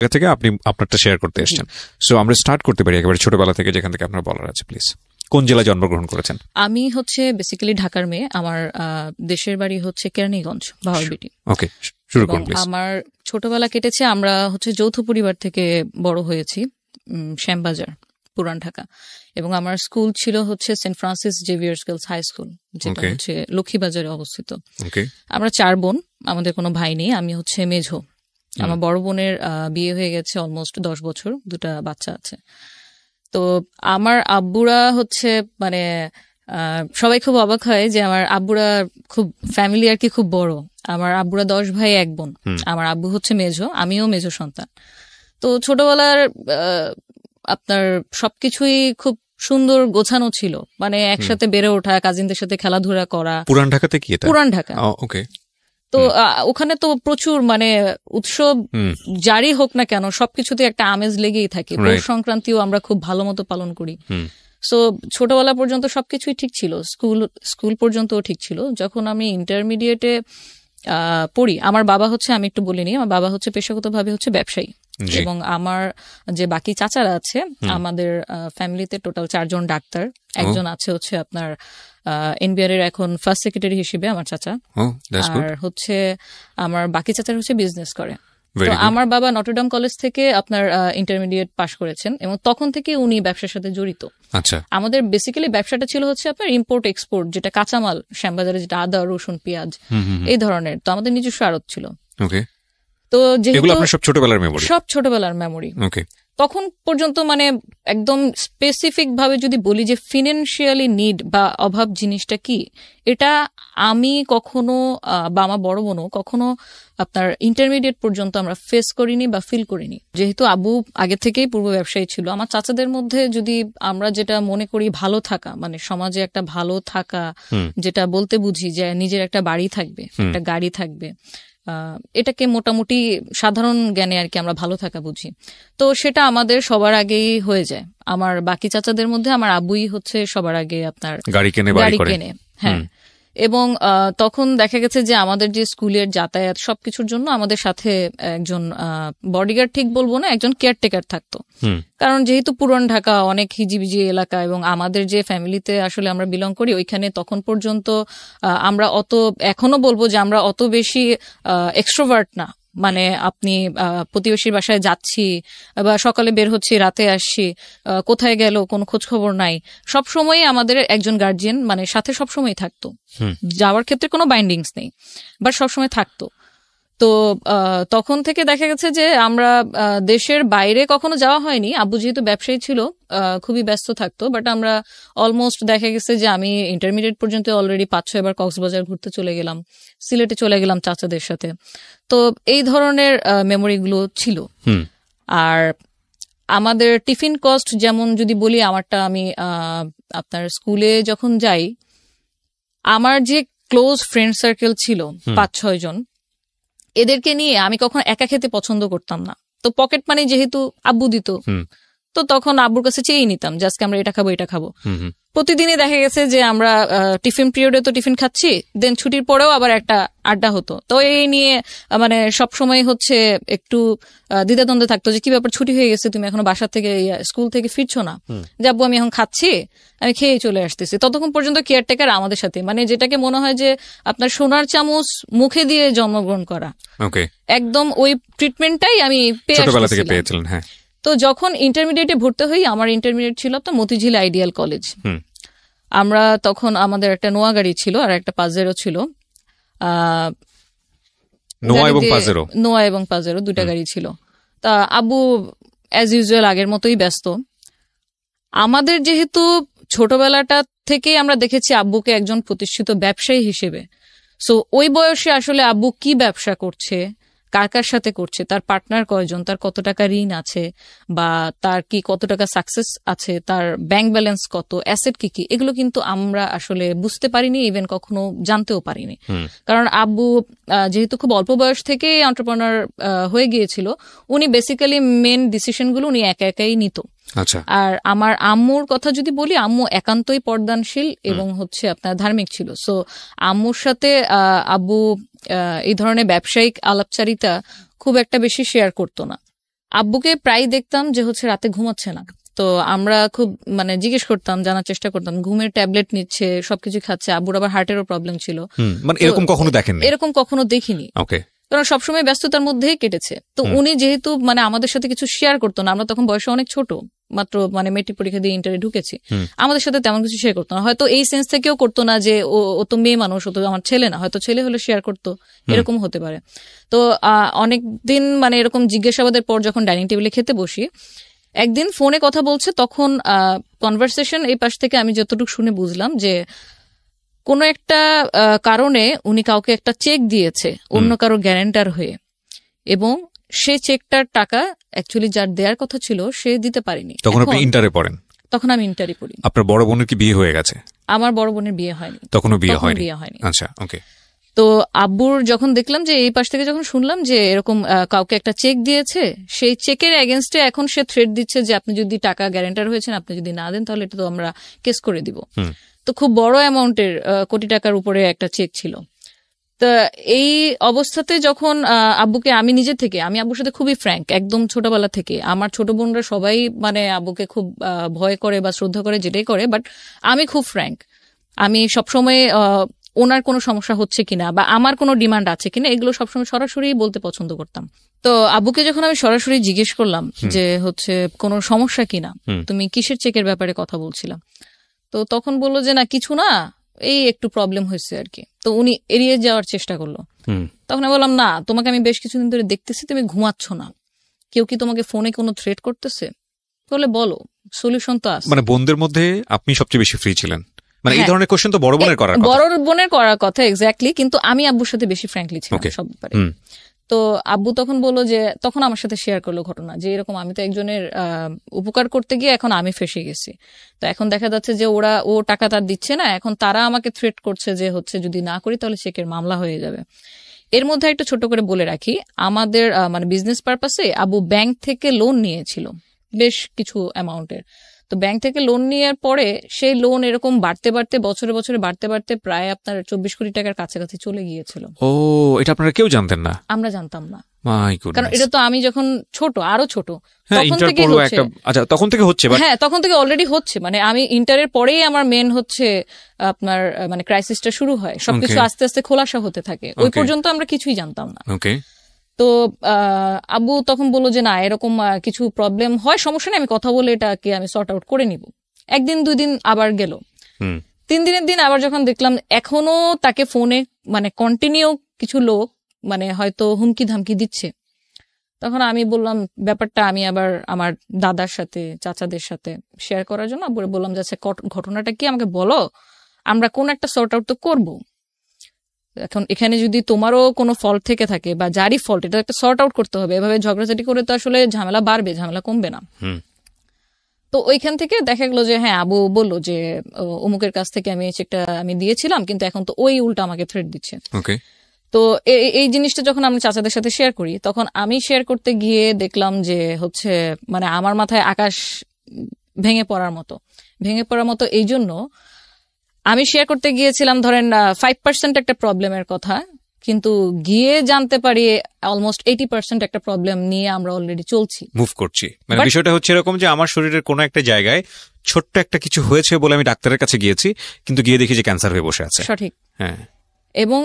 থেকে আপনি আপনারটা শেয়ার করতে এসেছেন। সো আমরা স্টার্ট করতে পারি একেবারে ছোটবেলা থেকে, যেখান থেকে আপনার বলার আছে প্লিজ। কোন জেলায় জন্মগ্রহণ করেছেন? আমি হচ্ছে বেসিক্যালি ঢাকার মেয়ে। আমার দেশের বাড়ি হচ্ছে কেরানীগঞ্জ, বাহারবিটি। ওকে, শুরু করুন প্লিজ। আমার ছোটবেলা কেটেছে, আমরা হচ্ছে যৌথ পরিবার থেকে বড় হয়েছি শ্যামবাজার, পুরান ঢাকা। এবং আমার স্কুল ছিল হচ্ছে saint Francis Xavier's girls high school, যেটা হচ্ছে লক্ষ্মীবাজারে অবস্থিত। আমরা 4 বোন, আমাদের কোনো ভাই নেই। আমি হচ্ছে মেঝো। আমার বড় বোনের বিয়ে হয়ে গেছে অলমোস্ট 10 বছর, 2টা বাচ্চা আছে। তো আমার আব্বুরা হচ্ছে মানে সবাই খুব অবাক হয় যে আমার আব্বুরা খুব ফ্যামিলি আর কি খুব বড়। আমার আব্বুরা 10 ভাই 1 বোন। আমার আব্বু হচ্ছে মেঝো, আমিও মেঝো সন্তান। তো ছোটবেলার আপনার সবকিছুই খুব সুন্দর গোছানো ছিল, মানে একসাথে বেড়ে ওঠা, কাজিনদের সাথে খেলাধুলা করা। পুরান ঢাকাতে কি? পুরান ঢাকা। ওকে। তো ওখানে তো প্রচুর মানে উৎসব জারি হোক না কেন সবকিছুতে একটা আমেজ লেগেই থাকে। পৌষ সংক্রান্তিও আমরা খুব ভালো মতো পালন করি। সো ছোটবেলা পর্যন্ত সবকিছুই ঠিক ছিল, স্কুল পর্যন্তও ঠিক ছিল। যখন আমি ইন্টারমিডিয়েটে পড়ি, আমার বাবা হচ্ছে, আমি একটু বলিনি, আমার বাবা হচ্ছে পেশাগতভাবে হচ্ছে ব্যবসায়ী। এবং আমার যে বাকি চাচারা আছে, আমাদের ফ্যামিলিতে টোটাল 4 জন ডাক্তার। একজন আছে হচ্ছে আপনার এনবিআর এর এখন ফার্স্ট সেক্রেটারি হিসেবে আমার চাচা। আর হচ্ছে আমার বাকি চাচারা হচ্ছে বিজনেস করে। তো আমার বাবা নটরডেম কলেজ থেকে আপনার ইন্টারমিডিয়েট পাশ করেছেন এবং তখন থেকে উনি ব্যবসার সাথে জড়িত। আচ্ছা। আমাদের বেসিক্যালি ব্যবসাটা ছিল হচ্ছে আপনার ইম্পোর্ট এক্সপোর্ট, যেটা কাঁচামাল শ্যামবাজারে, যেটা আদা, রসুন, পেঁয়াজ এই ধরনের। তো আমাদের নিজস্ব আড়ত ছিল। ওকে। তো যেহেতু সব ছোটবেলার মেমোরি। ওকে। তখন পর্যন্ত মানে একদম স্পেসিফিক ভাবে যদি বলি যে ফিনান্সিয়ালি নিড বা অভাব জিনিসটা কি, এটা আমি কখনো বা আমার বড় বোনও কখনো আপনার ইন্টারমিডিয়েট পর্যন্ত আমরা ফেস করিনি বা ফিল করিনি। যেহেতু আব্বু আগে থেকেই পূর্ব ব্যবসায়ী ছিল, আমার চাচাদের মধ্যে যদি আমরা যেটা মনে করি ভালো থাকা, মানে সমাজে একটা ভালো থাকা, যেটা বলতে বুঝি যে নিজের একটা বাড়ি থাকবে, একটা গাড়ি থাকবে, এটাকে মোটামুটি সাধারণ জ্ঞানে আর কি আমরা ভালো থাকা বুঝি। তো সেটা আমাদের সবার আগেই হয়ে যায়। আমার বাকি চাচাদের মধ্যে আমার আব্বুই হচ্ছে সবার আগে আপনার গাড়ি কেনে। হ্যাঁ। এবং তখন দেখা গেছে যে আমাদের যে স্কুলের যাতায়াত সবকিছুর জন্য আমাদের সাথে একজন বডিগার্ড ঠিক বলবো না, একজন কেয়ারটেকার থাকতো। কারণ যেহেতু পুরান ঢাকা অনেক হিজিবিজি এলাকা এবং আমাদের যে ফ্যামিলিতে আসলে আমরা বিলং করি ওইখানে তখন পর্যন্ত আমরা অত, এখনো বলবো যে আমরা অত বেশি এক্সট্রোভার্ট না। মানে আপনি প্রতিবেশীর বাসায় যাচ্ছি বা সকালে বের হচ্ছি, রাতে আসছি, কোথায় গেল কোনো খোঁজ খবর নাই। সবসময় আমাদের একজন গার্জিয়ান মানে সাথে সবসময় থাকতো। যাওয়ার ক্ষেত্রে কোনো বাইন্ডিংস নেই, বাট সবসময় থাকতো। তো তখন থেকে দেখা গেছে যে আমরা দেশের বাইরে কখনো যাওয়া হয়নি। আব্বু যেহেতু ব্যবসায়ী ছিল, খুবই ব্যস্ত থাকতো, বাট আমরা অলমোস্ট দেখা গেছে যে আমি ইন্টারমিডিয়েট পর্যন্ত অলরেডি 5-6 বার কক্সবাজার ঘুরতে চলে গেলাম, সিলেটে চলে গেলাম চাচাদের সাথে। তো এই ধরনের মেমোরিগুলো ছিল। আর আমাদের টিফিন কস্ট যেমন যদি বলি, আমারটা আমি আপনার স্কুলে যখন যাই, আমার যে ক্লোজ ফ্রেন্ড সার্কেল ছিল 5-6 জন, এদেরকে নিয়ে আমি কখনো একা খেতে পছন্দ করতাম না। তো পকেট মানি যেহেতু আব্বু দিত, তো তখন আব্বুর কাছে চেয়েই নিতাম যে আজকে আমরা এটা খাবো এটা খাবো। প্রতিদিনই দেখা গেছে যে আমরা টিফিন পিরিয়ডে তো টিফিন খাচ্ছি, দেন ছুটির পরেও আবার একটা আড্ডা হতো। তো এই নিয়ে মানে সবসময় হচ্ছে একটু দ্বিধাদ্বন্দ্বে থাকতো যে কি ব্যাপার, ছুটি হয়ে গেছে, তুমি এখনো বাসা থেকে স্কুল থেকে ফিরছো না? যে আব্বু আমি এখন খাচ্ছি, আমি খেয়ে চলে আসতেছি। ততক্ষণ পর্যন্ত কেয়ারটেকার আমাদের সাথে, মানে যেটাকে মনে হয় যে আপনার সোনার চামচ মুখে দিয়ে জন্মগ্রহণ করা, একদম ওই ট্রিটমেন্টটাই আমি পেয়েছিলাম। তো যখন ইন্টারমিডিয়েটে ভর্তি হই, আমার ইন্টারমিডিয়েট ছিল তো মতিঝিল আইডিয়াল কলেজ। আমরা তখন আমাদের একটা নোয়া গাড়ি ছিল আর একটা পাজেরো ছিল। নোয়া এবং পাজেরো 2টা গাড়ি ছিল। তা আব্বু অ্যাজ ইউজুয়াল আগের মতোই ব্যস্ত। আমাদের যেহেতু ছোটবেলাটা থেকেই আমরা দেখেছি আব্বুকে একজন প্রতিষ্ঠিত ব্যবসায়ী হিসেবে, সো ওই বয়সে আসলে আব্বু কি ব্যবসা করছে, কার কার সাথে করছে, তার পার্টনার কয়জন, তার কত টাকা ঋণ আছে, বা তার কি কত টাকা সাকসেস আছে, তার ব্যাংক ব্যালেন্স কত, অ্যাসেট কি কি, এগুলো কিন্তু আমরা আসলে বুঝতে পারিনি, ইভেন কখনো জানতেও পারিনি। কারণ আব্বু যেহেতু খুব অল্প বয়স থেকেই এন্টারপ্রেনার হয়ে গিয়েছিল, উনি বেসিক্যালি মেন ডিসিশনগুলো উনি একা একাই নিত। আর আমার আম্মুর কথা যদি বলি, আম্মু একান্তই পর্দানশীল এবং হচ্ছে আপনার ধার্মিক ছিল। সো আম্মুর সাথে আব্বু এই ধরনের ব্যবসায়িক আলাপচারিতা খুব একটা বেশি শেয়ার করতো না। আব্বুকে প্রায় দেখতাম যে হচ্ছে রাতে ঘুমাচ্ছে না, তো আমরা খুব মানে জিজ্ঞেস করতাম, জানার চেষ্টা করতাম, ঘুমের ট্যাবলেট নিচ্ছে, সবকিছু খাচ্ছে, আব্বুর আবার হার্টেরও প্রবলেম ছিল। মানে এরকম কখনো দেখেন? এরকম কখনো দেখিনি, ওকে, কারণ সবসময় ব্যস্ততার মধ্যেই কেটেছে। তো উনি যেহেতু মানে আমাদের সাথে কিছু শেয়ার করতো না, আমরা তখন বয়সে অনেক ছোট, মাত্র মানে মেট্রিক পরীক্ষা দিয়ে ইন্টারে ঢুকেছি, আমাদের সাথে তেমন কিছু শেয়ার করতো না। হয়তো এই সেন্স থেকেও করতো না যে ও তো মেয়ে মানুষ, ও তো আমার ছেলে না, হয়তো ছেলে হলে শেয়ার করতো, এরকম হতে পারে। তো অনেকদিন মানে এরকম জিজ্ঞাসাবাদের পর যখন ডাইনিং টেবিলে খেতে বসি, একদিন ফোনে কথা বলছে, তখন কনভারসেশন এই পাশ থেকে আমি যতটুকু শুনে বুঝলাম যে কোনো একটা কারণে উনি কাউকে একটা চেক দিয়েছে অন্য কারো গ্যারান্টার হয়ে, এবং সে চেকটার টাকা অ্যাকচুয়ালি যার দেওয়ার কথা ছিল সে দিতে পারেনি। তখন আপনি ইন্টারে পড়েন? তখন আমি ইন্টারে পড়ি। আপনার বড় বোনের কি বিয়ে হয়ে গেছে? আমার বড় বোনের বিয়ে হয়নি, তখনও বিয়ে হয়নি। আচ্ছা, ওকে। তো আব্বুর যখন দেখলাম যে এই পাশ থেকে যখন শুনলাম যে এরকম কাউকে একটা চেক দিয়েছে, সেই চেকের এগেনস্টে এখন সে থ্রেট দিচ্ছে যে আপনি যদি টাকা গ্যারান্টার হয়েছেন, আপনি যদি না দেন তাহলে এটা তো আমরা কেস করে দিব। তো খুব বড় অ্যামাউন্টের, কোটি টাকার উপরে একটা চেক ছিল। তা এই অবস্থাতে যখন আব্বুকে আমি নিজে থেকে, আমি আব্বুর সাথে খুবই ফ্র্যাঙ্ক একদম ছোটবেলা থেকে, আমার ছোট বোনরা সবাই মানে আব্বুকে খুব ভয় করে বা শ্রদ্ধা করে, যেটাই করে, বাট আমি খুব ফ্র্যাঙ্ক। আমি সবসময় ওনার কোনো সমস্যা হচ্ছে কিনা বা আমার কোনো ডিমান্ড আছে কিনা এগুলো সবসময় সরাসরি বলতে পছন্দ করতাম। তো আব্বুকে যখন আমি সরাসরি জিজ্ঞেস করলাম যে হচ্ছে কোনো সমস্যা কিনা, তুমি কিসের চেকের ব্যাপারে কথা বলছিলাম, তো তখন বললো যে না কিছু না, এই একটু প্রবলেম হয়েছে আর কি। তো উনি এড়িয়ে যাওয়ার চেষ্টা করলো। তখন আমি বললাম না, তোমাকে আমি বেশ কিছুদিন ধরে দেখতেছি তুমি ঘুমাচ্ছ না, কেউ কি তোমাকে ফোনে কোনো থ্রেট করতেছে? বলে বলো, সলিউশন তো আছে। মানে বোনদের মধ্যে আপনি সবচেয়ে বেশি ফ্রি ছিলেন? মানে এই ধরনের কোশ্চেন তো বড় বোনের করার কথা। বড় বোনের করার কথা, এক্স্যাক্টলি, কিন্তু আমি আব্বুর সাথে বেশি ফ্র্যাঙ্কলি ছিলাম সব ব্যাপারে। তো আব্বু তখন বললো যে, তখন আমার সাথে শেয়ার করলো ঘটনা যে এরকম আমি তো একজনের উপকার করতে গিয়ে এখন আমি ফেসে গেছি। তো এখন দেখা যাচ্ছে যে ও টাকা তার দিচ্ছে না, এখন তারা আমাকে থ্রেট করছে যে হচ্ছে যদি না করি তাহলে চেকের মামলা হয়ে যাবে। এর মধ্যে একটা ছোট করে বলে রাখি, আমাদের মানে বিজনেস পারপাসে আব্বু ব্যাংক থেকে লোন নিয়েছিল বেশ কিছু অ্যামাউন্টের। তো ব্যাংক থেকে লোন নেওয়ার পরে সেই লোন এরকম বাড়তে বাড়তে বছরে বছরে বাড়তে বাড়তে প্রায় আপনার 24 কোটি টাকার কাছাকাছি চলে গিয়েছিল। ও, এটা আপনারা কেউ জানতেন না? আমরা জানতাম না, মাই গুডনেস। কারণ এটা তো আমি যখন ছোট, আরো ছোট, তখন থেকে হচ্ছে। আচ্ছা, তখন থেকে হচ্ছে? হ্যাঁ, তখন থেকে অলরেডি হচ্ছে। মানে আমি ইন্টারের পরেই আমার মেন হচ্ছে আপনার মানে ক্রাইসিসটা শুরু হয়, সবকিছু আস্তে আস্তে খোলাসা হতে থাকে। ওই পর্যন্ত আমরা কিছুই জানতাম না। ওকে। তো আব্বু তখন বললো যে না এরকম কিছু প্রবলেম হয়, সমস্যা নেই, আমি কথা বলে এটাকে আমি সর্ট আউট করে নিব। একদিন 2 দিন আবার গেল, 3 দিনের দিন আবার যখন দেখলাম এখনো তাকে ফোনে মানে কন্টিনিউ কিছু লোক মানে হয়তো হুমকি ধামকি দিচ্ছে, তখন আমি বললাম ব্যাপারটা আমি আবার আমার দাদার সাথে চাচাদের সাথে শেয়ার করার জন্য আব্বুরে বললাম যে আচ্ছা ঘটনাটা কি আমাকে বলো, আমরা কোন একটা সর্ট আউট তো করবো। এখন এখানে যদি তোমারও কোনো ফল্ট থেকে থাকে বা যারই ফল্ট, এটা একটা সর্ট আউট করতে হবে। এভাবে ঝগড়াঝাটি করে তো আসলে ঝামেলা বাড়বে, ঝামেলা কমবে না। তো ওইখান থেকে দেখা গেলো যে হ্যাঁ, আবু বললো যে অমুকের কাছ থেকে আমি চেকটা আমি দিয়েছিলাম, কিন্তু এখন তো ওই উল্টা আমাকে থ্রেট দিচ্ছে। তো এই জিনিসটা যখন আমি চাচাদের সাথে শেয়ার করি, তখন আমি শেয়ার করতে গিয়ে দেখলাম যে হচ্ছে মানে আমার মাথায় আকাশ ভেঙে পড়ার মতো। এই জন্য আমি শেয়ার করতে গিয়েছিলাম ধরেন 5% একটা প্রবলেমের কথা, কিন্তু গিয়ে জানতে পারি অলমোস্ট 80% একটা প্রবলেম নিয়ে আমরা অলরেডি চলছি, মুভ করছি। মানে বিষয়টা হচ্ছে এরকম যে আমার শরীরের কোনো একটা জায়গায় ছোট্ট একটা কিছু হয়েছে বলে আমি ডাক্তারের কাছে গিয়েছি, কিন্তু গিয়ে দেখি যে ক্যান্সার হয়ে বসে আছে। সঠিক। হ্যাঁ। এবং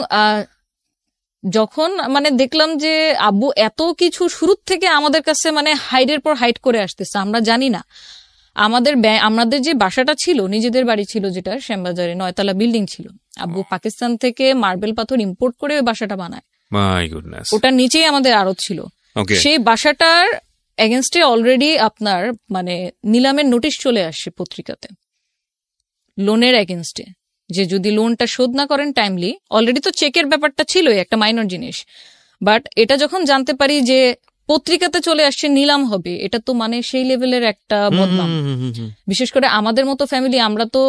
যখন মানে দেখলাম যে আব্বু এত কিছু শুরু থেকে আমাদের কাছে মানে হাইডের পর হাইড করে আসতেছে, আমরা জানি না। আমাদের যে বাসাটা ছিল, নিজেদের বাড়ি ছিল যেটা শ্যামবাজারে 9 তলা বিল্ডিং ছিল, আব্বু পাকিস্তান থেকে মার্বেল পাথর ইম্পোর্ট করে ওই বাসাটা বানায়। My goodness. ওটার নিচেই আমাদের আড়ত ছিল। সেই বাসাটার এগেনস্টে অলরেডি আপনার মানে নিলামের নোটিশ চলে আসছে পত্রিকাতে, লোনের এগেনস্টে, যে যদি লোনটা শোধ না করেন টাইমলি। অলরেডি তো চেকের ব্যাপারটা ছিল একটা মাইনর জিনিস, বাট এটা যখন জানতে পারি যে পত্রিকাতে চলে আসছে নিলাম হবে, এটা তো মানে সেই লেভেলের একটা বদনাম। বিশেষ করে আমাদের মতো ফ্যামিলি, আমরা তো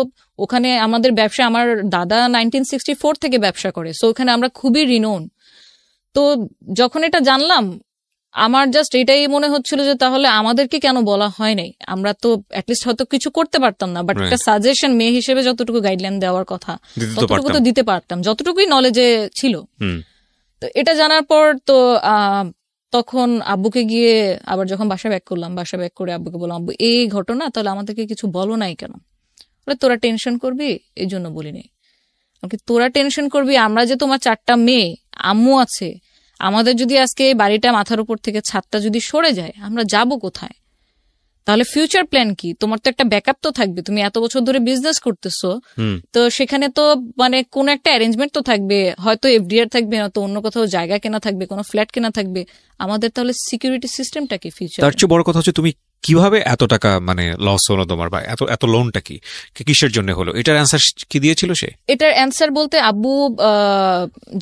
ওখানে আমাদের ব্যবসা, আমার দাদা 1964 থেকে ব্যবসা করে, সো ওখানে আমরা খুবই রিনোন। তো যখন এটা জানলাম, আমার জাস্ট এটাই মনে হচ্ছিল যে তাহলে আমাদেরকে কেন বলা হয় নাই, আমরা তো অ্যাটলিস্ট হয়তো কিছু করতে পারতাম না, বাট একটা সাজেশন মেয়ে হিসেবে যতটুকু গাইডলাইন দেওয়ার কথা ততটুকু তো দিতে পারতাম, যতটুকুই নলেজে ছিল। তো এটা জানার পর তো তখন আব্বুকে গিয়ে আবার যখন বাসা ব্যাক করলাম, বাসা ব্যাক করে আব্বুকে বললাম, আব্বু এই ঘটনা, তাহলে আমাদেরকে কিছু বলো নাই কেন? বলে তোরা টেনশন করবি এই জন্য বলিনি। তোরা টেনশন করবি, আমরা যে তোমার 4টা মেয়ে, আম্মু আছে, আমাদের যদি আজকে এই বাড়িটা মাথার উপর থেকে ছাদটা যদি সরে যায়, আমরা যাব কোথায়? তাহলে ফিউচার প্ল্যান কি? তোমার তো একটা ব্যাকআপ তো থাকবে, তুমি এত বছর ধরে বিজনেস করতেছো, তো সেখানে তো মানে কোন একটা অ্যারেঞ্জমেন্ট তো থাকবে, হয়তো এফডিআর থাকবে, নয়তো অন্য কোথাও জায়গা কেনা থাকবে, কোনো ফ্ল্যাট কেনা থাকবে। আমাদের তাহলে সিকিউরিটি সিস্টেমটা কি ফিউচার? তার চেয়ে বড় কথা হচ্ছে তুমি কিভাবে এত টাকা মানে লস হলো তোমার, বা এত লোনটা কিসের জন্য হলো, এটার অ্যান্সার কি দিয়েছিল সে? এটার অ্যান্সার বলতে আব্বু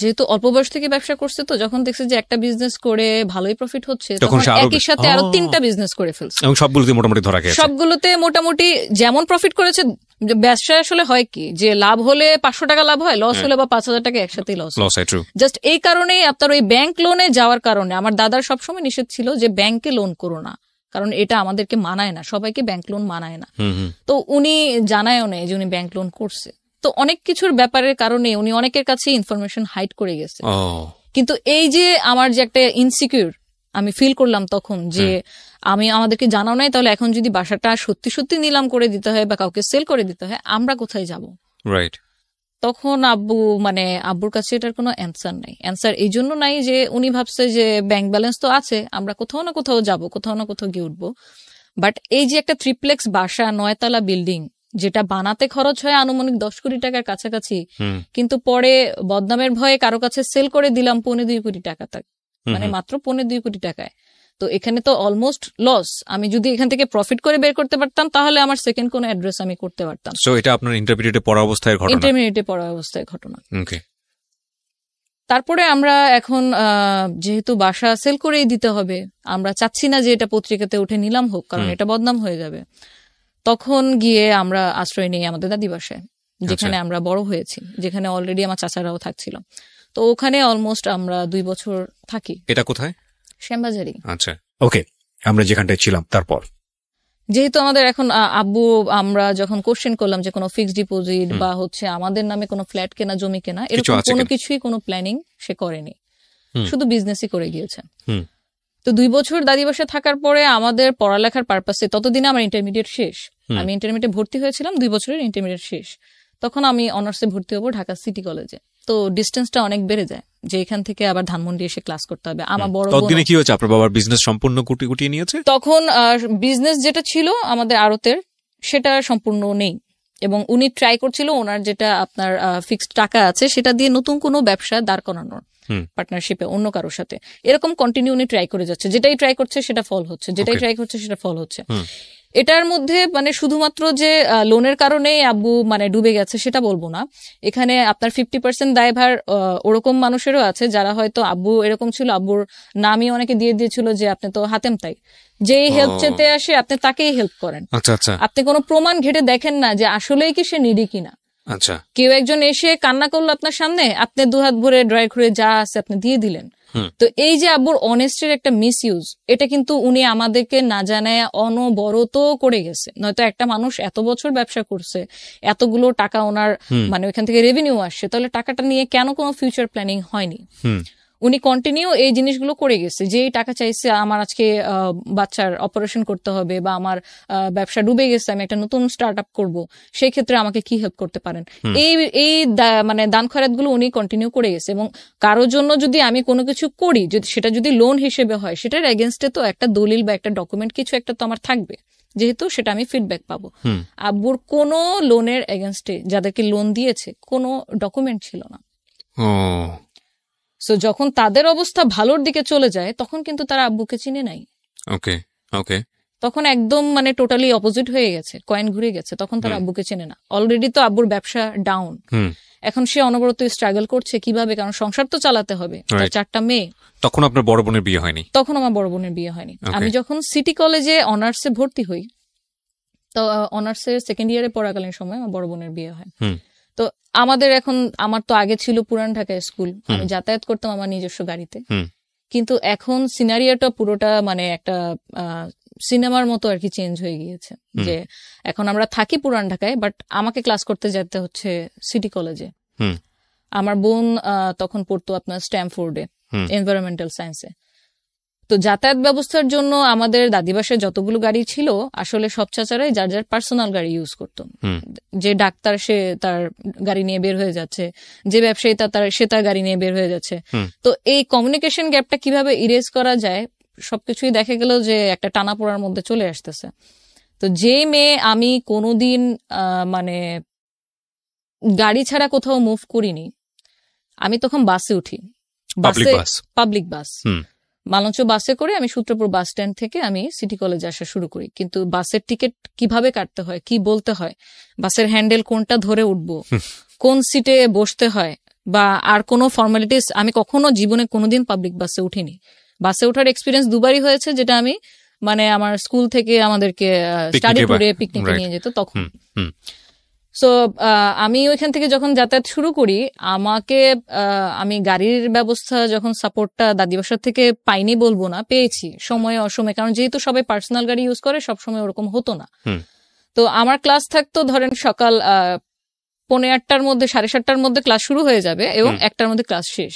যেহেতু অল্প বয়স থেকে ব্যবসা করছে, তো যখন দেখছে যে একটা বিজনেস করে ভালোই প্রফিট হচ্ছে, তখন একই সাথে আরো 3টা বিজনেস করে ফেলছে, এবং সবগুলোতে মোটামুটি ধরা গেছে। সবগুলোতে মোটামুটি যেমন প্রফিট করেছে। ব্যবসায় আসলে হয় কি, যে লাভ হলে 500 টাকা লাভ হয়, লস হলে বা 5000 টাকা একসাথেই লস হয়। জাস্ট এই কারণেই আপনার ওই ব্যাংক লোনে যাওয়ার কারণে আমার দাদার সবসময় নিষেধ ছিল যে ব্যাংকে লোন করো না, কারণ এটা আমাদেরকে মানায় না, সবাইকে ব্যাংক লোন মানায় না। তো উনি জানায়ও নেই যে উনি ব্যাংক লোন করছে। তো অনেক কিছুর ব্যাপারের কারণে উনি অনেকের কাছে ইনফরমেশন হাইড করে গেছে। কিন্তু এই যে আমার যে একটা ইনসিকিউর আমি ফিল করলাম তখন, যে আমাদেরকে জানাও নাই, তাহলে এখন যদি বাসাটা সত্যি সত্যি নিলাম করে দিতে হয় বা কাউকে সেল করে দিতে হয়, আমরা কোথায় যাব? রাইট। তখন আব্বুর কাছে এটার কোনো অ্যান্সার নাই। অ্যান্সার এই জন্য নাই যে উনি ভাবছে যে ব্যাংক ব্যালেন্স তো আছে, আমরা কোথাও না কোথাও যাব, কোথাও না কোথাও গিয়ে উঠবো। বাট এই যে একটা ট্রিপ্লেক্স বাসা, 9তলা বিল্ডিং, যেটা বানাতে খরচ হয় আনুমানিক 10 কোটি টাকার কাছাকাছি, কিন্তু পরে বদনামের ভয়ে কারো কাছে সেল করে দিলাম 2.25 কোটি টাকা, মানে মাত্র 2.25 কোটি টাকায়। তো এখানে তো অলমোস্ট লস। আমি যদি এখান থেকে প্রফিট করে বের করতে পারতাম, তাহলে আমার সেকেন্ড কোন অ্যাড্রেস আমি করতে পারতাম। সো এটা আপনার ইন্টারমিডিয়েটে পড়া অবস্থায় ঘটনা? ইন্টারমিডিয়েটে পড়া অবস্থায় ঘটনা। ওকে। তারপরে আমরা এখন যেহেতু বাসা সেল করেই দিতে হবে, আমরা চাচ্ছি না যে এটা পত্রিকাতে উঠে নিলাম হোক, কারণ এটা বদনাম হয়ে যাবে। তখন গিয়ে আমরা আশ্রয় নিই আমাদের দাদি বাসায়, যেখানে আমরা বড় হয়েছি, যেখানে অলরেডি আমার চাচারাও থাকছিল। তো ওখানে অলমোস্ট আমরা 2 বছর থাকি। এটা কোথায়? শ্যামবাজারি। আচ্ছা, ওকে। আমরা যেখানটায় ছিলাম, তারপর যেহেতু আমাদের এখন আব্বু, আমরা যখন কোশ্চেন করলাম যে কোনো ফিক্সড ডিপোজিট বা হচ্ছে আমাদের নামে কোনো ফ্ল্যাট কেনা, জমি কেনা, এরকম কোনো কিছুই, কোনো প্ল্যানিং সে করেনি, শুধু বিজনেসই করে গিয়েছে। তো 2 বছর দাদি বাসায় থাকার পরে আমাদের পড়ালেখার পারপাসে, ততদিনে আমার ইন্টারমিডিয়েট শেষ, আমি ইন্টারমিডিয়েট ভর্তি হয়েছিলাম, 2 বছরের ইন্টারমিডিয়েট শেষ। তখন আমি অনার্সে ভর্তি হবো ঢাকা সিটি কলেজে। তো ডিস্টেন্সটা অনেক বেড়ে যায়, যে এখান থেকে আবার ধানমন্ডি এসে ক্লাস করতে হবে। আমার বড় বোন, কি হয়েছে, আপনার বাবার বিজনেস সম্পূর্ণ গুটিয়ে নিয়েছে। তখন বিজনেস যেটা ছিল আমাদের আড়তের, সেটা সম্পূর্ণ নেই, এবং উনি ট্রাই করছিল ওনার যেটা আপনার ফিক্সড টাকা আছে সেটা দিয়ে নতুন কোনো ব্যবসা দাঁড় করানোর, পার্টনারশিপে অন্য কারোর সাথে। এরকম কন্টিনিউ উনি ট্রাই করে যাচ্ছে, যেটাই ট্রাই করছে সেটা ফল হচ্ছে, যেটাই ট্রাই করছে সেটা ফল হচ্ছে। এটার মধ্যে মানে শুধুমাত্র যে লোনের কারণে আব্বু মানে ডুবে গেছে সেটা বলবো না, এখানে আপনার 50% দায়ভার ওরকম মানুষেরও আছে যারা হয়তো, আব্বু এরকম ছিল, আব্বুর নামই অনেকে দিয়ে দিয়েছিল যে আপনি তো হাতেম তাই, যেই হেল্প চেতে আসে আপনি তাকেই হেল্প করেন। আপনি কোনো প্রমাণ ঘেটে দেখেন না যে আসলেই কি সে নিডি কিনা। কেউ একজন এসে কান্না করলো আপনার সামনে, আপনি 2 হাত ভরে ড্রাই করে যা আছে আপনি দিয়ে দিলেন। তো এই যে আব্বুর অনেস্টির একটা মিসইউজ, এটা কিন্তু উনি আমাদেরকে না জানায় অনবরত করে গেছে। নয়তো একটা মানুষ এত বছর ব্যবসা করছে, এতগুলো টাকা ওনার মানে ওইখান থেকে রেভিনিউ আসছে, তাহলে টাকাটা নিয়ে কেন কোনো ফিউচার প্ল্যানিং হয়নি? উনি কন্টিনিউ এই জিনিসগুলো করে গেছে, যে টাকা চাইছে আমার আজকে বাচ্চার অপারেশন করতে হবে, বা আমার ব্যবসা ডুবে গেছে, আমি একটা নতুন স্টার্ট আপ করবো, সেই ক্ষেত্রে আমাকে কি হেল্প করতে পারেন, এই মানে দান খয়রাত গুলো উনি কন্টিনিউ করে গেছে। এবং কারোর জন্য যদি আমি কোনো কিছু করি, সেটা যদি লোন হিসেবে হয়, সেটার এগেনস্টে তো একটা দলিল বা একটা ডকুমেন্ট কিছু একটা তো আমার থাকবে, যেহেতু সেটা আমি ফিডব্যাক পাবো। আব্বুর কোনো লোনের এগেনস্টে যাদেরকে লোন দিয়েছে কোনো ডকুমেন্ট ছিল না। সো যখন তাদের অবস্থা ভালোর দিকে চলে যায়, তখন কিন্তু তারা আব্বুকে চিনে নাই। তখন একদম মানে টোটালি অপোজিট হয়ে গেছে, কয়েন ঘুরে গেছে, তখন তারা আব্বুকে চেনে না। অলরেডি তো আব্বুর ব্যবসা ডাউন, এখন সে অনবরত স্ট্রাগল করছে কিভাবে, কারণ সংসার তো চালাতে হবে, তার 4টা মেয়ে। তখন আপনার বড় বোনের বিয়ে হয়নি? তখন আমার বড় বোনের বিয়ে হয়নি। আমি যখন সিটি কলেজে অনার্সে ভর্তি হই, তো অনার্সের সেকেন্ড ইয়ারে পড়াকালীন সময় আমার বড় বোনের বিয়ে হয়। তো আমার তো আগে ছিল পুরান ঢাকায় স্কুল, আমি যাতায়াত করতাম আমার নিজস্ব গাড়িতে। কিন্তু এখন সিনারিওটা পুরোটা মানে একটা সিনেমার মতো আর কি চেঞ্জ হয়ে গিয়েছে, যে এখন আমরা থাকি পুরান ঢাকায়, বাট আমাকে ক্লাস করতে যেতে হচ্ছে সিটি কলেজে। আমার বোন তখন পড়তো আপনার স্ট্যামফোর্ডে, এনভায়রনমেন্টাল সায়েন্সে। তো যাতায়াত ব্যবস্থার জন্য আমাদের দাদি বাসায় যতগুলো গাড়ি ছিল আসলে সব চাচারাই যার যার পার্সোনাল গাড়ি ইউজ করতো। যে ডাক্তার সে তার গাড়ি নিয়ে বের হয়ে যাচ্ছে, যে ব্যবসায়ী সে তার গাড়ি নিয়ে বের হয়ে যাচ্ছে। তো এই কমিউনিকেশন গ্যাপটা কিভাবে ইরেজ করা যায় সবকিছুই দেখা গেল যে একটা টানাপোড়ার মধ্যে চলে আসতেছে। তো যে মেয়ে আমি কোনোদিন মানে গাড়ি ছাড়া কোথাও মুভ করিনি, আমি তখন বাসে উঠি, পাবলিক বাস, মালঞ্চ বাসে করে আমি সূত্রপুর বাস স্ট্যান্ড থেকে আমি সিটি কলেজে আসা শুরু করি। কিন্তু বাসের টিকিট কিভাবে কাটতে হয়, কি বলতে হয়, বাসের হ্যান্ডেল কোনটা ধরে উঠবো, কোন সিটে বসতে হয়, বা আর কোনো ফর্মালিটিস আমি কখনো জীবনে কোনোদিন পাবলিক বাসে উঠিনি। বাসে ওঠার এক্সপিরিয়েন্স দুবারই হয়েছে, যেটা আমি মানে আমার স্কুল থেকে আমাদেরকে স্টাডি ট্যুরে পিকনিকে নিয়ে যেত তখন। সো আমি ওইখান থেকে যখন যাতায়াত শুরু করি, আমি গাড়ির ব্যবস্থা যখন সাপোর্টটা দাদি বাসার থেকে পাইনি বলবো না, পেয়েছি সময়ে অসময়ে, কারণ যেহেতু সবাই পার্সোনাল গাড়ি ইউজ করে সবসময় ওরকম হতো না। তো আমার ক্লাস থাকতো ধরেন সকাল 8:45 মধ্যে, 7:30 মধ্যে ক্লাস শুরু হয়ে যাবে এবং 1টার মধ্যে ক্লাস শেষ।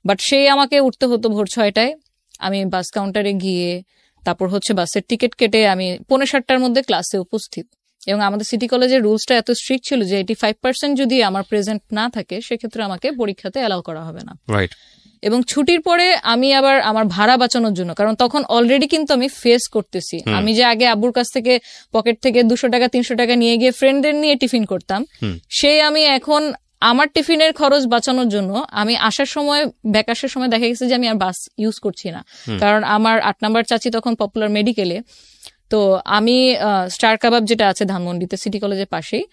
বাট সেই আমাকে উঠতে হতো ভোর 6টায়, আমি বাস কাউন্টারে গিয়ে তারপর হচ্ছে বাসের টিকিট কেটে আমি 7:45 মধ্যে ক্লাসে উপস্থিত। এবং আমাদের সিটি কলেজের রুলসটা এত স্ট্রিক্ট ছিল যে 85% যদি আমার প্রেজেন্ট না থাকে সেক্ষেত্রে আমাকে পরীক্ষাতে অ্যালাউ করা হবে না। এবং ছুটির পরে আমি আবার আমার ভাড়া বাঁচানোর জন্য, কারণ তখন অলরেডি কিন্তু আমি ফেস করতেছি, আমি যে আগে আব্বুর কাছ থেকে পকেট থেকে 200 টাকা 300 টাকা নিয়ে গিয়ে ফ্রেন্ডদের নিয়ে টিফিন করতাম, আমি এখন আমার টিফিনের খরচ বাঁচানোর জন্য আমি আসার সময়, ব্যাক আসার সময় দেখা গেছে যে আমি আর বাস ইউজ করছি না, কারণ আমার 8 নম্বর চাচি তখন পপুলার মেডিকেলে। তো আমি স্টার কাবাব যেটা আছে ধানমন্ডিতে সিটি কলেজের পাশেই,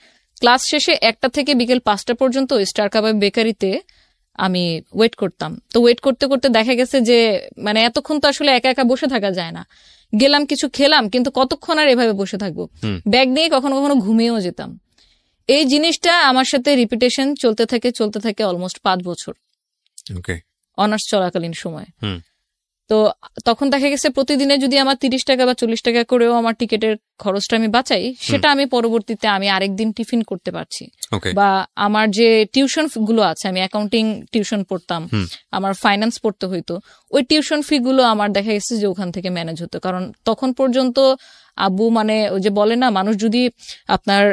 ক্লাস শেষে 1টা থেকে বিকেল 5টা পর্যন্ত স্টার কাবাব বেকারিতে আমি ওয়েট করতাম। তো ওয়েট করতে করতে দেখা গেছে যে মানে এতক্ষণ তো আসলে একা একা বসে থাকা যায় না, গেলাম কিছু খেলাম, কিন্তু কতক্ষণ আর এভাবে বসে থাকবো, ব্যাগ নিয়ে কখনো কখনো ঘুমিয়েও যেতাম। এই জিনিসটা আমার সাথে রিপিটেশন চলতে থাকে অলমোস্ট 5 বছর অনার্স চলাকালীন সময়। তো তখন দেখা গেছে প্রতিদিনে যদি আমার 30 টাকা বা 40 টাকা করেও আমার টিকিটের খরচটা আমি বাঁচাই, সেটা আমি পরবর্তীতে আমি আরেকদিন টিফিন করতে পারছি। বা আমার যে টিউশন গুলো আছে, আমি অ্যাকাউন্টিং টিউশন পড়তাম, আমার ফাইন্যান্স পড়তে হইতো, ওই টিউশন ফি গুলো আমার দেখা গেছে যে ওখান থেকে ম্যানেজ হতো। কারণ তখন পর্যন্ত আব্বু মানে ওই যে বলে না, মানুষ যদি আপনার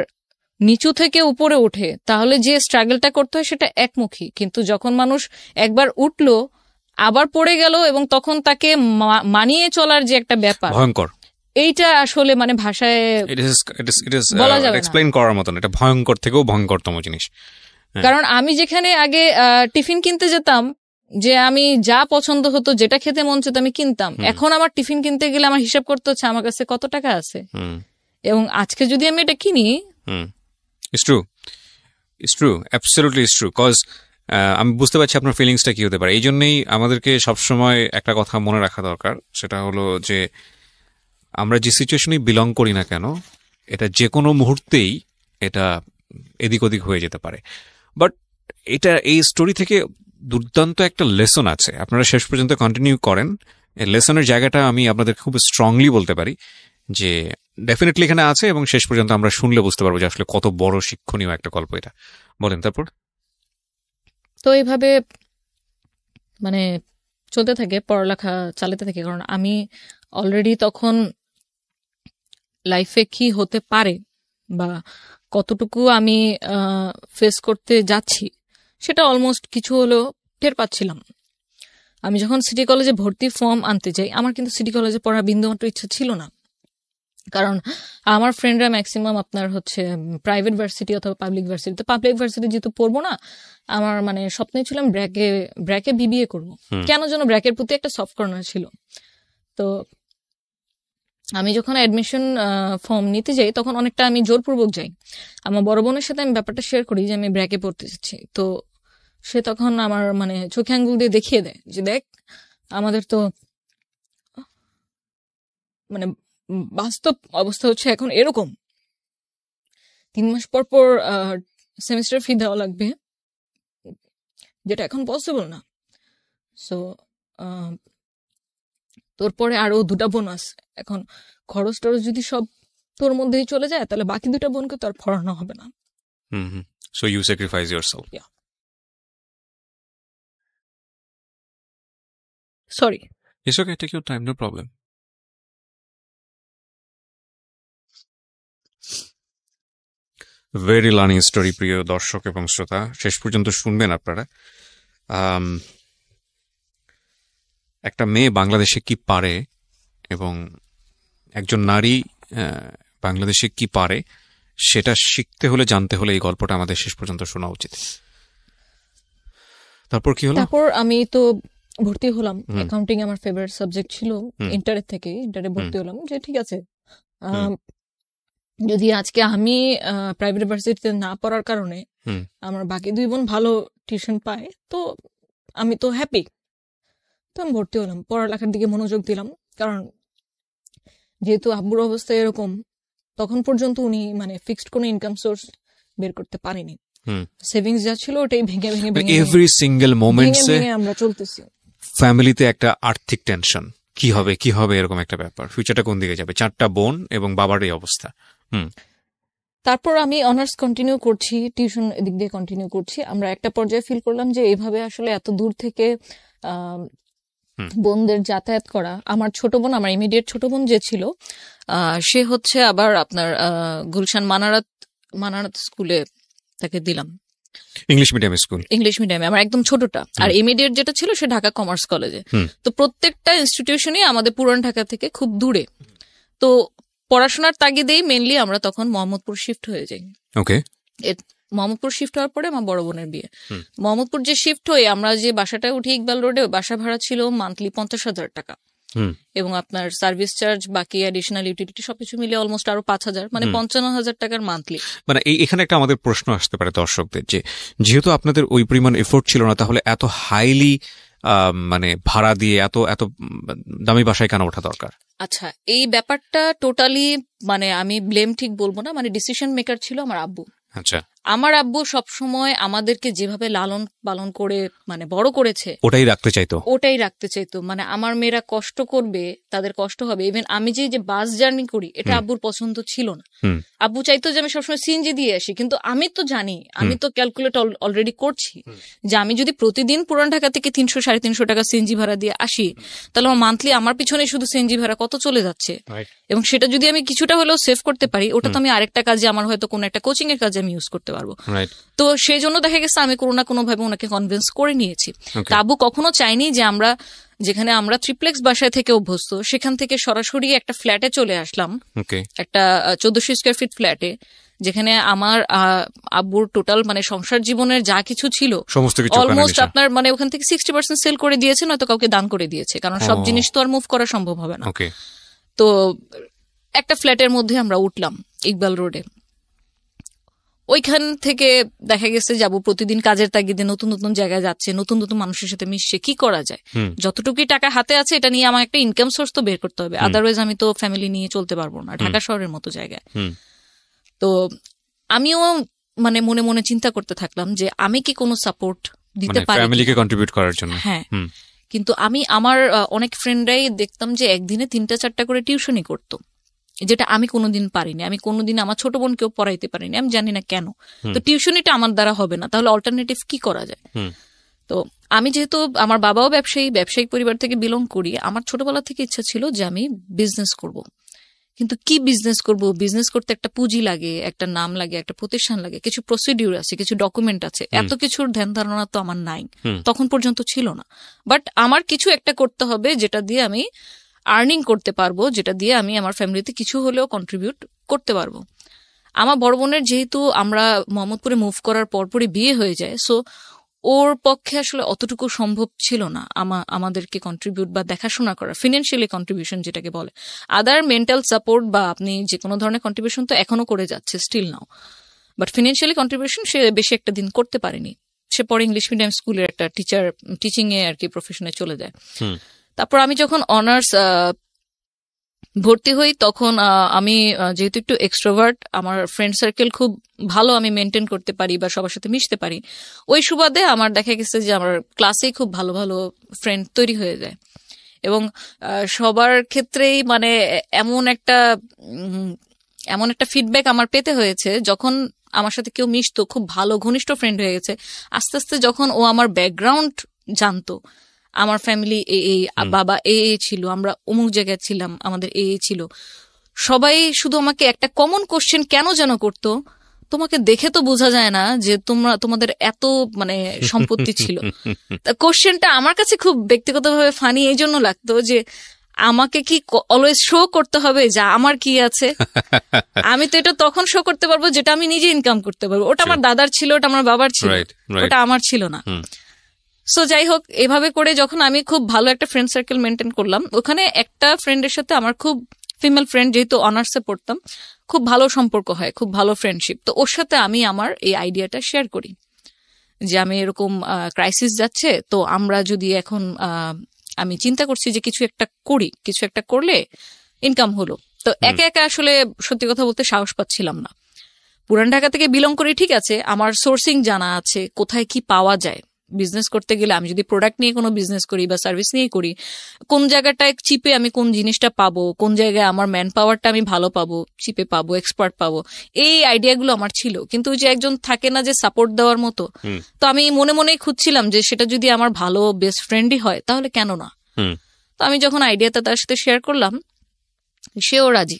নিচু থেকে উপরে ওঠে তাহলে যে স্ট্রাগলটা করতে হয় সেটা একমুখী, কিন্তু যখন মানুষ একবার উঠলো আবার পড়ে গেল এবং তখন তাকে মানিয়ে চলার যে একটা ব্যাপার, ভয়ঙ্কর, এইটা আসলে মানে ভাষায় বলা যাবে না, এক্সপ্লেইন করার মতন। এটা ভয়ঙ্কর থেকেও ভয়ঙ্করতম জিনিস। কারণ আমি যেখানে আগে টিফিন কিনতে যেতাম, যে আমি যা পছন্দ হতো, যেটা খেতে মন চেত আমি কিনতাম, এখন আমার টিফিন কিনতে গেলে আমার হিসাব করতে হচ্ছে আমার কাছে কত টাকা আছে, এবং আজকে যদি আমি এটা কিনি, It's true, absolutely it's true, cause আমি বুঝতে পারছি আপনার ফিলিংসটা কি হতে পারে। এই জন্যই আমাদেরকে সবসময় একটা কথা মনে রাখা দরকার, সেটা হলো যে আমরা যে সিচুয়েশনে বিলং করি না কেন, এটা যে কোনো মুহূর্তেই এটা এদিক ওদিক হয়ে যেতে পারে। বাট এই স্টোরি থেকে দুর্দান্ত একটা লেসন আছে, আপনারা শেষ পর্যন্ত কন্টিনিউ করেন। এই লেসনের জায়গাটা আমি আপনাদের খুব স্ট্রংলি বলতে পারি যে ডেফিনেটলি এখানে আছে, এবং শেষ পর্যন্ত আমরা শুনলে বুঝতে পারবো যে আসলে কত বড় শিক্ষণীয় একটা গল্প এটা। বলেন তারপর। তো এইভাবে মানে চলতে থাকে, পড়ালেখা চালাতে থাকে, কারণ আমি অলরেডি তখন লাইফে কি হতে পারে বা কতটুকু আমি ফেস করতে যাচ্ছি সেটা অলমোস্ট কিছু হলেও টের পাচ্ছিলাম। আমি যখন সিটি কলেজে ভর্তি ফর্ম আনতে যাই, আমার কিন্তু সিটি কলেজে পড়ার বিন্দুমাত্র ইচ্ছা ছিল না, কারণ আমার ফ্রেন্ডরা ম্যাক্সিমাম আপনার হচ্ছে প্রাইভেট ভার্সিটি অথবা পাবলিক ভার্সিটি। তো পাবলিক ভার্সিটি যেহেতু পড়বো না, আমার মানে স্বপ্নে ছিলাম ব্র্যাকে বিবিএ করবো। কেন যেন ব্র্যাকের প্রতি একটা সফট কর্নার ছিল। তো আমি যখন অ্যাডমিশন ফর্ম নিতে যাই তখন অনেকটা আমি জোরপূর্বক যাই। আমার বড় বোনের সাথে আমি ব্যাপারটা শেয়ার করি যে আমি ব্র্যাকে পড়তে চাচ্ছি। তো সে তখন আমার মানে চোখে আঙ্গুল দিয়ে দেখিয়ে দেয় যে দেখ, আমাদের তো মানে বাস্তব অবস্থা হচ্ছে এখন এরকম, 3 মাস পর পর সেমিস্টার ফি দেওয়া লাগবে, যেটা এখন পসিবল না। সো তোর পরে আরো 2টা বোন আছে, এখন খরচ টরচ যদি সব তোর মধ্যেই চলে যায় তাহলে বাকি 2টা বোনকে তো আর পড়ানো হবে না। So you sacrifice yourself. Sorry, It's okay, take your time, no problem. Very learning story, প্রিয় দর্শক এবং শ্রোতা, শেষ পর্যন্ত শুনবেন আপনারা। আম, একটা মেয়ে বাংলাদেশে কি পারে এবং একজন নারী বাংলাদেশে কি পারে সেটা শিখতে হলে, জানতে হলে এই গল্পটা আমাদের শেষ পর্যন্ত শোনা উচিত। তারপর কি হলো? তারপর আমি তো ভর্তি হলাম। অ্যাকাউন্টিং আমার ফেভারিট সাবজেক্ট ছিল ইন্টারে ভর্তি হলাম, যে ঠিক আছে যদি আজকে আমি প্রাইভেট ইউনিভার্সিটিতে না পড়ার কারণে আমার বাকি 2 বোন ভালো টিউশন পায়, তো আমি তো হ্যাপি। তো আমি ভর্তি হলাম, পড়ালেখার দিকে মনোযোগ দিলাম। কারণ যেহেতু আব্বুর অবস্থা এরকম, তখন পর্যন্ত উনি মানে ফিক্সড কোনো ইনকাম সোর্স বের করতে পারেনি। সেভিংস যা ছিল ওটাই ভেঙে ভেঙে এভরি সিঙ্গেল মোমেন্টসে আমরা চলতেছি। ফ্যামিলিতে একটা আর্থিক টেনশন, কি হবে এরকম একটা ব্যাপার, ফিউচারটা কোন দিকে যাবে, 4টা বোন এবং বাবার এই অবস্থা। তারপর আমি অনার্স কন্টিনিউ করছি, টিউশন এদিক দিয়ে কন্টিনিউ করছি। আমরা একটা পর্যায়ে ফিল করলাম যে এইভাবে আসলে এত দূর থেকে বোনদের যাতায়াত করা। আমার ছোট বোন, আমার ইমিডিয়েট ছোট বোন যে ছিল, সে হচ্ছে আবার আপনার গুলশান মানারাত স্কুলে তাকে দিলাম, ইংলিশ মিডিয়াম স্কুল, ইংলিশ মিডিয়ামে, আমার একদম ছোটটা। আর ইমিডিয়েট যেটা ছিল সে ঢাকা কমার্স কলেজে। তো প্রত্যেকটা ইনস্টিটিউশনই আমাদের পুরান ঢাকা থেকে খুব দূরে। তো পড়াশোনার তাগিদেই মেনলি আমরা তখন মোহাম্মদপুর শিফট হয়ে যাই। ওকে। মোহাম্মদপুর শিফট হওয়ার পরে আমার বড় বোনের বিয়ে। মোহাম্মদপুর যে শিফট হয়ে আমরা যে বাসাটায় উঠি ইকবাল রোডে, বাসা ভাড়া ছিল মান্থলি 50,000 টাকা, এবং আপনার সার্ভিস চার্জ বাকি অ্যাডিশনাল ইউটিলিটি সবকিছু মিলে অলমোস্ট আরো 5,000, মানে 55,000 টাকার মান্থলি। মানে এখানে একটা আমাদের প্রশ্ন আসতে পারে দর্শকদের, যে যেহেতু আপনাদের ওই পরিমাণ এফোর্ট ছিল না, তাহলে এত হাইলি মানে ভাড়া দিয়ে এত এত দামি বাসায় কেন ওঠা দরকার? আচ্ছা, এই ব্যাপারটা টোটালি মানে আমি ব্লেম ঠিক বলবো না, মানে ডিসিশন মেকার ছিল আমার আব্বু। আচ্ছা, আমার আব্বু সবসময় আমাদেরকে যেভাবে লালন পালন করে মানে বড় করেছে ওটাই রাখতে চাইতো। মানে আমার মেয়েরা কষ্ট করবে, তাদের কষ্ট হবে। ইভেন আমি যে বাস জার্নি করি, এটা আব্বুর পছন্দ ছিল না। আব্বু চাইতো যে আমি সবসময় সিএনজি দিয়ে আসি, কিন্তু আমি তো জানি, আমি তো ক্যালকুলেট অলরেডি করছি যে আমি যদি প্রতিদিন পুরান ঢাকা থেকে 300-350 টাকা সিএনজি ভাড়া দিয়ে আসি, তাহলে আমার মান্থলি আমার পিছনে শুধু সিএনজি ভাড়া কত চলে যাচ্ছে। এবং সেটা যদি আমি কিছুটা হলেও সেভ করতে পারি, ওটা তো আমি আরেকটা কাজে, আমার হয়তো কোনো একটা কোচিং এর কাজে আমি ইউজ করতে পারবো। তো সেই জন্য দেখা গেছে আমি কোনো না কোনো ভাবে ওনাকে কনভিন্স করে নিয়েছি। আব্বু কখনো চাইনি যে আমরা যেখানে আমরা ট্রিপ্লেক্স বাসায় থেকে অভ্যস্ত, সেখান থেকে সরাসরি একটা ফ্ল্যাটে চলে আসলাম, একটা 1400 স্কয়ার ফিট ফ্ল্যাটে, যেখানে আমার আব্বুর টোটাল মানে সংসার জীবনের যা কিছু ছিল অলমোস্ট আপনার মানে ওখান থেকে 60% সেল করে দিয়েছে, নয়তো কাউকে দান করে দিয়েছে, কারণ সব জিনিস তো আর মুভ করা সম্ভব হবে না। তো একটা ফ্ল্যাটের মধ্যে আমরা উঠলাম ইকবাল রোডে। ওইখান থেকে দেখা গেছে যাবো প্রতিদিন কাজের তাগিদে নতুন নতুন জায়গায় যাচ্ছে, নতুন নতুন মানুষের সাথে মিশছে। কি করা যায়, যতটুকুই টাকা হাতে আছে এটা নিয়ে আমার একটা ইনকাম সোর্স তো বের করতে হবে, আদারওয়াইজ আমি তো ফ্যামিলি নিয়ে চলতে পারবো না ঢাকা শহরের মতো জায়গায়। তো আমিও মানে মনে মনে চিন্তা করতে থাকলাম যে আমি কি কোনো সাপোর্ট দিতে পারি ফ্যামিলিকে কন্ট্রিবিউট করার জন্য। হ্যাঁ, কিন্তু আমি আমার অনেক ফ্রেন্ডরাই দেখতাম যে একদিনে 3টা-4টা করে টিউশনই করতো, যেটা আমি কোনোদিন পারিনি। আমি কোনোদিন আমার ছোট বোনকেও পড়াইতে পারিনি, আমি জানি না কেন। তো টিউশনিটা আমার দ্বারা হবে না, তাহলে অল্টারনেটিভ কি করা যায়? তো আমি যেহেতু আমার বাবাও ব্যবসায়িক পরিবার থেকে বিলং করি, আমার ছোটবেলা থেকে ইচ্ছা ছিল যে আমি বিজনেস করব। কিন্তু কি বিজনেস করব? বিজনেস করতে একটা পুঁজি লাগে, একটা নাম লাগে, একটা প্রতিষ্ঠান লাগে, কিছু প্রসিডিউর আছে, কিছু ডকুমেন্ট আছে। এত কিছুর ধ্যান ধারণা তো আমার নাই, তখন পর্যন্ত ছিল না। বাট আমার কিছু একটা করতে হবে যেটা দিয়ে আমি আর্নিং করতে পারবো, যেটা দিয়ে আমি আমার ফ্যামিলিতে কিছু হলেও কন্ট্রিবিউট করতে পারবো। আমার বড় বোনের যেহেতু আমরা মোহাম্মদপুরে মুভ করার পরপরই বিয়ে হয়ে যায়, সো ওর পক্ষে আসলে অতটুকু সম্ভব ছিল না আমাদেরকে কন্ট্রিবিউট বা দেখাশোনা করা, ফিনান্সিয়ালি কন্ট্রিবিউশন যেটাকে বলে। আদার মেন্টাল সাপোর্ট বা আপনি যে কোনো ধরনের কন্ট্রিবিউশন তো এখনো করে যাচ্ছে, still now, but financially contribution সে বেশি একটা দিন করতে পারেনি। সে পরে ইংলিশ মিডিয়াম স্কুলের একটা টিচিং এ আর কি প্রফেশনে চলে যায়। তারপর আমি যখন অনার্স ভর্তি হই, তখন আমি যেহেতু একটু এক্সট্রোভার্ট, আমার ফ্রেন্ড সার্কেল খুব ভালো আমি মেনটেন করতে পারি বা সবার সাথে মিশতে পারি। ওই সুবাদে আমার দেখা গেছে যে আমার ক্লাসেই খুব ভালো ভালো ফ্রেন্ড তৈরি হয়ে যায়, এবং সবার ক্ষেত্রেই মানে এমন একটা ফিডব্যাক আমার পেতে হয়েছে, যখন আমার সাথে কেউ মিশতো, খুব ভালো ঘনিষ্ঠ ফ্রেন্ড হয়ে গেছে, আস্তে আস্তে যখন ও আমার ব্যাকগ্রাউন্ড জানতো, আমার ফ্যামিলি এই বাবা এই ছিল, আমরা অমুক জায়গায় ছিলাম, আমাদের এই ছিল। সবাই শুধু আমাকে একটা কমন কোশ্চেন কেন যেন করতো, তোমাকে দেখে তো বোঝা যায় না যে তোমাদের এত মানে সম্পত্তি ছিল। কোশ্চেনটা আমার কাছে খুব ব্যক্তিগতভাবে ফানি এই জন্য লাগতো যে আমাকে কি অলওয়েজ শো করতে হবে যে আমার কি আছে? আমি তো এটা তখন শো করতে পারবো যেটা আমি নিজে ইনকাম করতে পারবো। ওটা আমার দাদার ছিল, ওটা আমার বাবার ছিল, ওটা আমার ছিল না। সো যাই হোক, এভাবে করে যখন আমি খুব ভালো একটা ফ্রেন্ড সার্কেল মেনটেন করলাম, ওখানে একটা ফ্রেন্ডের সাথে আমার খুব ফিমেল ফ্রেন্ড, যেহেতু অনার্সে পড়তাম, খুব ভালো সম্পর্ক হয়, খুব ভালো ফ্রেন্ডশিপ। তো ওর সাথে আমি আমার এই আইডিয়াটা শেয়ার করি যে আমি এরকম ক্রাইসিস যাচ্ছে, তো আমরা যদি এখন আমি চিন্তা করছি যে কিছু একটা করি, কিছু একটা করলে ইনকাম হলো। তো একা একা আসলে সত্যি কথা বলতে সাহস পাচ্ছিলাম না। পুরান ঢাকা থেকে বিলং করি, ঠিক আছে, আমার সোর্সিং জানা আছে, কোথায় কি পাওয়া যায়। বিজনেস করতে গেলে আমি যদি প্রোডাক্ট নিয়ে কোনো বিজনেস করি বা সার্ভিস নিয়ে করি, কোন জায়গাটায় চিপে আমি কোন জিনিসটা পাবো, কোন জায়গায় আমার ম্যান পাওয়ারটা আমি ভালো পাবো, চিপে পাবো, এক্সপার্ট পাবো, এই আইডিয়াগুলো আমার ছিল। কিন্তু যে একজন থাকে না যে সাপোর্ট দেওয়ার মতো, তো আমি মনে মনেই খুঁজছিলাম যে সেটা যদি আমার ভালো বেস্ট ফ্রেন্ডই হয় তাহলে কেন না। তো আমি যখন আইডিয়াটা তার সাথে শেয়ার করলাম, সেও রাজি।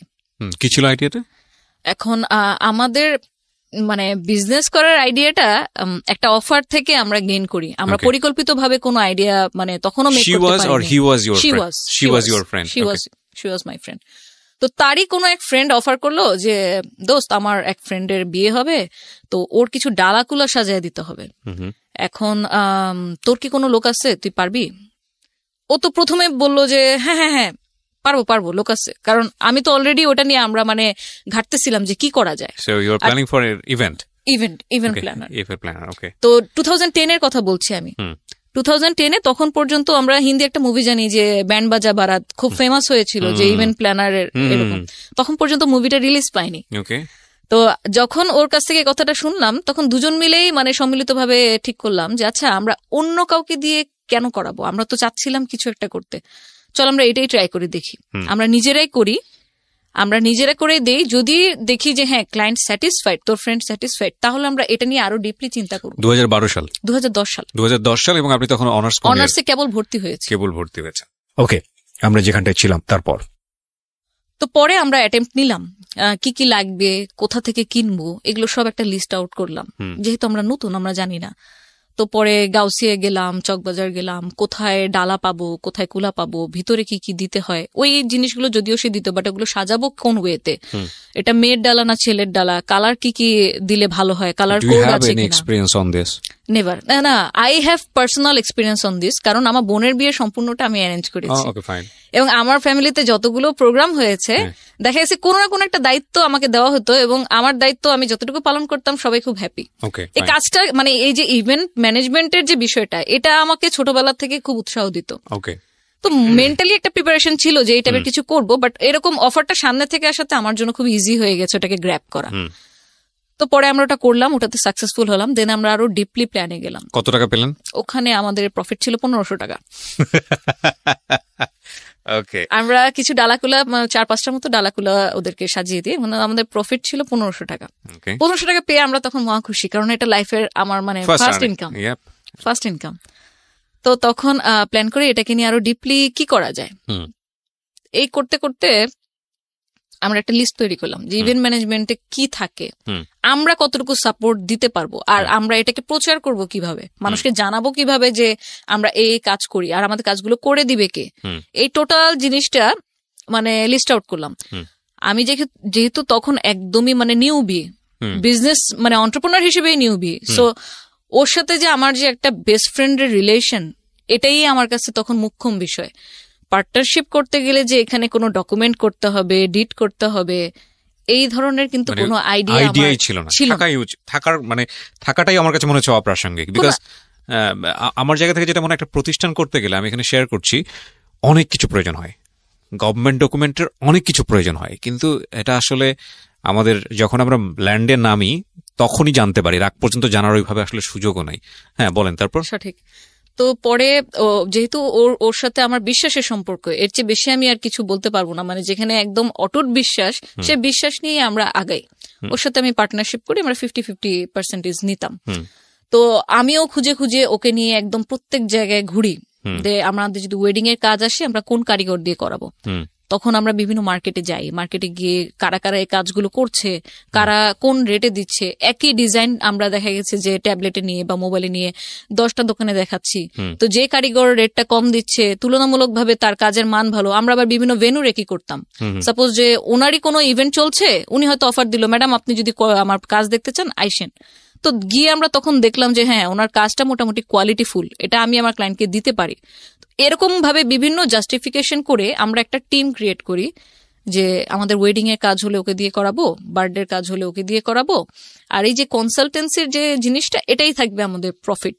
কি ছিল আইডিয়াটা? এখন আমাদের মানে বিজনেস করার আইডিয়াটা একটা অফার থেকে আমরা গেইন করি। আমরা পরিকল্পিতভাবে কোনো আইডিয়া মানে তখনও মেক করতে পারিনি। She was my friend. তো তারই কোনো এক ফ্রেন্ড অফার করলো যে দোস্ত, আমার এক ফ্রেন্ডের বিয়ে হবে, তো ওর কিছু ডালাকুলা সাজায় দিতে হবে। এখন তোর কি কোনো লোক আছে, তুই পারবি? ও তো প্রথমে বললো যে হ্যাঁ হ্যাঁ হ্যাঁ পারবো, লোক আছে। কারণ আমি তো অলরেডি ওটা নিয়ে আমরা মানে ঘাটতেছিলাম যে কি করা যায়। So you are planning for an event planner. Okay. তো 2010 এর কথা বলছি আমি। 2010 তখন পর্যন্ত আমরা হিন্দি একটা মুভি জানি যে ব্যান্ড বাজা বারাত, খুব ফেমাস হয়েছিল যে ইভেন্ট প্ল্যানারের এরকম। তখন পর্যন্ত মুভিটা রিলিজ পায়নি। তো যখন ওর কাছ থেকে কথাটা শুনলাম, তখন দুজন মিলেই মানে সম্মিলিতভাবে ঠিক করলাম যে আচ্ছা, আমরা অন্য কাউকে দিয়ে কেন করাবো, আমরা তো চাচ্ছিলাম কিছু একটা করতে, চল আমরা এটাই ট্রাই করে দেখি। আমরা নিজেরাই করি, আমরা নিজেরা করে দেই। যদি দেখি যে হ্যাঁ ক্লায়েন্ট স্যাটিসফাইড, তোর ফ্রেন্ড স্যাটিসফাইড, তাহলে আমরা এটা নিয়ে আরো ডিপলি চিন্তা করব। 2010 সাল এবং আপনি তখন অনার্সে কেবল ভর্তি হয়েছে। ওকে, আমরা যেখানটায় ছিলাম তারপর তো পরে আমরা অ্যাটেম্প্ট নিলাম, কি কি লাগবে, কোথা থেকে কিনবো, এগুলো সব একটা লিস্ট আউট করলাম। যেহেতু আমরা নতুন, আমরা জানি না। তো পরে গাউসিয়া গেলাম, চকবাজার গেলাম, কোথায় ডালা পাবো, কোথায় কুলা পাবো, ভিতরে কি কি দিতে হয়, ওই জিনিসগুলো যদিও সে দিত, বাট ওগুলো সাজাবো কোন ওয়েতে, এটা মেয়ের ডালা না ছেলের ডালা, কালার কি কি দিলে ভালো হয়, কালার কোড আছে কিনা। নেভার, না, I have personal experience on this, কারণ আমার বোনের বিয়ে সম্পূর্ণটা আমি অ্যারেঞ্জ করেছি। এবং আমার ফ্যামিলিতে যতগুলো প্রোগ্রাম হয়েছে, দেখা গেছে কোনো না কোনো একটা দায়িত্ব আমাকে দেওয়া হতো, এবং আমার দায়িত্ব আমি যতটুকু পালন করতাম সবাই খুব হ্যাপি। এই কাজটা মানে এই যে ইভেন্ট ম্যানেজমেন্টের যে বিষয়টা, এটা আমাকে ছোটবেলা থেকে খুব উৎসাহ দিত। তো মেন্টালি একটা প্রিপারেশন ছিল যে এই টাইপের কিছু করব, বাট এরকম অফারটা সামনে থেকে আসাতে আমার জন্য খুব ইজি হয়ে গেছে ওটাকে গ্র্যাব করা। তো পরে আমরা ওটা করলাম, ওটাতে সাকসেসফুল হলাম। দেন আমরা আরো ডিপলি প্ল্যানে গেলাম। কত টাকা পেলেন ওখানে? আমাদের প্রফিট ছিল 1500 টাকা। আমরা কিছু ডালাকুলা 4-5টার মতো ডালাকুলা ওদেরকে সাজিয়ে দিই, মানে আমাদের প্রফিট ছিল 1500 টাকা। 1500 টাকা পেয়ে আমরা তখন মহা খুশি, কারণ এটা লাইফের আমার মানে ফার্স্ট ইনকাম। তো তখন প্ল্যান করে এটাকে নিয়ে আরো ডিপলি কি করা যায়। এই করতে করতে আমরা একটা লিস্ট তৈরি করলাম যে ইভেন্ট ম্যানেজমেন্টে কি থাকে, আমরা কতটুকু সাপোর্ট দিতে পারবো, আর আমরা এটাকে প্রচার করব কিভাবে, মানুষকে জানাবো কিভাবে যে আমরা এই কাজ করি, আর আমাদের কাজগুলো করে দিবে কে। এই টোটাল জিনিসটা মানে লিস্ট আউট করলাম। আমি যেহেতু তখন একদমই মানে নিউবি, বিজনেস মানে এন্টারপ্রেনার হিসেবেই নিউবি, সো ওর সাথে যে আমার যে একটা বেস্ট ফ্রেন্ডের রিলেশন, এটাই আমার কাছে তখন মুখ্যম বিষয়। পার্টনারশিপ করতে গেলে যে এখানে কোনো ডকুমেন্ট করতে হবে, ডিট করতে হবে, এই ধরনের কিন্তু কোনো আইডিয়াই ছিল না। থাকাটাই আমার কাছে মনে হচ্ছে অপ্রাসঙ্গিক। বিকজ আমার জায়গা থেকে যেটা মনে একটা প্রতিষ্ঠান করতে গেলে, আমি এখানে শেয়ার করছি, অনেক কিছু প্রয়োজন হয়, গভর্নমেন্ট ডকুমেন্টের অনেক কিছু প্রয়োজন হয়। কিন্তু এটা আসলে আমাদের যখন আমরা ল্যান্ডে নামি তখনই জানতে পারি, রাগ পর্যন্ত জানার ওইভাবে আসলে সুযোগও নাই। হ্যাঁ বলেন তারপর। সঠিক। তো পরে যেহেতু ওর সাথে আমার বিশ্বাসের সম্পর্ক, এর চেয়ে বেশি আমি আর কিছু বলতে পারবো না, মানে যেখানে একদম অটুট বিশ্বাস, সে বিশ্বাস নিয়ে আমরা আগাই। ওর সাথে আমি পার্টনারশিপ করি, আমরা 50-50% নিতাম। তো আমিও খুঁজে খুঁজে ওকে নিয়ে একদম প্রত্যেক জায়গায় ঘুরি, আমাদের যদি ওয়েডিং এর কাজ আসে আমরা কোন কারিগর দিয়ে করাবো, তখন আমরা বিভিন্ন মার্কেটে যাই, মার্কেটে গিয়ে কারা কারা এই কাজগুলো করছে, কারা কোন রেটে দিচ্ছে, একই ডিজাইন আমরা দেখা গেছে যে ট্যাবলেটে নিয়ে বা মোবাইলে নিয়ে 10টা দোকানে দেখাচ্ছি। তো যে কারিগর রেটটা কম দিচ্ছে, তুলনামূলকভাবে তার কাজের মান ভালো, আমরা আবার বিভিন্ন ভেন্যুরে কি করতাম, সাপোজ যে ওনারই কোনো ইভেন্ট চলছে, উনি হয়তো অফার দিল, ম্যাডাম আপনি যদি আমার কাজ দেখতে চান আইসেন। তো গিয়ে আমরা তখন দেখলাম যে হ্যাঁ ওনার কাজটা মোটামুটি কোয়ালিটিফুল, এটা আমি আমার ক্লায়েন্টকে দিতে পারি। এরকম ভাবে বিভিন্ন জাস্টিফিকেশন করে আমরা একটা টিম ক্রিয়েট করি যে আমাদের ওয়েডিং এর কাজ হলে ওকে দিয়ে করাবো, বার্থডের কাজ হলে ওকে দিয়ে করাবো, আর এই যে কনসালটেন্সির যে জিনিসটা এটাই থাকবে আমাদের প্রফিট।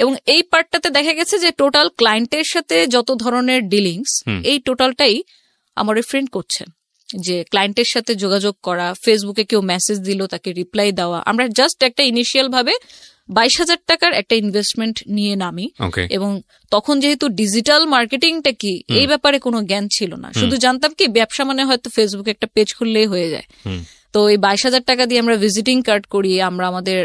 এবং এই পার্টটাতে দেখা গেছে যে টোটাল ক্লায়েন্টের সাথে যত ধরনের ডিলিংস এই টোটালটাই আমার ফ্রেন্ড করছে, যে ক্লায়েন্টের সাথে যোগাযোগ করা, ফেসবুকে কেউ মেসেজ দিল তাকে রিপ্লাই দেওয়া। আমরা জাস্ট একটা ইনিশিয়াল ভাবে 22,000 টাকার একটা ইনভেস্টমেন্ট নিয়ে নামি, এবং তখন যেহেতু ডিজিটাল মার্কেটিংটা কি এই ব্যাপারে কোনো জ্ঞান ছিল না, শুধু জানতাম কি ব্যবসা মানে হয়তো ফেসবুকে একটা পেজ খুললেই হয়ে যায়। তো এই 22,000 টাকা দিয়ে আমরা ভিজিটিং কার্ড করি, আমরা আমাদের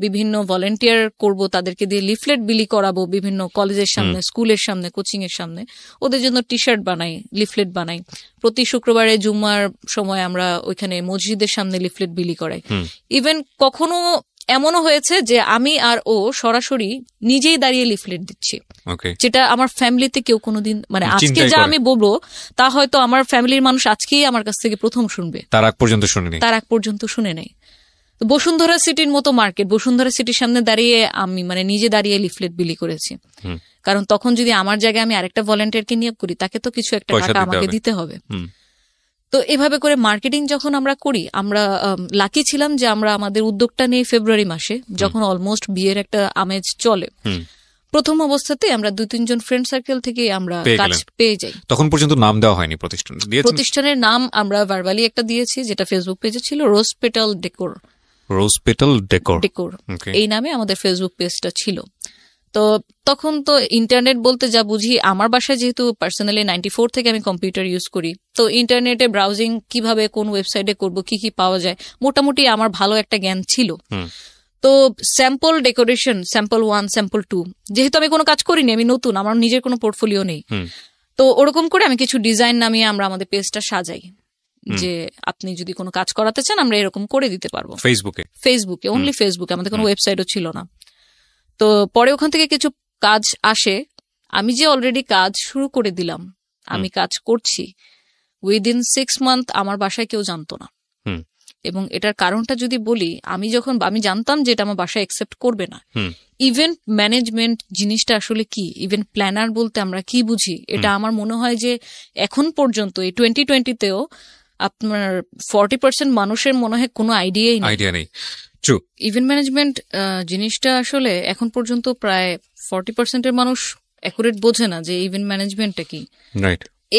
বিভিন্ন ভলেন্টিয়ার করব, তাদেরকে দিয়ে লিফলেট বিলি করাবো বিভিন্ন কলেজের সামনে, স্কুলের সামনে, কোচিং এর সামনে, ওদের জন্য টি শার্ট বানাই, লিফলেট বানাই। প্রতি শুক্রবারে জুম্মার সময় আমরা ওইখানে মসজিদের সামনে লিফলেট বিলি করাই। ইভেন কখনো এমনও হয়েছে যে আমি আর ও সরাসরি নিজেই দাঁড়িয়ে লিফলেট দিচ্ছি, যেটা আমার ফ্যামিলিতে কেউ কোনোদিন, মানে আজকে যা আমি বলবো তা হয়তো আমার ফ্যামিলির মানুষ আজকেই আমার কাছ থেকে প্রথম শুনবে, তার আগ পর্যন্ত শুনে নেই। তো বসুন্ধরা সিটির মতো মার্কেট, বসুন্ধরা সিটির সামনে দাঁড়িয়ে আমি মানে নিজে দাঁড়িয়ে লিফলেট বিলি করেছি, কারণ তখন যদি আমার জায়গায় আমি আরেকটা ভলেন্টিয়ারকে নিয়োগ করি তাকে তো কিছু একটা টাকা আমাকে দিতে হবে। তো এভাবে করে মার্কেটিং যখন আমরা করি, আমরা লাকি ছিলাম যে আমরা আমাদের উদ্যোগটা নেই ফেব্রুয়ারি মাসে, যখন অলমোস্ট বিয়ের একটা আমেজ চলে। প্রথম অবস্থাতে আমরা 2-3 জন ফ্রেন্ড সার্কেল থেকে আমরা কাজ পেয়ে যাই। তখন পর্যন্ত নাম দেওয়া হয়নি প্রতিষ্ঠানের নাম, আমরা ভার্বালি একটা দিয়েছি যেটা ফেসবুক পেজে ছিল, রোজ পেটাল ডেকোর, এই নামে আমাদের ফেসবুক পেজটা ছিল। তো তখন তো ইন্টারনেট বলতে যা বুঝি, আমার বাসায় যেহেতু পার্সোনালি 94 থেকে আমি কম্পিউটার ইউজ করি, তো ইন্টারনেটে ব্রাউজিং কিভাবে কোন ওয়েবসাইটে করব, কি কি পাওয়া যায়, মোটামুটি আমার ভালো একটা জ্ঞান ছিল। তো স্যাম্পল ডেকোরেশন, স্যাম্পল 1, স্যাম্পল 2, যেহেতু আমি কোনো কাজ করিনি, আমি নতুন, আমার নিজের কোনো পোর্টফোলিও নেই, তো ওরকম করে আমি কিছু ডিজাইন নামিয়ে আমরা আমাদের পেজটা সাজাই, যে আপনি যদি কোনো কাজ করাতে চান আমরা এরকম করে দিতে পারবো। ফেসবুকে অনলি ফেসবুকে, আমাদের কোনো ওয়েবসাইটও ছিল না। তো পরে ওখান থেকে কিছু কাজ আসে, আমি যে অলরেডি কাজ শুরু করে দিলাম, আমি কাজ করছি, উইদিন 6 মান্থ আমার বাসায় কেউ জানতো না। এবং এটার কারণটা যদি বলি, আমি জানতাম যে এটা আমার বাসায় অ্যাকসেপ্ট করবে না। ইভেন্ট ম্যানেজমেন্ট জিনিসটা আসলে কি, ইভেন্ট প্ল্যানার বলতে আমরা কি বুঝি, এটা আমার মনে হয় যে এখন পর্যন্ত এই 2020-তেও আপনার 40% মানুষের মনে হয় কোনো আইডিয়াই নেই। ইভেন্ট ম্যানেজমেন্ট জিনিসটা আসলে এখন পর্যন্ত প্রায় 40% মানুষ অ্যাকুরেট বোঝে না যে ইভেন্ট ম্যানেজমেন্টটা কি।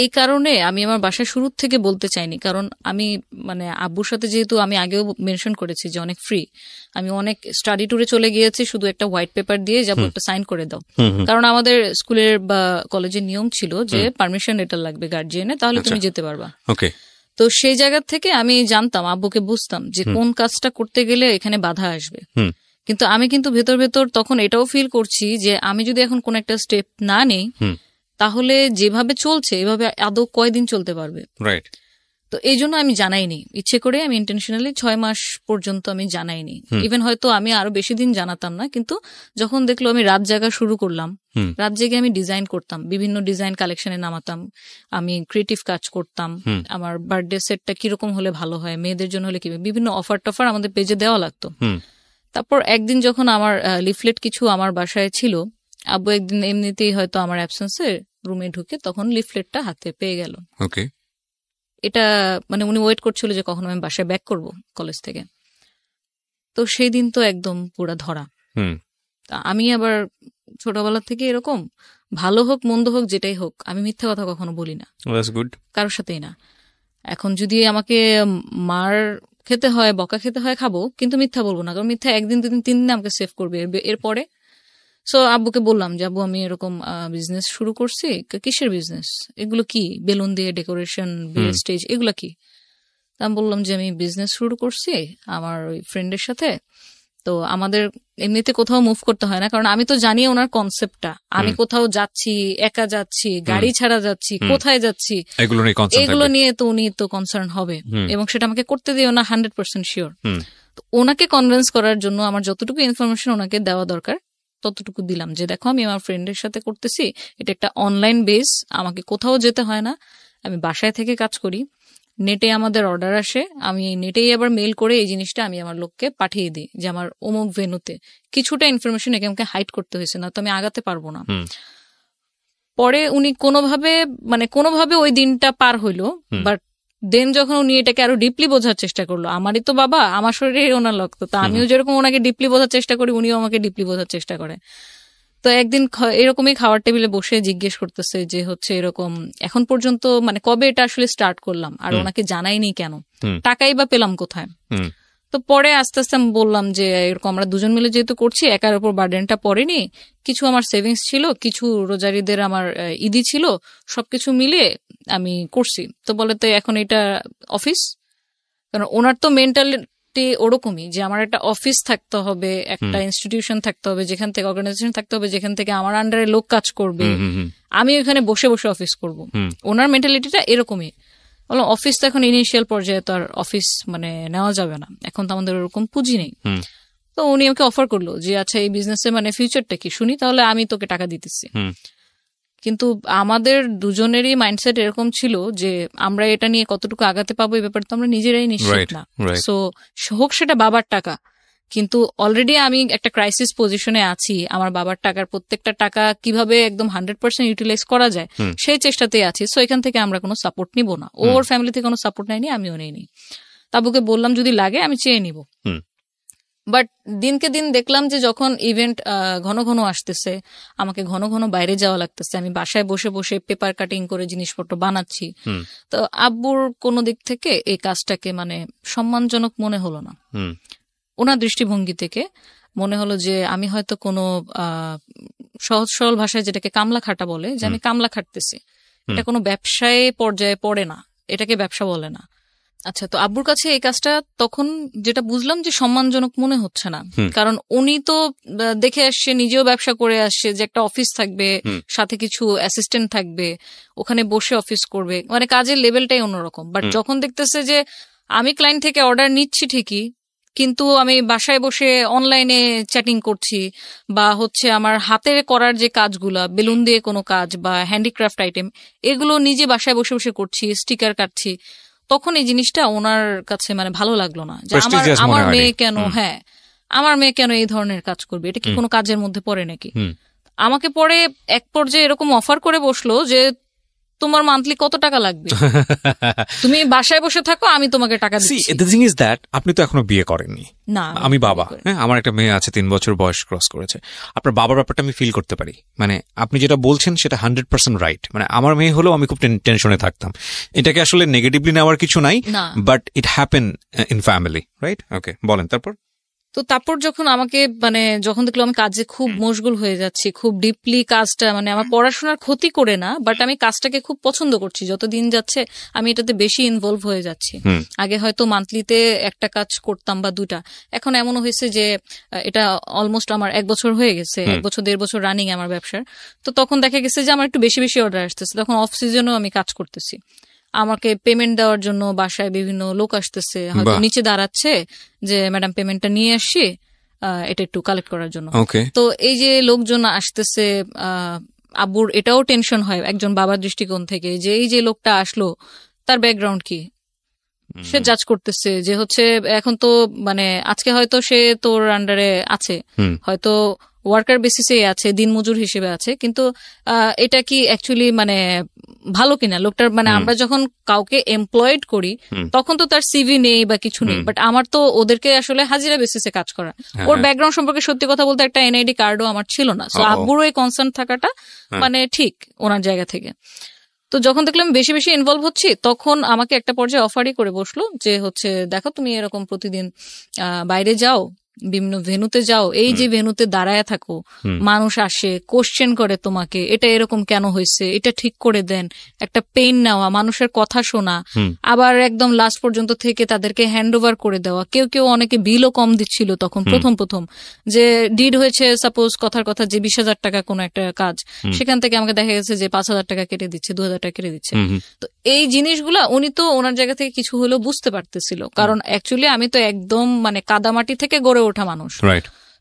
এই কারণে আমি আমার বাসায় শুরু থেকে বলতে চাইনি, কারণ আমি মানে আব্বুর সাথে যেহেতু আমি আগেও মেনশন করেছি যে অনেক ফ্রি, আমি অনেক স্টাডি ট্যুরে চলে গিয়েছি, শুধু একটা হোয়াইট পেপার দিয়ে যাবো, একটা সাইন করে দাও, কারণ আমাদের স্কুলের বা কলেজের নিয়ম ছিল যে পারমিশন লেটার লাগবে গার্জিয়ানে, তাহলে তুমি যেতে পারবা। তো সেই জায়গা থেকে আমি জানতাম, আব্বুকে বুঝতাম যে কোন কাজটা করতে গেলে এখানে বাধা আসবে। কিন্তু আমি ভেতর ভেতর তখন এটাও ফিল করছি যে আমি যদি এখন কোন একটা স্টেপ না নেই, তাহলে যেভাবে চলছে এভাবে আদৌ কয়দিন চলতে পারবে। তো এই জন্য আমি জানাইনি, ইচ্ছে করে আমি ইন্টেনশনালি 6 মাস পর্যন্ত আমি জানাইনি। ইভেন হয়তো আমি আরো বেশি দিন জানাতাম না, কিন্তু যখন দেখলো আমি রাত জাগা শুরু করলাম, রাত জেগে আমি ডিজাইন করতাম, বিভিন্ন ডিজাইন কালেকশনে নামাতাম, আমি ক্রিয়েটিভ কাজ করতাম, আমার বার্থডে সেটটা কিরকম হলে ভালো হয়, মেয়েদের জন্য হলে কি, বিভিন্ন অফার টফার আমাদের পেজে দেওয়া লাগতো। তারপর একদিন যখন আমার লিফলেট কিছু আমার বাসায় ছিল, আব্বু একদিন এমনিতেই হয়তো আমার অ্যাবসেন্সে রুমে ঢুকে তখন লিফলেটটা হাতে পেয়ে গেল। এটা মানে উনি ওয়েট করছিল যে কখন আমি বাসায় ব্যাক করব কলেজ থেকে। তো সেই দিন তো একদম পুরা ধরা। আমি আবার ছোটবেলা থেকে এরকম, ভালো হোক মন্দ হোক যেটাই হোক, আমি মিথ্যা কথা কখনো বলি না, কারোর সাথেই না। এখন যদি আমাকে মার খেতে হয়, বকা খেতে হয়, খাবো, কিন্তু মিথ্যা বলবো না, কারণ মিথ্যা 1 দিন 2 দিন 3 দিন আমাকে সেভ করবে এরপরে। সো আব্বুকে বললাম যে আব্বু আমি এরকম বিজনেস শুরু করছি। কিসের বিজনেস? এগুলো কি? বেলুন দিয়ে ডেকোরেশন, বিয়ের স্টেজ, এগুলো কি? আমি বললাম যে আমি বিজনেস শুরু করছি আমার ওই ফ্রেন্ডের সাথে, তো আমাদের এমনিতে কোথাও মুভ করতে হয় না, কারণ আমি তো জানি ওনার কনসেপ্টটা। আমি কোথাও যাচ্ছি, একা যাচ্ছি, গাড়ি ছাড়া যাচ্ছি, কোথায় যাচ্ছি, এগুলো নিয়ে তো উনি তো কনসার্ন হবে, এবং সেটা আমাকে করতে দিও না 100% শিওর। তো ওনাকে কনভিন্স করার জন্য আমার যতটুকু ইনফরমেশন ওনাকে দেওয়া দরকার ততটুকু দিলাম, যে দেখো আমি আমার ফ্রেন্ডের সাথে করতেছি, এটা একটা অনলাইন বেস, আমাকে কোথাও যেতে হয় না, আমি বাসায় থেকে কাজ করি, নেটে আমাদের অর্ডার আসে, আমি নেটেই আবার মেইল করে এই জিনিসটা আমি আমার লোককে পাঠিয়ে দিই যে আমার অমুক ভেন্যুতে। কিছুটা ইনফরমেশন একে আমাকে হাইড করতে হয়েছে, না তো আমি আগাতে পারবো না। পরে উনি কোনোভাবে ওই দিনটা পার হইলো, বাট দেন যখন উনি এটাকে আরো ডিপলি বোঝার চেষ্টা করলো, আমারই তো বাবা, আমার শরীরে ওনার রক্ত, তো আমিও যেরকম ওনাকে ডিপলি বোঝার চেষ্টা করি, উনিও আমাকে ডিপলি বোঝার চেষ্টা করে। তো একদিন এরকমই খাওয়ার টেবিলে বসে জিজ্ঞেস করতেছে যে হচ্ছে এরকম এখন পর্যন্ত কবে এটা আসলে স্টার্ট করলাম, আর ওনাকে জানাইনি কেন, টাকাই বা পেলাম কোথায়। তো পরে আস্তে আস্তে আমি বললাম যে এরকম আমরা দুজন মিলে যেহেতু করছি, একার উপর বার্ডেনটা পড়েনি, কিছু আমার সেভিংস ছিল, কিছু রোজারিদের আমার ঈদি ছিল, সবকিছু মিলে আমি করছি। তো বলে তো এখন এটা অফিস, কারণ ওনার তো মেন্টালিটি ওরকমই যে আমার একটা অফিস থাকতে হবে, একটা ইনস্টিটিউশন থাকতে হবে, যেখান থেকে অর্গানাইজেশন থাকতে হবে, যেখান থেকে আমার আন্ডারে লোক কাজ করবে, আমি ওখানে বসে বসে অফিস করব। ওনার মেন্টালিটিটা এরকমই। বললাম অফিস তো এখন ইনিশিয়াল পর্যায়ে তো আর অফিস নেওয়া যাবে না, এখন তো আমাদের ওরকম পুঁজি নেই। তো উনি আমাকে অফার করলো যে আচ্ছা এই বিজনেসে ফিউচারটা কি শুনি, তাহলে আমি তোকে টাকা দিতেছি। কিন্তু আমাদের দুজনেরই মাইন্ডসেট এরকম ছিল যে আমরা এটা নিয়ে কতটুকু আগাতে পাবো এই ব্যাপারে তো আমরা নিজেরাই নিশ্চিত না। সো হোক সেটা বাবার টাকা, কিন্তু অলরেডি আমি একটা ক্রাইসিস পজিশনে আছি, আমার বাবার টাকার প্রত্যেকটা টাকা কিভাবে একদম 100% ইউটিলাইজ করা যায় সেই চেষ্টাতেই আছি। সো এখান থেকে আমরা কোনো সাপোর্ট নিব না, ওর ফ্যামিলি থেকে কোনো সাপোর্ট নেয়নি, আমিও নেইনি। তাবুকে বললাম যদি লাগে আমি চেয়ে নিব। বাট দিনকে দিন দেখলাম যে যখন ইভেন্ট ঘন ঘন আসতেছে, আমাকে ঘন ঘন বাইরে যাওয়া লাগতেছে, আমি বাসায় বসে বসে পেপার কাটিং করে জিনিসপত্র বানাচ্ছি, তো আব্বুর কোনো দিক থেকে এই কাজটাকে সম্মানজনক মনে হলো না। ওনার দৃষ্টিভঙ্গি থেকে মনে হলো যে আমি হয়তো কোনো সহজ সরল ভাষায় যেটাকে কামলা খাটা বলে, যে আমি কামলা খাটতেছি, এটা কোনো ব্যবসায় পর্যায়ে পড়ে না, এটাকে ব্যবসা বলে না। আচ্ছা, তো আব্বুর কাছে এই কাজটা তখন যেটা বুঝলাম যে সম্মানজনক মনে হচ্ছে না, কারণ উনি তো দেখে আসছে, নিজেও ব্যবসা করে আসছে, যে একটা অফিস থাকবে, সাথে কিছু অ্যাসিস্ট্যান্ট থাকবে, ওখানে বসে অফিস করবে, কাজের লেভেলটাই অন্যরকম। বাট যখন দেখতেছে যে আমি ক্লায়েন্ট থেকে অর্ডার নিচ্ছি ঠিকই, কিন্তু আমি বাসায় বসে অনলাইনে চ্যাটিং করছি, বা হচ্ছে আমার হাতে করার যে কাজগুলা, বেলুন দিয়ে কোনো কাজ বা হ্যান্ডিক্রাফট আইটেম, এগুলো নিজে বাসায় বসে বসে করছি, স্টিকার কাটছি, তখন এই জিনিসটা ওনার কাছে ভালো লাগলো না, যে আমার মেয়ে কেন আমার মেয়ে কেন এই ধরনের কাজ করবে, এটা কি কোনো কাজের মধ্যে পড়ে নাকি। আমাকে পরে এক পর্যায়ে এরকম অফার করে বসলো যে তোমার মান্থলি কত টাকা লাগবে, তুমি বাসায় বসে থাকো, আমি তোমাকে টাকা দিচ্ছি। দ্য থিং ইজ দ্যাট আপনি তো এখনো বিয়ে করেননি। না, আমি বাবা, আমার একটা মেয়ে আছে, 3 বছর বয়স ক্রস করেছে। আপনার বাবার ব্যাপারটা আমি ফিল করতে পারি, আপনি যেটা বলছেন সেটা 100% রাইট। আমার মেয়ে হলেও আমি খুব টেনশনে থাকতাম। এটাকে আসলে নেগেটিভলি নেওয়ার কিছু নাই, but it happen in family, right? Okay, বলেন তারপর। তো তারপর যখন আমাকে যখন দেখলো আমি কাজে খুব মশগুল হয়ে যাচ্ছি, খুব ডিপলি কাজটা আমার পড়াশোনার ক্ষতি করে না, বাট আমি কাজটাকে খুব পছন্দ করছি, যত দিন যাচ্ছে আমি এটাতে বেশি ইনভলভ হয়ে যাচ্ছি। আগে হয়তো মান্থলিতে একটা কাজ করতাম বা 2টা, এখন এমনও হয়েছে যে এটা অলমোস্ট আমার 1 বছর হয়ে গেছে, 1 বছর 1.5 বছর রানিং আমার ব্যবসার। তো তখন দেখা গেছে যে আমার একটু বেশি বেশি অর্ডার আসতেছে, তখন অফ সিজনেও আমি কাজ করতেছি, আমাকে পেমেন্ট দেওয়ার জন্য বাসায় বিভিন্ন লোক আসতেছে, হয়তো নিচে দাঁড়াচ্ছে যে ম্যাডাম পেমেন্টটা নিয়ে আসছি, এটা একটু কালেক্ট করার জন্য। তো এই যে লোকজন আসতেছে, আব্বুর এটাও টেনশন হয় একজন বাবার দৃষ্টিকোণ থেকে, যে এই যে লোকটা আসলো তার ব্যাকগ্রাউন্ড কি, সে জাজ করতেছে যে হচ্ছে এখন তো আজকে হয়তো সে তোর আন্ডারে আছে, হয়তো ওয়ার্কার বেসিসে আছে, দিনমজুর হিসেবে আছে, কিন্তু এটা কি অ্যাকচুয়ালি ভালো কিনা লোকটার। আমরা যখন কাউকে এমপ্লয়েড করি তখন তো তার সিভি নেই বা কিছু নেই, বাট আমার তো ওদেরকে আসলে হাজিরা বেসিসে কাজ করা, ওর ব্যাকগ্রাউন্ড সম্পর্কে সত্যি কথা বলতে একটা এনআইডি কার্ডও আমার ছিল না। সো আব্বুরও এই কনসার্ন থাকাটা ঠিক ওনার জায়গা থেকে। তো যখন দেখলাম বেশি বেশি ইনভলভ হচ্ছি, তখন আমাকে একটা পর্যায়ে অফারই করে বসলো যে হচ্ছে দেখো তুমি এরকম প্রতিদিন বাইরে যাও, বিভিন্ন ভেন্যুতে যাও, এই যে ভেন্যুতে দাঁড়ায় থাকো, মানুষ আসে কোশ্চেন করে তোমাকে, এটা এরকম কেন হয়েছে, এটা ঠিক করে দেন, একটা পেইন নেওয়া, মানুষের কথা শোনা, আবার একদম লাস্ট পর্যন্ত থেকে তাদেরকে হ্যান্ড ওভার করে দেওয়া। কেউ কেউ অনেকে বিলও কম দিচ্ছিল তখন প্রথম যে ডিড হয়েছে সাপোজ কথার কথা যে 20,000 টাকা কোনো একটা কাজ, সেখান থেকে আমাকে দেখা গেছে যে 5,000 টাকা কেটে দিচ্ছে, 2,000 টাকা কেটে দিচ্ছে। তো এই জিনিসগুলা উনি তো ওনার জায়গা থেকে কিছু হলেও বুঝতে পারতেছিল, কারণ অ্যাকচুয়ালি আমি তো একদম মানে কাদামাটি থেকে গড়ে ওঠা মানুষ।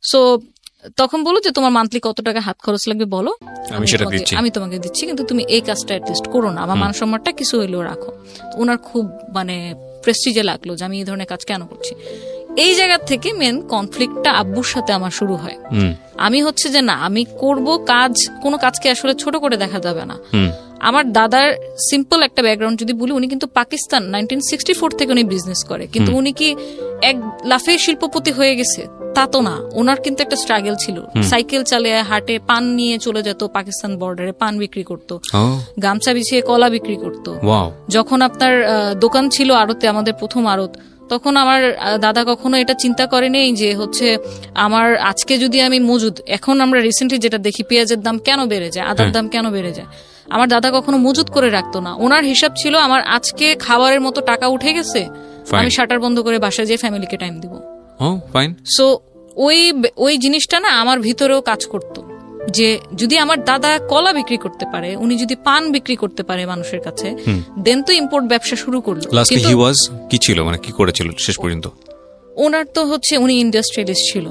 সো তখন বলো যে তোমার মান্থলি কত টাকা হাত খরচ লাগবে বলো, আমি তোমাকে দিচ্ছি, কিন্তু তুমি এই কাজটা অ্যাটলিস্ট করো না, আমার মান সম্মানটা কিছু হইলেও রাখো। ওনার খুব মানে প্রেস্টিজে লাগলো যে আমি এই ধরনের কাজ কেন করছি। এই জায়গা থেকে মেন কনফ্লিক্টটা আব্বুর সাথে আমার শুরু হয়। আমি হচ্ছে যে না, আমি করব কাজ, কোনো কাজকে আসলে ছোট করে দেখা যাবে না। আমার দাদার সিম্পল একটা ব্যাকগ্রাউন্ড যদি বলি, উনি কিন্তু পাকিস্তান 1964 থেকে উনি বিজনেস করে, কিন্তু উনি কি এক লাফে শিল্পপতি হয়ে গেছে তা তো না। ওনার কিন্তু একটা স্ট্রাগল ছিল, সাইকেল চালিয়ে হাটে পান নিয়ে চলে যেত, পাকিস্তান বর্ডারে পান বিক্রি করতো, গামছা বিছিয়ে কলা বিক্রি করতো। যখন আপনার দোকান ছিল আড়তে, আমাদের প্রথম আড়ত, তখন আমার দাদা কখনো এটা চিন্তা করেনি যে হচ্ছে আমার আজকে যদি আমি মজুদ, এখন আমরা রিসেন্টলি যেটা দেখি পেঁয়াজের দাম কেন বেড়ে যায়, আদার দাম কেন বেড়ে যায়, আমার দাদা কখনো মজুদ করে রাখতো না। ওনার হিসাব ছিল আমার আজকে খাবারের মতো টাকা উঠে গেছে, আমি শাটার বন্ধ করে বাসায় যেয়ে ফ্যামিলিকে টাইম দিব। সো ওই জিনিসটা না আমার ভিতরেও কাজ করতো, যে যদি আমার দাদা কলা বিক্রি করতে পারে, উনি যদি পান বিক্রি করতে পারে মানুষের কাছে, দেন তো ইম্পোর্ট ব্যবসা শুরু করলো। কি ছিল মানে কি করেছিল শেষ পর্যন্ত? ওনার তো হচ্ছে উনি ইন্ডাস্ট্রিয়ালিস্ট ছিল,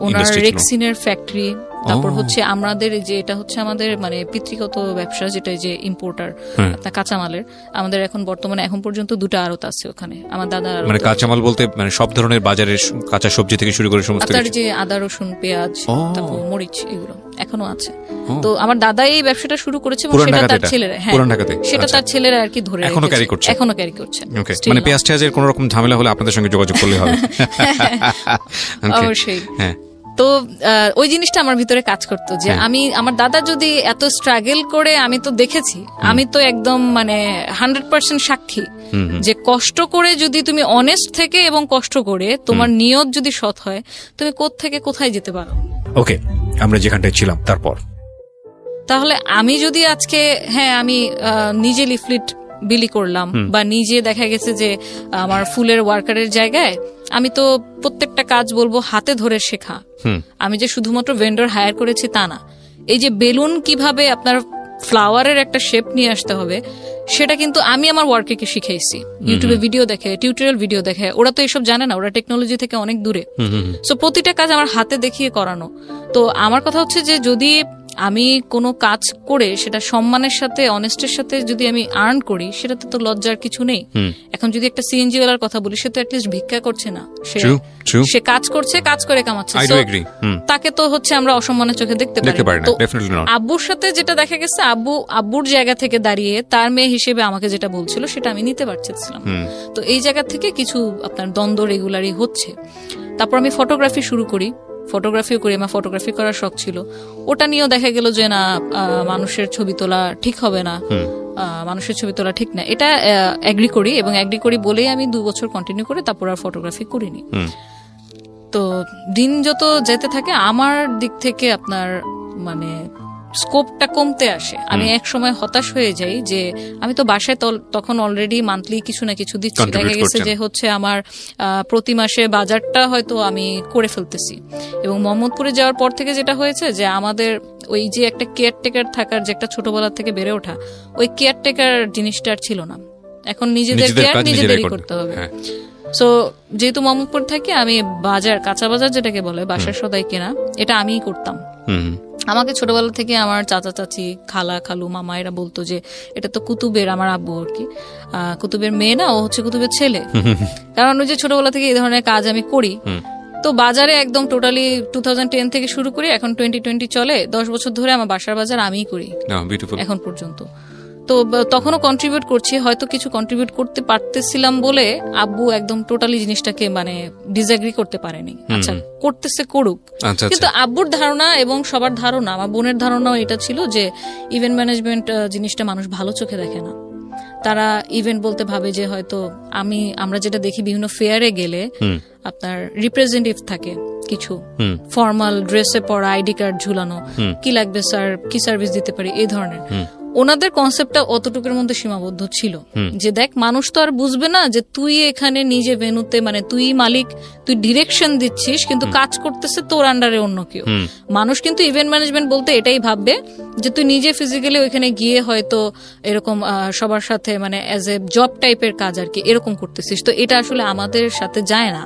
ওনার রেক্সিনের ফ্যাক্টরি, তারপর হচ্ছে আমাদের যে এটা হচ্ছে আমাদের মানে পিতৃগত ব্যবসা, যেটা যে ইম্পোর্টার আপনার কাঁচামালের, আমাদের এখন বর্তমানে এখন পর্যন্ত 2টা আড়ত আছে ওখানে। আমার দাদা মানে কাঁচামাল বলতে মানে সব ধরনের বাজারের কাঁচা সবজি থেকে শুরু করে সমস্ত কিছু, যে আদা রসুন পেঁয়াজ তারপর মরিচ এগুলো এখনো আছে। তো আমার দাদা এই ব্যবসাটা শুরু করেছে, সেটা তার ছেলেরা, হ্যাঁ সেটা তার ছেলেরা আর কি ধরে এখনো ক্যারি করছে। মানে পেঁয়াজ টেয়াজের কোনো রকম ঝামেলা হলে আপনাদের সঙ্গে যোগাযোগ করলে হবে। অবশ্যই। তো ওই জিনিসটা আমার ভিতরে কাজ করতো যে আমি, আমার দাদা যদি এত স্ট্রাগল করে, আমি তো দেখেছি, আমি তো একদম মানে 100% সাক্ষী যে কষ্ট করে যদি তুমি অনেস্ট থেকে এবং কষ্ট করে তোমার নিয়ত যদি সৎ হয়, তুমি কোত্থেকে কোথায় যেতে পারো। ওকে, আমরা যেখানটায় ছিলাম তারপর, তাহলে আমি যদি আজকে আমি নিজে লিফলেট বিলি করলাম, বা নিজে দেখা গেছে যে আমার ফুলের ওয়ার্কারের জায়গায় আমি তো প্রত্যেকটা কাজ বলবো হাতে ধরে শেখা, আমি যে শুধুমাত্র ভেন্ডর হায়ার করেছি তা না। এই যে বেলুন কিভাবে আপনার ফ্লাওয়ারের একটা শেপ নিয়ে আসতে হবে, সেটা কিন্তু আমি আমার ওয়ার্কারকে শিখাইছি। ইউটিউবে ভিডিও দেখে, টিউটোরিয়াল ভিডিও দেখে, ওরা তো এসব জানে না, ওরা টেকনোলজি থেকে অনেক দূরে। সো প্রতিটা কাজ আমার হাতে দেখিয়ে করানো। তো আমার কথা হচ্ছে যে যদি আমি কোনো কাজ করে সেটা সম্মানের সাথে, অনেস্টের সাথে যদি আমি আর্ন করি, সেটাতে তো লজ্জার কিছু নেই। এখন যদি একটা সিএনজি ওয়ালার কথা বলি, সে তো অ্যাটলিস্ট ভিক্ষা করছে না, সে কাজ করছে, কাজ করে কামাচ্ছে, তাকে তো হচ্ছে আমরা অসম্মানের চোখে দেখতে পারি। তো আব্বুর সাথে যেটা দেখা গেছে, আব্বুর জায়গা থেকে দাঁড়িয়ে তার মেয়ে হিসেবে আমাকে যেটা বলছিল সেটা আমি নিতে পারছিলাম। তো এই জায়গা থেকে কিছু আপনার দ্বন্দ্ব রেগুলারই হচ্ছে। তারপর আমি ফটোগ্রাফি শুরু করি, ফটোগ্রাফিও করি, আমার ফটোগ্রাফি করার শখ ছিল। ওটা নিয়েও দেখা গেল যে না, মানুষের ছবি তোলা ঠিক হবে না, মানুষের ছবি তোলা ঠিক না, এটা এগ্রি করি, এবং এগ্রি করি বলেই আমি 2 বছর কন্টিনিউ করে তারপর আর ফটোগ্রাফি করিনি। তো দিন যত যেতে থাকে আমার দিক থেকে আপনার মানে স্কোপটা কমতে আসে। আমি এক সময় হতাশ হয়ে যাই যে আমি তো বাসায় তখন অলরেডি মান্থলি কিছু না কিছু দিচ্ছি, দেখা গেছে যে হচ্ছে আমার প্রতি মাসে বাজারটা হয়তো আমি করে ফেলতেছি। এবং মোহাম্মদপুরে যাওয়ার পর থেকে যেটা হয়েছে যে আমাদের ওই যে একটা কেয়ারটেকার থাকার যে একটা ছোটবেলা থেকে বেড়ে ওঠা, ওই কেয়ারটেকার জিনিসটা আর ছিল না। এখন নিজেদের কেয়ার নিজেদেরই করতে হবে। সো যেহেতু মোহাম্মদপুর থাকি, আমি বাজার, কাঁচা বাজার যেটাকে বলে, বাসার সদাই কেনা, এটা আমিই করতাম। আমাকে ছোটবেলা থেকে আমার চাচা চাচি, খালা খালু, মামা এরা বলতো যে এটা তো কুতুবের, আমার আব্বু আর কি, কুতুবের মেয়ে না, ও হচ্ছে কুতুবের ছেলে। কারণ ওই যে ছোটবেলা থেকে এই ধরনের কাজ আমি করি। তো বাজারে একদম টোটালি 2010 থেকে শুরু করি, এখন 2020 চলে, 10 বছর ধরে আমার বাসার বাজার আমিই করি এখন পর্যন্ত। তো তখনও কন্ট্রিবিউট করছি, হয়তো কিছু কন্ট্রিবিউট করতে পারতেছিলাম বলে আব্বু একদম টোটালি জিনিসটাকে মানে ডিসএগ্রি করতে পারেনি। আচ্ছা করতেছে করুক, কিন্তু আব্বুর ধারণা এবং সবার ধারণা, আমার বোনের ধারণাও এটা ছিল যে ইভেন্ট ম্যানেজমেন্ট জিনিসটা মানুষ ভালো চোখে দেখে না। তারা ইভেন্ট বলতে ভাবে যে হয়তো আমরা যেটা দেখি বিভিন্ন ফেয়ারে গেলে আপনার রিপ্রেজেন্টেটিভ থাকে, কিছু ফর্মাল ড্রেসে পরা, আইডি কার্ড ঝুলানো, কি লাগবে স্যার, কি সার্ভিস দিতে পারি, এই ধরনের। ওনাদের কনসেপ্টটা অতটুকুর মধ্যে সীমাবদ্ধ ছিল যে দেখ মানুষ তো আর বুঝবে না যে তুই এখানে নিজে ভেনুতে মানে তুই মালিক, তুই ডিরেকশন দিচ্ছিস কিন্তু কাজ করতেছে তোর আন্ডারে অন্য কেউ। মানুষ কিন্তু ইভেন্ট ম্যানেজমেন্ট বলতে এটাই ভাববে যে তুই নিজে ফিজিক্যালি ওইখানে গিয়ে হয়তো এরকম সবার সাথে মানে অ্যাজ এ জব টাইপের কাজ আর কি এরকম করতেছিস। তো এটা আসলে আমাদের সাথে যায় না।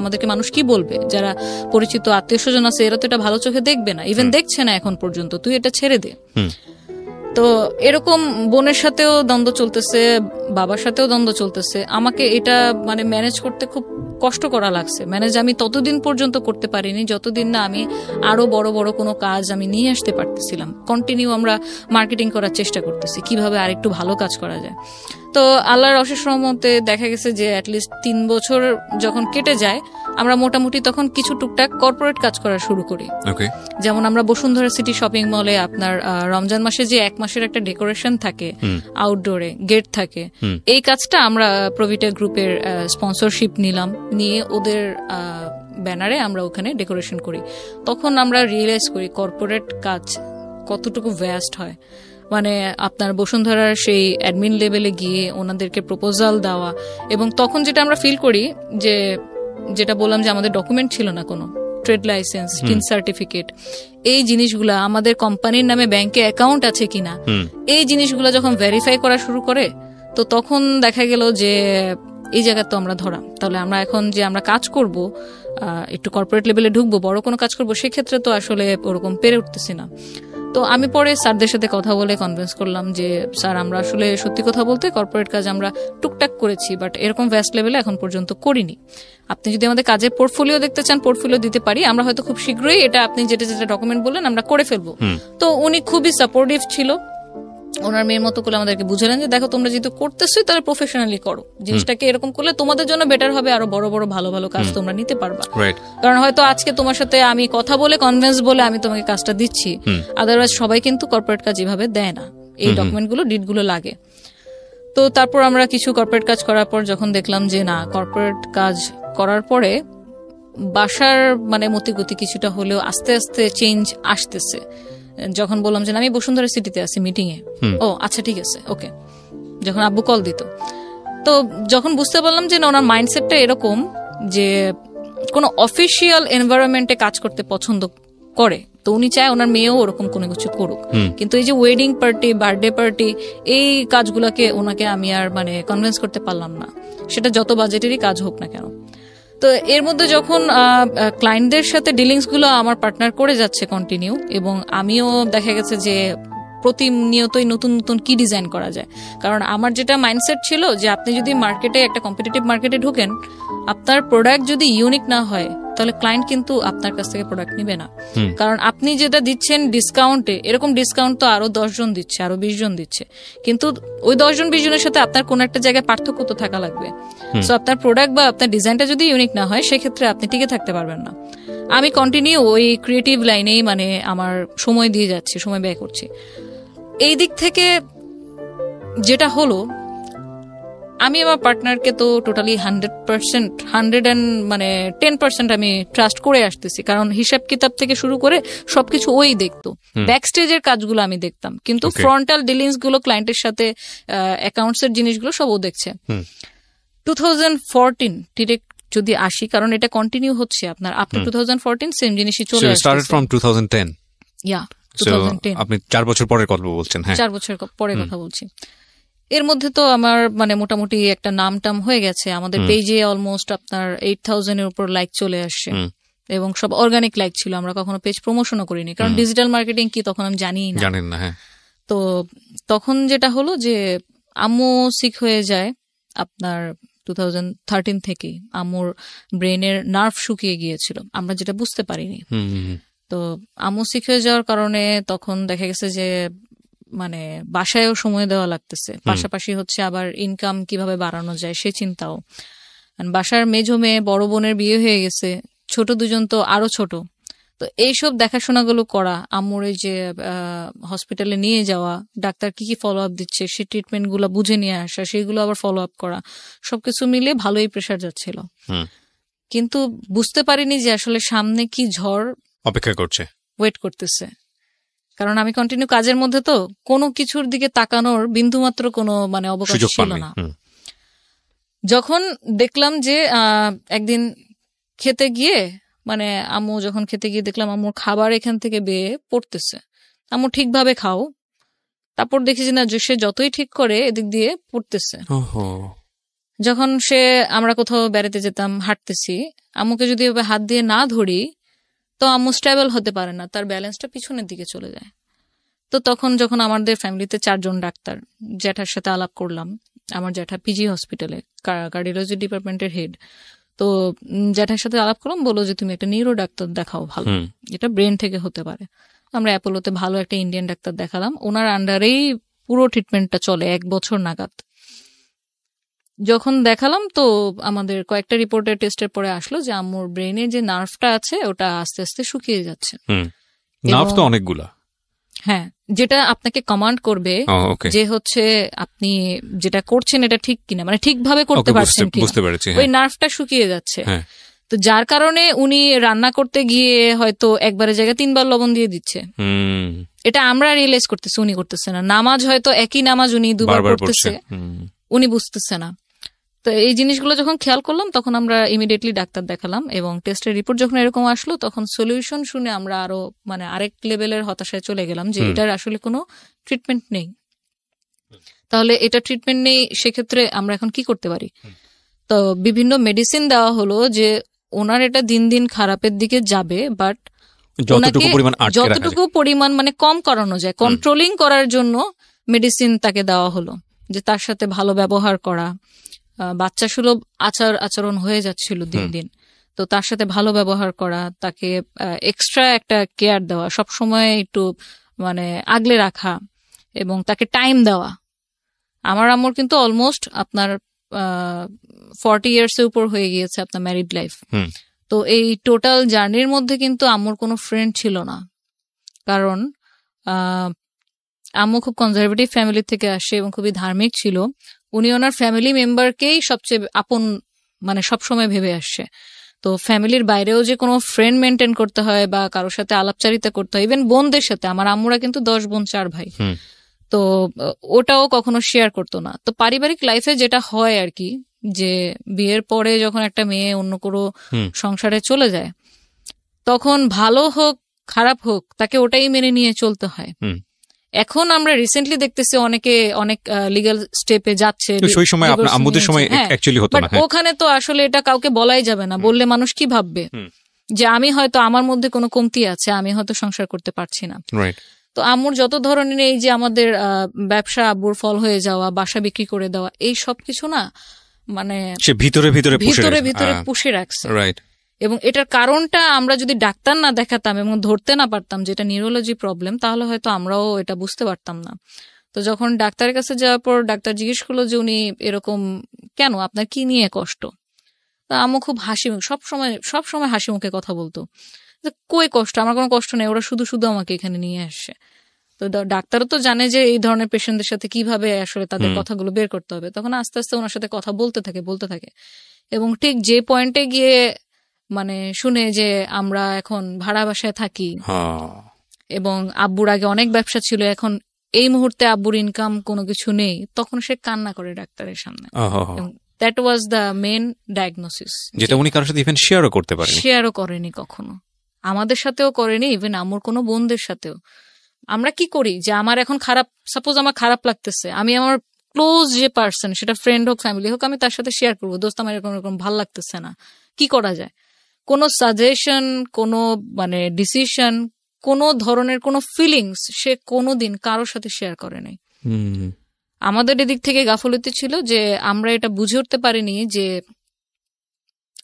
আমাদেরকে মানুষ কি বলবে, যারা পরিচিত আত্মীয় স্বজন আছে এরা তো এটা ভালো চোখে দেখবে না, ইভেন দেখছে না এখন পর্যন্ত, তুই এটা ছেড়ে দে। তো এরকম বোনের সাথেও দ্বন্দ্ব চলতেছে, বাবার সাথেও দ্বন্দ্ব চলতেছে। আমাকে এটা মানে ম্যানেজ করতে খুব কষ্ট করা লাগছে। ম্যানেজ আমি ততদিন পর্যন্ত করতে পারিনি যতদিন না আমি আরো বড় বড় কোনো কাজ আমি নিয়ে আসতে পারতেছিলাম। কন্টিনিউ আমরা মার্কেটিং করার চেষ্টা করতেছি কিভাবে আরেকটু ভালো কাজ করা যায়। তো আল্লাহর অশেষ রহমতে দেখা গেছে যে অ্যাটলিস্ট 3 বছর যখন কেটে যায় আমরা মোটামুটি তখন কিছু টুকটাক কর্পোরেট কাজ করা শুরু করি। যেমন আমরা বসুন্ধরা সিটি শপিং মলে আপনার রমজান মাসে যে 1 মাসের একটা ডেকোরেশন থাকে আউটডোরে, গেট থাকে, এই কাজটা আমরা প্রভিটা গ্রুপের স্পন্সরশিপ নিলাম, নিয়ে ওদের ব্যানারে আমরা ওখানে ডেকোরেশন করি। তখন আমরা রিয়েলাইজ করি কর্পোরেট কাজ কতটুকু ভ্যাস্ট হয়। মানে আপনার বসুন্ধরার সেই অ্যাডমিন লেভেলে গিয়ে ওনাদেরকে প্রপোজাল দেওয়া, এবং তখন যেটা আমরা ফিল করি যে যেটা বললাম যে আমাদের ডকুমেন্ট ছিল না কোনো, ট্রেড লাইসেন্স, টিন সার্টিফিকেট, এই জিনিসগুলা, আমাদের কোম্পানির নামে ব্যাংকে অ্যাকাউন্ট আছে কিনা, এই জিনিসগুলা যখন ভেরিফাই করা শুরু করে তো তখন দেখা গেল যে এই জায়গা তো আমরা ধরা। তাহলে আমরা এখন যে আমরা কাজ করব, একটু কর্পোরেট লেভেলে ঢুকবো, বড় কোনো কাজ করবো, সেক্ষেত্রে তো আসলে ওরকম পেরে উঠতেছি না। তো আমি পরে স্যারদের সাথে কথা বলে কনভিন্স করলাম যে স্যার আমরা আসলে সত্যি কথা বলতে কর্পোরেট কাজ আমরা টুকটাক করেছি, বাট এরকম ভ্যাস্ট লেভেলে এখন পর্যন্ত করিনি। আপনি যদি আমাদের কাজের পোর্টফোলিও দেখতে চান, পোর্টফোলিও দিতে পারি, আমরা হয়তো খুব শীঘ্রই এটা আপনি যেটা যেটা ডকুমেন্ট বললেন আমরা করে ফেলবো। তো উনি খুবই সাপোর্টিভ ছিল, ওনার মেয়ের মতো করে আমাদেরকে বুঝালেন যে দেখো তোমরা যেহেতু করতেছো তাহলে প্রফেশনালি করো, জিনিসটাকে এরকম করলে তোমাদের জন্য বেটার হবে, আরো বড় বড় ভালো ভালো কাজ তোমরা নিতে পারবা। কারণ হয়তো আজকে তোমার সাথে আমি কথা বলে কনভিন্স বলে আমি তোমাকে কাজটা দিচ্ছি, আদারওয়াইজ সবাই কিন্তু কর্পোরেট কাজ এভাবে দেয় না, এই ডকুমেন্ট গুলো ডিট গুলো লাগে। তো তারপর আমরা কিছু কর্পোরেট কাজ করার পর যখন দেখলাম যে না, কর্পোরেট কাজ করার পরে বাসার মানে মতিগতি কিছুটা হলেও আস্তে আস্তে চেঞ্জ আসতেছে। যখন বললাম যে আমি বসুন্ধরা সিটিতে আছি মিটিং এ, ও আচ্ছা ঠিক আছে ওকে, যখন আব্বু কল দিত, তো যখন বুঝতে পারলাম যে না ওনার মাইন্ডসেটটা এরকম যে কোনো অফিসিয়াল এনভায়রনমেন্টে কাজ করতে পছন্দ করে, তো উনি চায় ওনার মেয়েও ওরকম কোনো কিছু করুক। কিন্তু এই যে ওয়েডিং পার্টি, বার্থডে পার্টি, এই কাজগুলোকে ওনাকে আমি আর মানে কনভিন্স করতে পারলাম না, সেটা যত বাজেটেরই কাজ হোক না কেন। তো এর মধ্যে যখন ক্লায়েন্টদের সাথে ডিলিংস গুলো আমার পার্টনার করে যাচ্ছে কন্টিনিউ, এবং আমিও দেখা গেছে যে প্রতিনিয়তই নতুন নতুন কি ডিজাইন করা যায়। কারণ আমার যেটা মাইন্ডসেট ছিল যে আপনি যদি মার্কেটে একটা কম্পিটিটিভ মার্কেটে ঢুকেন, আপনার প্রোডাক্ট যদি ইউনিক না হয় তাহলে ক্লায়েন্ট কিন্তু আপনার কাছ থেকে প্রোডাক্ট নিবে না। কারণ আপনি যেটা দিচ্ছেন ডিসকাউন্টে, এরকম ডিসকাউন্ট তো আরো 10 জন দিচ্ছে, আরো 20 জন দিচ্ছে, কিন্তু ওই 10 জন 20 জনের সাথে আপনার কোন একটা জায়গায় পার্থক্য তো থাকা লাগবে। সো আপনার প্রোডাক্ট বা আপনার ডিজাইনটা যদি ইউনিক না হয় সেক্ষেত্রে আপনি টিকে থাকতে পারবেন না। আমি কন্টিনিউ ওই ক্রিয়েটিভ লাইনেই মানে আমার সময় দিয়ে যাচ্ছি, সময় ব্যয় করছি। এই দিক থেকে যেটা হলো, আমি আমার পার্টনারকে তো টোটালি 100% 10% আমি ট্রাস্ট করে আসতেছি, কারণ হিসাব কিতাব থেকে শুরু করে সবকিছু ওই দেখতো, ব্যাক স্টেজের কাজগুলো আমি দেখতাম, কিন্তু ফ্রন্টাল ডিলিংস গুলো ক্লায়েন্টের সাথে অ্যাকাউন্টস এর জিনিসগুলো সব ও দেখছে। 2014 ডিরেক্ট যদি আসি, কারণ এটা কন্টিনিউ হচ্ছে আপনার আফটার 2014 সেম জিনিসই চলে আসছে। Started from 2010। ইয়া 2010। আপনি 4 বছর পরের কথা বলছেন। হ্যাঁ 4 বছর পরে কথা বলছি। এর মধ্যে তো আমার মানে মোটামুটি একটা নাম টাম হয়ে গেছে, আমাদের পেজে অলমোস্ট আপনার 8000 এর উপর লাইক চলে আসছে, এবং সব অর্গানিক লাইক ছিল, আমরা কখনো পেজ প্রমোশনও করিনি, কারণ ডিজিটাল মার্কেটিং কি তখন আমি জানিই না। হ্যাঁ। তো তখন যেটা হলো যে আম্মু সিক হয়ে যায় আপনার 2013 থেকে, আম্মুর ব্রেনের নার্ভ শুকিয়ে গিয়েছিল, আমরা যেটা বুঝতে পারিনি। তো আম্মু সিক হয়ে যাওয়ার কারণে তখন দেখা গেছে যে মানে বাসায়ও সময় দেওয়া লাগতেছে, পাশাপাশি হচ্ছে আবার ইনকাম কিভাবে বাড়ানো যায় সে চিন্তাও। বাসার মেঝো মেয়ে, বড় বোনের বিয়ে হয়ে গেছে, ছোট দুজন তো আরো ছোট, তো এইসব দেখাশোনাগুলো করা, আম্মুর এই যে হসপিটালে নিয়ে যাওয়া, ডাক্তার কি কি ফলো আপ দিচ্ছে সে ট্রিটমেন্ট গুলো বুঝে নিয়ে আসা, সেগুলো আবার ফলো আপ করা, সবকিছু মিলে ভালোই প্রেশার যাচ্ছিল। কিন্তু বুঝতে পারিনি যে আসলে সামনে কি ঝড় অপেক্ষা করছে। ওয়েট করতেছে, কারণ আমি কন্টিনিউ কাজের মধ্যে, তো কোনো কিছুর দিকে তাকানোর বিন্দুমাত্র কোনো মানে অবকাশ সুযোগ ছিল পাননি। না। যখন দেখলাম যে একদিন খেতে গিয়ে, মানে আম্মু যখন খেতে গিয়ে দেখলাম আম্মুর খাবার এখান থেকে বেয়ে পড়তেছে, আম্মু ঠিকভাবে খাও, তারপর দেখি যে না, যে সে যতই ঠিক করে এদিক দিয়ে পড়তেছে। ওহো। যখন আমরা কোথাও বেড়াতে যেতাম, হাঁটতেছি, আম্মুকে যদি এভাবে হাত দিয়ে না ধরি তো আম্মু স্টেবল হতে পারে না, তার ব্যালেন্সটা পিছনের দিকে চলে যায়। তো তখন যখন আমাদের ফ্যামিলিতে 4 জন ডাক্তার, জ্যাঠার সাথে আলাপ করলাম, আমার জ্যাঠা পিজি হসপিটালে কার্ডিওলজি ডিপার্টমেন্টের হেড, তো জ্যাঠার সাথে আলাপ করলাম, বললো যে তুমি একটা নিউরো ডাক্তার দেখাও, ভালো, এটা ব্রেন থেকে হতে পারে। আমরা অ্যাপোলোতে ভালো একটা ইন্ডিয়ান ডাক্তার দেখালাম, ওনার আন্ডারেই পুরো ট্রিটমেন্টটা চলে 1 বছর নাগাদ। যখন দেখালাম তো আমাদের কয়েকটা রিপোর্টের টেস্টের পরে আসলো যে আম্মুর ব্রেনে যে নার্ভটা আছে ওটা আস্তে আস্তে শুকিয়ে যাচ্ছে। নার্ভ তো অনেকগুলা। হ্যাঁ, যেটা আপনাকে কমান্ড করবে যে হচ্ছে আপনি যেটা করছেন এটা ঠিক কিনা, মানে ঠিকভাবে করতে পারছেন কিনা, বুঝতে পেরেছি। ওই নার্ভটা শুকিয়ে যাচ্ছে। তো যার কারণে উনি রান্না করতে গিয়ে হয়তো একবারের জায়গায় 3 বার লবণ দিয়ে দিচ্ছে। এটা আমরা রিয়েলাইজ করতেছি, উনি করতেছে না। নামাজ হয়তো একই নামাজ উনি 2 বার পড়তেছে, উনি বুঝতেছে না। তো এই জিনিসগুলো যখন খেয়াল করলাম তখন আমরা ইমিডিয়েটলি ডাক্তার দেখালাম, এবং টেস্টের রিপোর্ট যখন এরকম আসলো তখন সলিউশন শুনে আমরা আরো মানে আরেক লেভেলের হতাশায় চলে গেলাম যে এটার আসলে কোনো ট্রিটমেন্ট নেই। তাহলে এটা ট্রিটমেন্ট নেই, সেক্ষেত্রে আমরা এখন কি করতে পারি? তো বিভিন্ন মেডিসিন দেওয়া হলো যে ওনার এটা দিন দিন খারাপের দিকে যাবে, বাট যতটুকু পরিমাণ মানে কম করানো যায়, কন্ট্রোলিং করার জন্য মেডিসিন তাকে দেওয়া হলো, যে তার সাথে ভালো ব্যবহার করা, বাচ্চা সুলভ আচরণ হয়ে যাচ্ছিল দিন দিন, তো তার সাথে ভালো ব্যবহার করা, তাকে এক্সট্রা একটা কেয়ার দেওয়া, সবসময় একটু মানে আগলে রাখা, এবং তাকে টাইম দেওয়া। আমার আম্মুর কিন্তু অলমোস্ট আপনার 40 ইয়ার্স এর উপর হয়ে গিয়েছে আপনার ম্যারিড লাইফ। তো এই টোটাল জার্নির মধ্যে কিন্তু আম্মুর কোনো ফ্রেন্ড ছিল না, কারণ আম্মু খুব কনজারভেটিভ ফ্যামিলি থেকে আসে এবং খুবই ধার্মিক ছিল। উনি ওনার ফ্যামিলি মেম্বারকেই সবচেয়ে আপন মানে সবসময় ভেবে আসছে। তো ফ্যামিলির বাইরেও যে কোনো ফ্রেন্ড মেনটেন করতে হয় বা কারোর সাথে আলাপচারিতা করতে হয়, ইভেন বোনদের সাথে, আমার আম্মুরা কিন্তু 10 বোন 4 ভাই, তো ওটাও কখনো শেয়ার করতো না। তো পারিবারিক লাইফে যেটা হয় আর কি, যে বিয়ের পরে যখন একটা মেয়ে অন্য কোনো সংসারে চলে যায়, তখন ভালো হোক খারাপ হোক তাকে ওটাই মেনে নিয়ে চলতে হয়। এখন আমরা রিসেন্টলি দেখতেছি অনেকে অনেক লিগ্যাল স্টেপে যাচ্ছে, ওখানে তো আসলে এটা কাউকে বলাই যাবে না, বললে মানুষ কি ভাববে যে আমি হয়তো আমার মধ্যে কোনো কমতি আছে, আমি হয়তো সংসার করতে পারছি না। তো আম্মুর যত ধরনের এই যে আমাদের ব্যবসা আব্বুর ফল হয়ে যাওয়া, বাসা বিক্রি করে দেওয়া, এই সব কিছু না মানে ভিতরে ভিতরে পুষে রাখছে। এবং এটার কারণটা আমরা যদি ডাক্তার না দেখাতাম এবং ধরতে না পারতাম যেটা নিউরোলজি প্রবলেম, তাহলে হয়তো আমরাও এটা বুঝতে পারতাম না। তো যখন ডাক্তারের কাছে যাওয়ার পর ডাক্তার জিজ্ঞেস করলো যে উনি এরকম কেন, আপনার কি নিয়ে কষ্ট? তা আম্মু খুব সবসময় হাসি মুখে কথা বলতো, কই কষ্ট, আমার কোনো কষ্ট নেই, ওরা শুধু শুধু আমাকে এখানে নিয়ে আসছে। তো ডাক্তারও তো জানে যে এই ধরনের পেশেন্টদের সাথে কিভাবে আসলে তাদের কথাগুলো বের করতে হবে। তখন আস্তে আস্তে ওনার সাথে কথা বলতে থাকে, এবং ঠিক যে পয়েন্টে গিয়ে মানে শুনে যে আমরা এখন ভাড়া বাসায় থাকি এবং আব্বুর আগে অনেক ব্যবসা ছিল, এখন এই মুহূর্তে আব্বুর ইনকাম কোনো কিছু নেই, তখন সে কান্না করে ডাক্তারের সামনে। That was the main diagnosis, যেটা উনি কারোর সাথে ইভেন শেয়ারও করেনি কখনো, আমাদের সাথেও করেনি, ইভেন আম্মুর কোনো বোনদের সাথেও। আমরা কি করি যে আমার এখন সাপোজ আমার খারাপ লাগতেছে, আমি আমার ক্লোজ যে পার্সন, সেটা ফ্রেন্ড হোক ফ্যামিলি হোক, আমি তার সাথে শেয়ার করবো, দোস্ত আমার এরকম ভাল লাগতেছে না, কি করা যায়? কোনো সাজেশন, কোনো মানে ডিসিশন, কোনো ধরনের কোনো ফিলিংস সে কোনোদিন কারোর সাথে শেয়ার করে নাই। আমাদের এদিক থেকে গাফলতি ছিল যে আমরা এটা বুঝে উঠতে পারিনি যে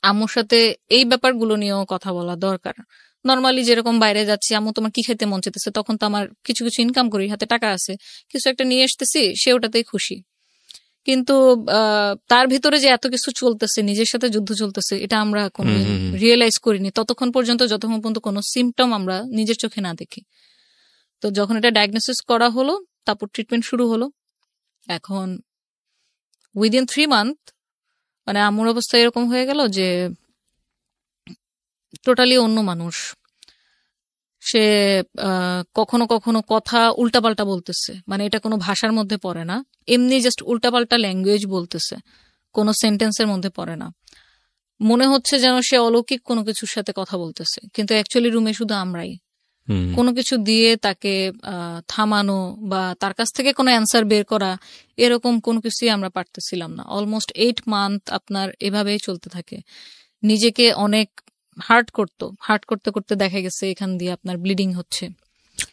আম্মুর সাথে এই ব্যাপারগুলো নিয়েও কথা বলা দরকার। নর্মালি যেরকম বাইরে যাচ্ছি, আম্মু তোমার কি খেতে মন চাইতেছে, তখন তো আমার কিছু কিছু ইনকাম করি, হাতে টাকা আছে, কিছু একটা নিয়ে আসতেছি, সে ওটাতেই খুশি। কিন্তু তার ভিতরে যে এত কিছু চলতেছে, নিজের সাথে যুদ্ধ চলতেছে, এটা আমরা কোনো রিয়েলাইজ করিনি যতক্ষণ পর্যন্ত কোনো সিমটম আমরা নিজের চোখে না দেখি। তো যখন এটা ডায়াগনোসিস করা হলো, তারপর ট্রিটমেন্ট শুরু হলো। এখন উইদিন 3 মান্থ মানে আম্মুর অবস্থা এরকম হয়ে গেল যে টোটালি অন্য মানুষ। সে কখনো কখনো কথা উল্টাপাল্টা বলতেছে, মানে এটা কোনো ভাষার মধ্যে পড়ে না, এমনি জাস্ট উল্টাপাল্টা ল্যাঙ্গুয়েজ বলতেছে, কোনো সেন্টেন্সের মধ্যে পড়ে না। মনে হচ্ছে যেন সে অলৌকিক কোনো কিছুর সাথে কথা বলতেছে, কিন্তু অ্যাকচুয়ালি রুমে শুধু আমরাই। কোনো কিছু দিয়ে তাকে থামানো বা তার কাছ থেকে কোনো অ্যান্সার বের করা, এরকম কোনো কিছুই আমরা পারতেছিলাম না। অলমোস্ট 8 মান্থ আপনার এভাবেই চলতে থাকে। নিজেকে অনেক হার্ট করতে করতে দেখা গেছে এখান দিয়ে আপনার ব্লিডিং হচ্ছে।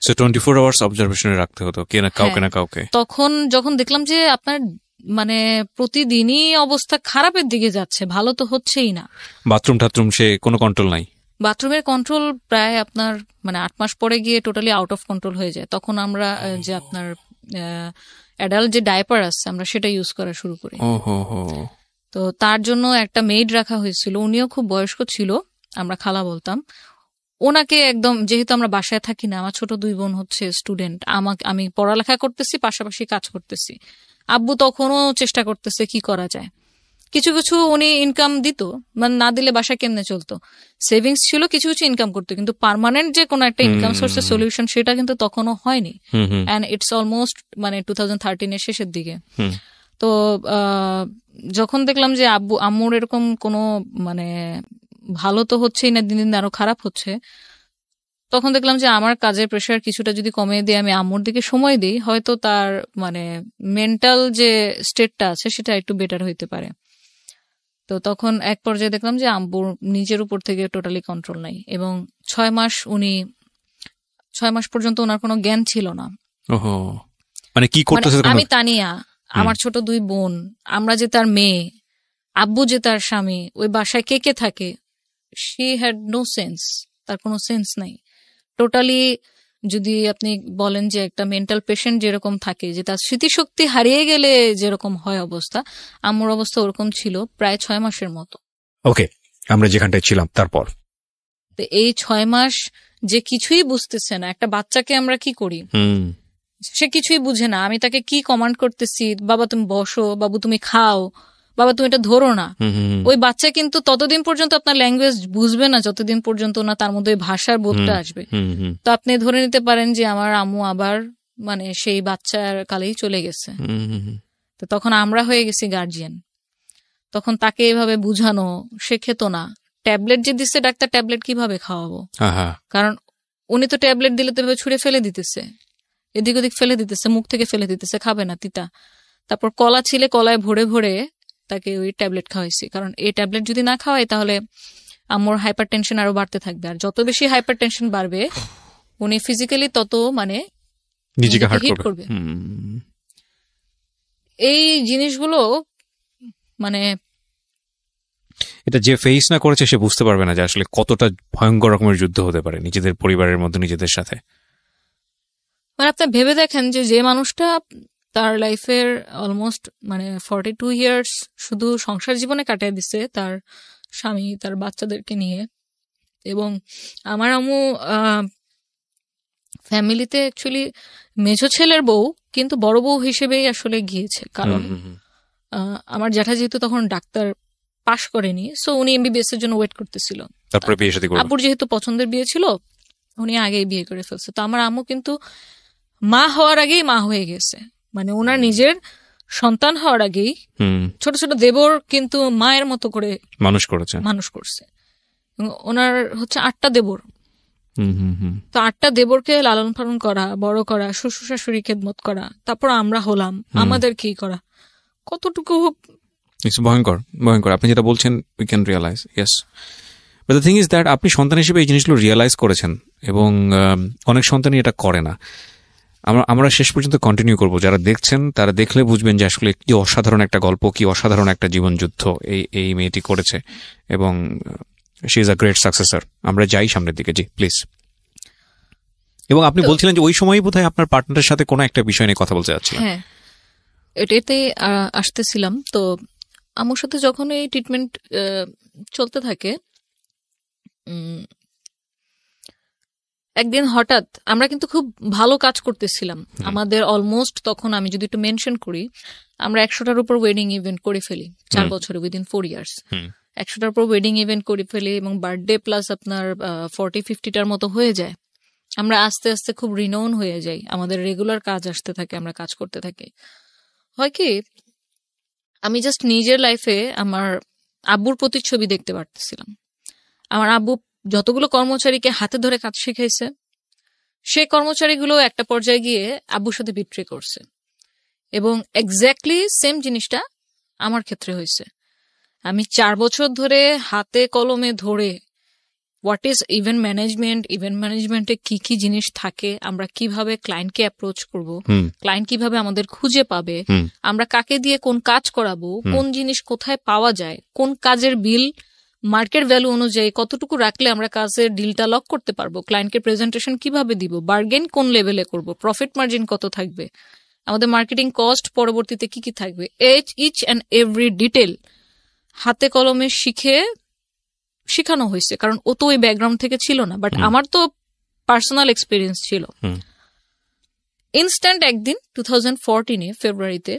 সো 24 আওয়ার্স অবজারভেশনে রাখতে হতো কে না কাউকে না কাউকে। তখন যখন দেখলাম যে আপনার মানে প্রতিদিনই অবস্থা খারাপের দিকে যাচ্ছে, ভালো তো হচ্ছেই না। বাথরুম টাথরুম সে কোনো কন্ট্রোল নাই। বাথরুমের কন্ট্রোল প্রায় আপনার মানে 8 মাস পরে গিয়ে টোটালি আউট অফ কন্ট্রোল হয়ে যায়। তখন আমরা যে আপনার অ্যাডাল্ট যে ডাইপার আছে আমরা সেটা ইউজ করা শুরু করি। তো তার জন্য একটা মেড রাখা হয়েছিল, উনিও খুব বয়স্ক ছিল, আমরা খালা বলতাম ওনাকে। একদম যেহেতু আমরা বাসায় থাকি না, আমার ছোট 2 বোন হচ্ছে স্টুডেন্ট, আমি পড়ালেখা করতেছি, পাশাপাশি কাজ করতেছি। আব্বু তখনও চেষ্টা করতেছে কি করা যায়। কিছু কিছু উনি ইনকাম দিত, মানে না দিলে বাসা কেমনে চলতো। সেভিংস ছিল, কিছু কিছু ইনকাম করতো, কিন্তু পার্মানেন্ট যে কোনো একটা ইনকাম সোর্সের সলিউশন সেটা কিন্তু তখনও হয়নি। অ্যান্ড ইটস অলমোস্ট মানে 2013 এর শেষের দিকে। তো যখন দেখলাম যে আম্মুর এরকম কোনো মানে ভালো তো হচ্ছেই না, দিন দিন আরো খারাপ হচ্ছে, তখন দেখলাম যে আমার কাজের প্রেশার কিছুটা যদি কমিয়ে দিয়ে আমি আম্মুর দিকে সময় দিই, হয়তো তার মানে মেন্টাল যে স্টেটটা আছে সেটা একটু বেটার হইতে পারে। তো তখন এক পর্যায়ে দেখলাম যে আম্মুর নিজের উপর থেকে টোটালি কন্ট্রোল নাই, এবং 6 মাস পর্যন্ত ওনার কোনো জ্ঞান ছিল না। মানে কি করতেছে? আমি তানিয়া, আমার ছোট 2 বোন, আমরা যে তার মেয়ে, আব্বু যে তার স্বামী, ওই বাসায় কে কে থাকে, শি হ্যাড নো সেন্স, তার কোনো সেন্স নাই টোটালি। যদি আপনি বলেন যে একটা মেন্টাল পেশেন্ট যেরকম থাকে, যে তার স্মৃতিশক্তি হারিয়ে গেলে যেরকম হয় অবস্থা, আম্মুর অবস্থা ওরকম ছিল প্রায় 6 মাসের মতো। ওকে, আমরা যেখানটায় ছিলাম তারপর তো এই 6 মাস যে কিছুই বুঝতেছে না, একটা বাচ্চাকে আমরা কি করি, সে কিছুই বুঝে না। আমি তাকে কি কমান্ড করতেছি, বাবা তুমি বসো, বাবু তুমি খাও, বাবা তুমি এটা ধরো না, ওই বাচ্চা কিন্তু ততদিন পর্যন্ত আপনার ল্যাঙ্গুয়েজ বুঝবে না যতদিন পর্যন্ত না তার মধ্যে ভাষার বোধটা আসবে। তো আপনি ধরে নিতে পারেন যে আমার আম্মু আবার মানে সেই বাচ্চার কালেই চলে গেছে। তো তখন আমরা হয়ে গেছি গার্জিয়ান। তখন তাকে এভাবে বুঝানো, সে খেত না। ট্যাবলেট যে দিচ্ছে ডাক্তার, ট্যাবলেট কিভাবে খাওয়াবো, কারণ উনি তো ট্যাবলেট দিলে তো ছুঁড়ে ফেলে দিতেছে, এদিক ওদিক ফেলে দিতেছে, মুখ থেকে ফেলে দিতেছে, খাবে না, তিতা। তারপর কলা ছিলে, কলায় ভরে ভরে তাকে ওই ট্যাবলেট খাওয়াইছি, কারণ এই ট্যাবলেট যদি না খাওয়াই তাহলে আম্মুর হাইপার টেনশন আরো বাড়তে থাকবে, আর যত বেশি হাইপার টেনশন বাড়বে উনি ফিজিক্যালি তত মানে নিজেকে হিট করবে। এই জিনিসগুলো মানে এটা যে ফেস না করেছে সে বুঝতে পারবে না যে আসলে কতটা ভয়ঙ্কর রকমের যুদ্ধ হতে পারে নিজেদের পরিবারের মধ্যে, নিজেদের সাথে। মানে আপনি ভেবে দেখেন যে মানুষটা তার লাইফের অলমোস্ট মানে 42 ইয়ার্স শুধু সংসার জীবনে কাটিয়ে দিছে তার স্বামী তার বাচ্চাদেরকে নিয়ে। এবং আমার আম্মু ফ্যামিলিতে অ্যাকচুয়ালি মেজো ছেলের বউ, কিন্তু বড় বউ হিসেবেই আসলে গিয়েছে, কারণ আমার জ্যাঠা যেহেতু তখন ডাক্তার পাশ করেনি, সো উনি এমবিবিএস এর জন্য ওয়েট করতেছিল। তারপরে বিয়ে শাদী করবে। আব্বুর যেহেতু পছন্দের বিয়ে ছিল, উনি আগেই বিয়ে করে ফেলছে। তো আমার আম্মু কিন্তু মা হওয়ার আগেই মা হয়ে গেছে, মানে ওনার নিজের সন্তান হওয়ার আগেই ছোট ছোট দেবর কিন্তু মায়ের মতো করে মানুষ করছে। ওনার হচ্ছে 8টা দেবর। তো 8টা দেবরকে লালন পালন করা, বড় করা, শ্বশুর শাশুড়ি খেদমত করা, তারপর আমরা হলাম, আমাদের কি করা, কতটুকু ভয়ঙ্কর ভয়ঙ্কর। আপনি যেটা বলছেন we can realise, yes. But the thing is that আপনি সন্তান হিসেবে এই জিনিসগুলো রিয়ালাইজ করেছেন, এবং অনেক সন্তানই এটা করে না। আমরা শেষ পর্যন্ত কন্টিনিউ করব। যারা দেখছেন তারা দেখলে বুঝবেন যে আসলে কি অসাধারণ একটা গল্প, কি অসাধারণ একটা জীবন যুদ্ধ এই মেয়েটি করেছে, এবং she is a great successor. আমরা যাই সামনের দিকে, জি প্লিজ। এবং আপনি বলছিলেন যে ওই সময়ই বোধহয় আপনার পার্টনারের সাথে কোনো একটা বিষয় নিয়ে কথা বলতে যাচ্ছিলেন। হ্যাঁ, এটাতে আসতেছিলাম। তো আমার সাথে যখন এই ট্রিটমেন্ট চলতে থাকে, একদিন হঠাৎ আমরা কিন্তু খুব ভালো কাজ করতেছিলাম। আমাদের অলমোস্ট তখন আমি যদি একটু মেনশন করি, আমরা 100টার উপর ওয়েডিং ইভেন্ট করে ফেলি 4 বছরে, উইদিন 4 ইয়ার্স। 100টার পর ওয়েডিং ইভেন্ট করে ফেলি এবং বার্থডে প্লাস আপনার 40-50টার মতো হয়ে যায়। আমরা আস্তে আস্তে খুব রিনোন হয়ে যাই, আমাদের রেগুলার কাজ আসতে থাকে, আমরা কাজ করতে থাকি। হয় কি, আমি জাস্ট নিজের লাইফে আমার আব্বুর প্রতিচ্ছবি দেখতে পারতেছিলাম। আমার আব্বু যতগুলো কর্মচারীকে হাতে ধরে কাজ শিখাইছে, সেই কর্মচারীগুলো একটা পর্যায়ে গিয়ে আব্বুর সাথে বিট্রে করছে, এবং এক্স্যাক্টলি সেম জিনিসটা আমার ক্ষেত্রে হয়েছে। আমি 4 বছর ধরে হাতে কলমে ধরে হোয়াট ইজ ইভেন্ট ম্যানেজমেন্টে কি কি জিনিস থাকে, আমরা কিভাবে ক্লায়েন্টকে অ্যাপ্রোচ করব, ক্লায়েন্ট কিভাবে আমাদের খুঁজে পাবে, আমরা কাকে দিয়ে কোন কাজ করাবো, কোন জিনিস কোথায় পাওয়া যায়, কোন কাজের বিল মার্কেট ভ্যালু অনুযায়ী কতটুকু রাখলে আমরা কাজের ডিলটা লক করতে পারবো, ক্লায়েন্টকে প্রেজেন্টেশন কিভাবে দিব, বার্গেন কোন লেভেলে করব, প্রফিট মার্জিন কত থাকবে, আমাদের মার্কেটিং কস্ট পরবর্তীতে কি কি থাকবে, ইচ অ্যান্ড এভরি ডিটেল হাতে কলমে শিখানো হয়েছে। কারণ ও তো ওই ব্যাকগ্রাউন্ড থেকে ছিল না, বাট আমার তো পার্সোনাল এক্সপিরিয়েন্স ছিল। ইনস্ট্যান্ট একদিন 2014 ফেব্রুয়ারিতে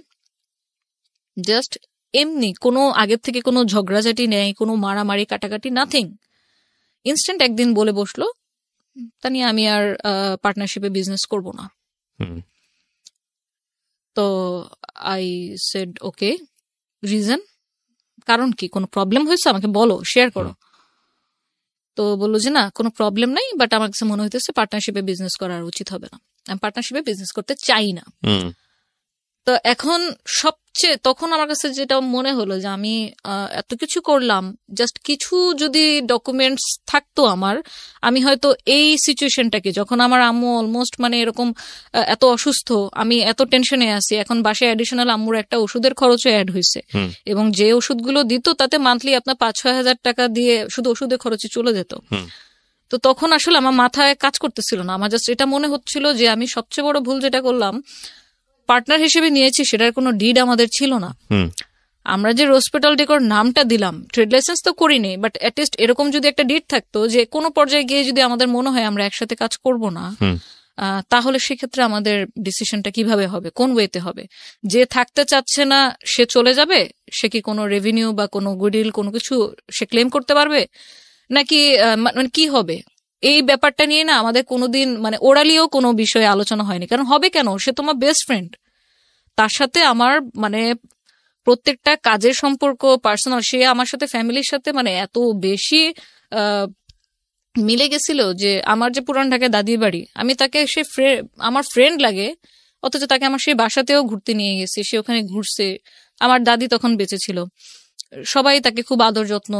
জাস্ট এমনি কোনো আগের থেকে কোনো ঝগড়াঝাটি নেই, কোনো মারামারি কাটাকাটি, নাথিং, ইনস্ট্যান্ট একদিন বলে বসলো তা নিয়ে আমি আর পার্টনারশিপে বিজনেস করব না। তো আই সেড ওকে, রিজন, কারণ কি, কোনো প্রবলেম হয়েছে আমাকে বলো, শেয়ার করো। তো বললো যে না কোনো প্রবলেম নাই, বাট আমার কাছে মনে হইতেছে পার্টনারশিপে বিজনেস করার উচিত হবে না, আমি পার্টনারশিপে বিজনেস করতে চাই না। তো এখন সবচেয়ে তখন আমার কাছে যেটা মনে হলো যে আমি এত কিছু করলাম, জাস্ট কিছু যদি ডকুমেন্টস থাকতো আমার, আমি হয়তো এই সিচুয়েশনটাকে, যখন আমার আম্মু অলমোস্ট মানে এরকম এত অসুস্থ, আমি এত টেনশনে আছি, এখন বাসায় অ্যাডিশনাল আম্মুর একটা ওষুধের খরচও অ্যাড হয়েছে, এবং যে ওষুধগুলো দিত তাতে মান্থলি আপনার 5-6 হাজার টাকা দিয়ে শুধু ওষুধের খরচে চলে যেত। তো তখন আসলে আমার মাথায় কাজ করতেছিল না, আমার জাস্ট এটা মনে হচ্ছিল যে আমি সবচেয়ে বড় ভুল যেটা করলাম, পার্টনার হিসেবে নিয়েছি সেটার কোনো ডিড আমাদের ছিল না। আমরা যে রোজপেটাল ডেকোর নামটা দিলাম, ট্রেড লাইসেন্স তো করিনি, বাট অ্যাটলিস্ট এরকম যদি একটা ডিড থাকতো যে কোনো পর্যায়ে গিয়ে যদি আমাদের মনে হয় আমরা একসাথে কাজ করব না, তাহলে সেক্ষেত্রে আমাদের ডিসিশনটা কিভাবে হবে, কোন ওয়েতে হবে, যে থাকতে চাচ্ছে না সে চলে যাবে, সে কি কোনো রেভিনিউ বা কোনো গুডউইল কোনো কিছু সে ক্লেম করতে পারবে নাকি মানে কি হবে, এই ব্যাপারটা নিয়ে না আমাদের কোনোদিন মানে ওরালিও কোনো বিষয়ে আলোচনা হয়নি। কারণ হবে কেন, সে তোমার বেস্ট ফ্রেন্ড, তার সাথে আমার মানে প্রত্যেকটা কাজের সম্পর্ক পার্সোনাল, সে আমার সাথে ফ্যামিলির সাথে মানে এত বেশি মিলে গেছিল যে আমার যে পুরান ঢাকায় দাদির বাড়ি, আমি তাকে সে আমার ফ্রেন্ড লাগে, অথচ তাকে আমার সেই বাসাতেও ঘুরতে নিয়ে গেছি, সে ওখানে ঘুরছে, আমার দাদি তখন বেঁচে ছিল, সবাই তাকে খুব আদর যত্ন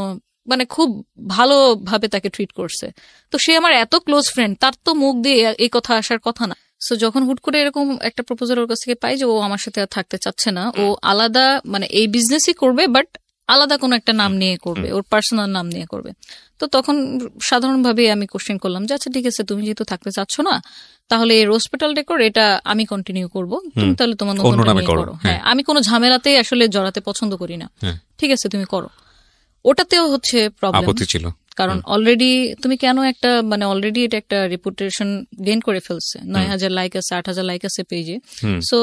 মানে খুব ভালোভাবে তাকে ট্রিট করছে। তো সে আমার এত ক্লোজ ফ্রেন্ড, তার তো মুখ দিয়ে এই কথা আসার কথা না। সো যখন হুট করে এরকম একটা প্রপোজাল ওর কাছ থেকে পাই যে ও আমার সাথে আর থাকতে চাচ্ছে না, ও আলাদা মানে এই বিজনেসই করবে বাট আলাদা কোনো একটা নাম নিয়ে করবে, ওর পার্সোনাল নাম নিয়ে করবে, তো তখন সাধারণভাবে আমি কোশ্চেন করলাম যে আচ্ছা ঠিক আছে, তুমি যেহেতু থাকতে চাচ্ছ না, তাহলে এই রোজপেটাল ডেকোর এটা আমি কন্টিনিউ করবো, তুমি তাহলে তোমার নতুন নামে করো। হ্যাঁ, আমি কোনো ঝামেলাতেই আসলে জড়াতে পছন্দ করি না, ঠিক আছে তুমি করো। ওটাতেও হচ্ছে প্রবলেম ছিল, কারণ অলরেডি তুমি কেন একটা মানে অলরেডি এটা একটা রেপুটেশন গেইন করে ফেলছে, 9,000 লাইক আছে, 8,000 লাইক আছে পেজে। সো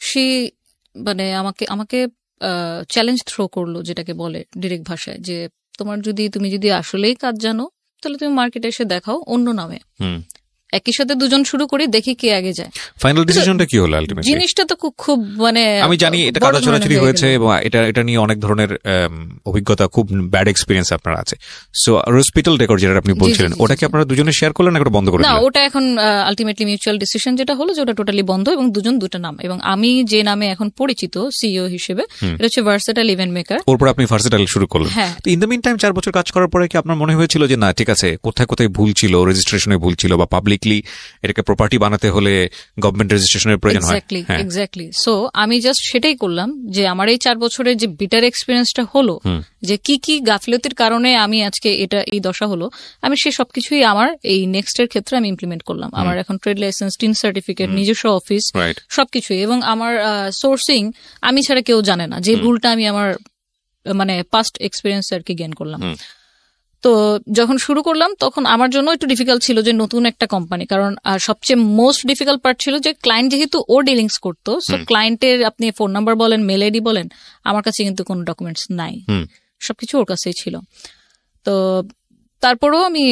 সে মানে আমাকে চ্যালেঞ্জ থ্রো করলো, যেটাকে বলে ডিরেক্ট ভাষায়, যে তুমি যদি আসলেই কাজ জানো তাহলে তুমি মার্কেটে এসে দেখাও অন্য নামে, একই সাথে দুজন শুরু করি, দেখি কে আগে যায়। ফাইনাল ডিসিশনটা কি হলো আলটিমেটলি? জিনিসটা তো খুব মানে আমি জানি এটা কাটা ছোড়াছুড়ি হয়েছে এবং এটা নিয়ে অনেক ধরনের অভিজ্ঞতা, খুব ব্যাড এক্সপেরিয়েন্স আপনার আছে। সো রোজপেটাল ডেকোর যেটা আপনি বলছিলেন, ওটা কি আপনারা দুজনে শেয়ার করলেন না বন্ধ করে দিলেন? না, ওটা এখন আলটিমেটলি মিউচুয়াল ডিসিশন যেটা হলো যে ওটা টোটালি বন্ধ, এবং দুটা নাম, এবং আমি যে নামে এখন পরিচিত সিইও হিসেবে এটা হচ্ছে ভার্সেটাইল ইভেন্ট মেকার। ওরপর আপনি ভার্সেটাইল শুরু করলেন। তো ইন দ্য মিন টাইম 4 বছর কাজ করার পরে কি আপনার মনে হয়েছিল যে না ঠিক আছে, কোথায় কোথায় ভুল ছিল, রেজিস্ট্রেশনে ভুল ছিল, বা পাবলিকলি এটাকে প্রপার্টি বানাতে হলে গভর্নমেন্ট রেজিস্ট্রেশনের প্রয়োজন হয়? এক্স্যাক্টলি। সো আমি জাস্ট সেটাই করলাম যে আমার এই 4 বছরের যে বিটার এক্সপিরিয়েন্সটা হলো, যে কি কি গাফিলতির কারণে আমি আজকে এই দশা হলো, আমি সে সবকিছুই আমার এই নেক্সট এর ক্ষেত্রে আমি ইমপ্লিমেন্ট করলাম। আমার এখন ট্রেড লাইসেন্স, টিন সার্টিফিকেট, নিজস্ব অফিস, সবকিছুই, এবং আমার সোর্সিং আমি ছাড়া কেউ জানে না, যে ভুলটা আমি আমার মানে পাস্ট এক্সপিরিয়েন্স আর কি গেইন করলাম। তো যখন শুরু করলাম তখন আমার জন্য একটু ডিফিকাল্ট ছিল যে নতুন একটা কোম্পানি, কারণ সবচেয়ে মোস্ট ডিফিকাল্ট পার্ট ছিল যে ক্লায়েন্ট যেহেতু ও ডিলিংস করতো, সো ক্লায়েন্টের আপনি ফোন নাম্বার বলেন, মেল আইডি বলেন, আমার কাছে কিন্তু কোনো ডকুমেন্টস নাই। সবকিছু ওর কাছেই ছিল। তো তারপরেও আমি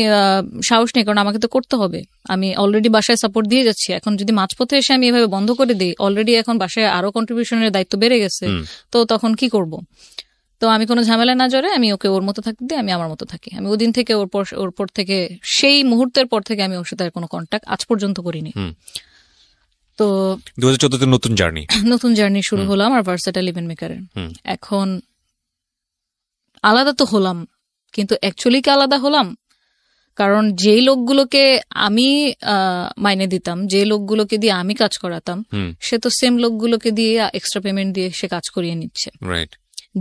সাহস নেই, কারণ আমাকে তো করতে হবে। আমি অলরেডি বাসায় সাপোর্ট দিয়ে যাচ্ছি, এখন যদি মাঝপথে এসে আমি এভাবে বন্ধ করে দিই, অলরেডি এখন বাসায় আরো কন্ট্রিবিউশনের দায়িত্ব বেড়ে গেছে, তো তখন কি করব? তো আমি কোনো ঝামেলা না জড়ে আমি ওকে ওর মতো থাকতে দিই, আমি আমার মতো থাকি। আমি ওদিন থেকে ওর পর থেকে, সেই মুহূর্তের পর থেকে আমি ওর সাথে আর কোনো কন্ট্যাক্ট আজ পর্যন্ত করিনি। তো 2014 নতুন জার্নি শুরু হলো আমার ভার্সেটাইল ইভেন্ট মেকারের। এখন আলাদা তো হলাম, কিন্তু অ্যাকচুয়ালি কি আলাদা হলাম? কারণ যেই লোকগুলোকে আমি মাইনে দিতাম, যে লোকগুলোকে দিয়ে আমি কাজ করাতাম, সে তো সেম লোকগুলোকে দিয়ে এক্সট্রা পেমেন্ট দিয়ে সে কাজ করিয়ে নিচ্ছে।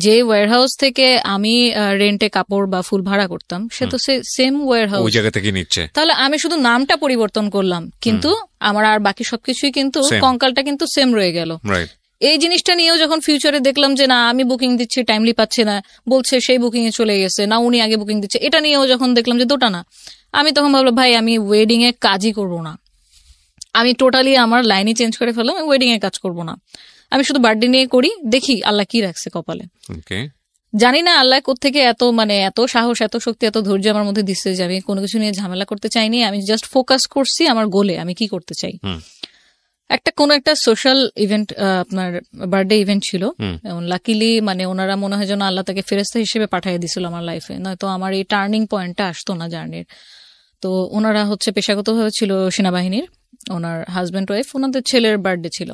যে ওয়্যারহাউস থেকে আমি রেন্টে কাপড় বা ফুল ভাড়া করতাম, সে তো সেম ওয়্যারহাউস ওই জায়গা থেকে নিচ্ছে। তাহলে আমি শুধু নামটা পরিবর্তন করলাম, কিন্তু আমার আর বাকি সবকিছুই কিন্তু, কঙ্কালটা কিন্তু সেম রয়ে গেল। এই জিনিসটা নিয়েও যখন ফিউচারে দেখলাম যে না আমি বুকিং দিচ্ছি, টাইমলি পাচ্ছে না, বলছে সেই বুকিং এ চলে গেছে, না উনি আগে বুকিং দিচ্ছে, এটা নিয়েও যখন দেখলাম যে দুটা না, আমি তখন ভাবলাম ভাই আমি ওয়েডিং এ কাজই করব না, আমি টোটালি আমার লাইনই চেঞ্জ করে ফেললাম, আমি ওয়েডিং এ কাজ করব না, আমি শুধু বার্থডে নিয়ে করি, দেখি আল্লাহ কি রাখছে কপালে। জানি না আল্লাহ কোত্থেকে এত সাহস, এত শক্তি, এত ধৈর্য আমার মধ্যে দিচ্ছে যে আমি কোনো কিছু নিয়ে ঝামেলা করতে চাইনি। আমি জাস্ট ফোকাস করছি আমার গোলে, আমি কি করতে চাই। কোনো একটা সোশ্যাল ইভেন্ট, আপনার বার্থডে ইভেন্ট ছিল, লাকিলি ওনারা মনে হয় যেন আল্লাহ তাকে ফেরেস্তা হিসেবে পাঠিয়ে দিছিল আমার লাইফে, নয়তো আমার এই টার্নিং পয়েন্টটা আসতো না জার্নির। তো ওনারা পেশাগতভাবে ছিল সেনাবাহিনীর, ওনার হাজব্যান্ড ওয়াইফ, ওনাদের ছেলের বার্থডে ছিল।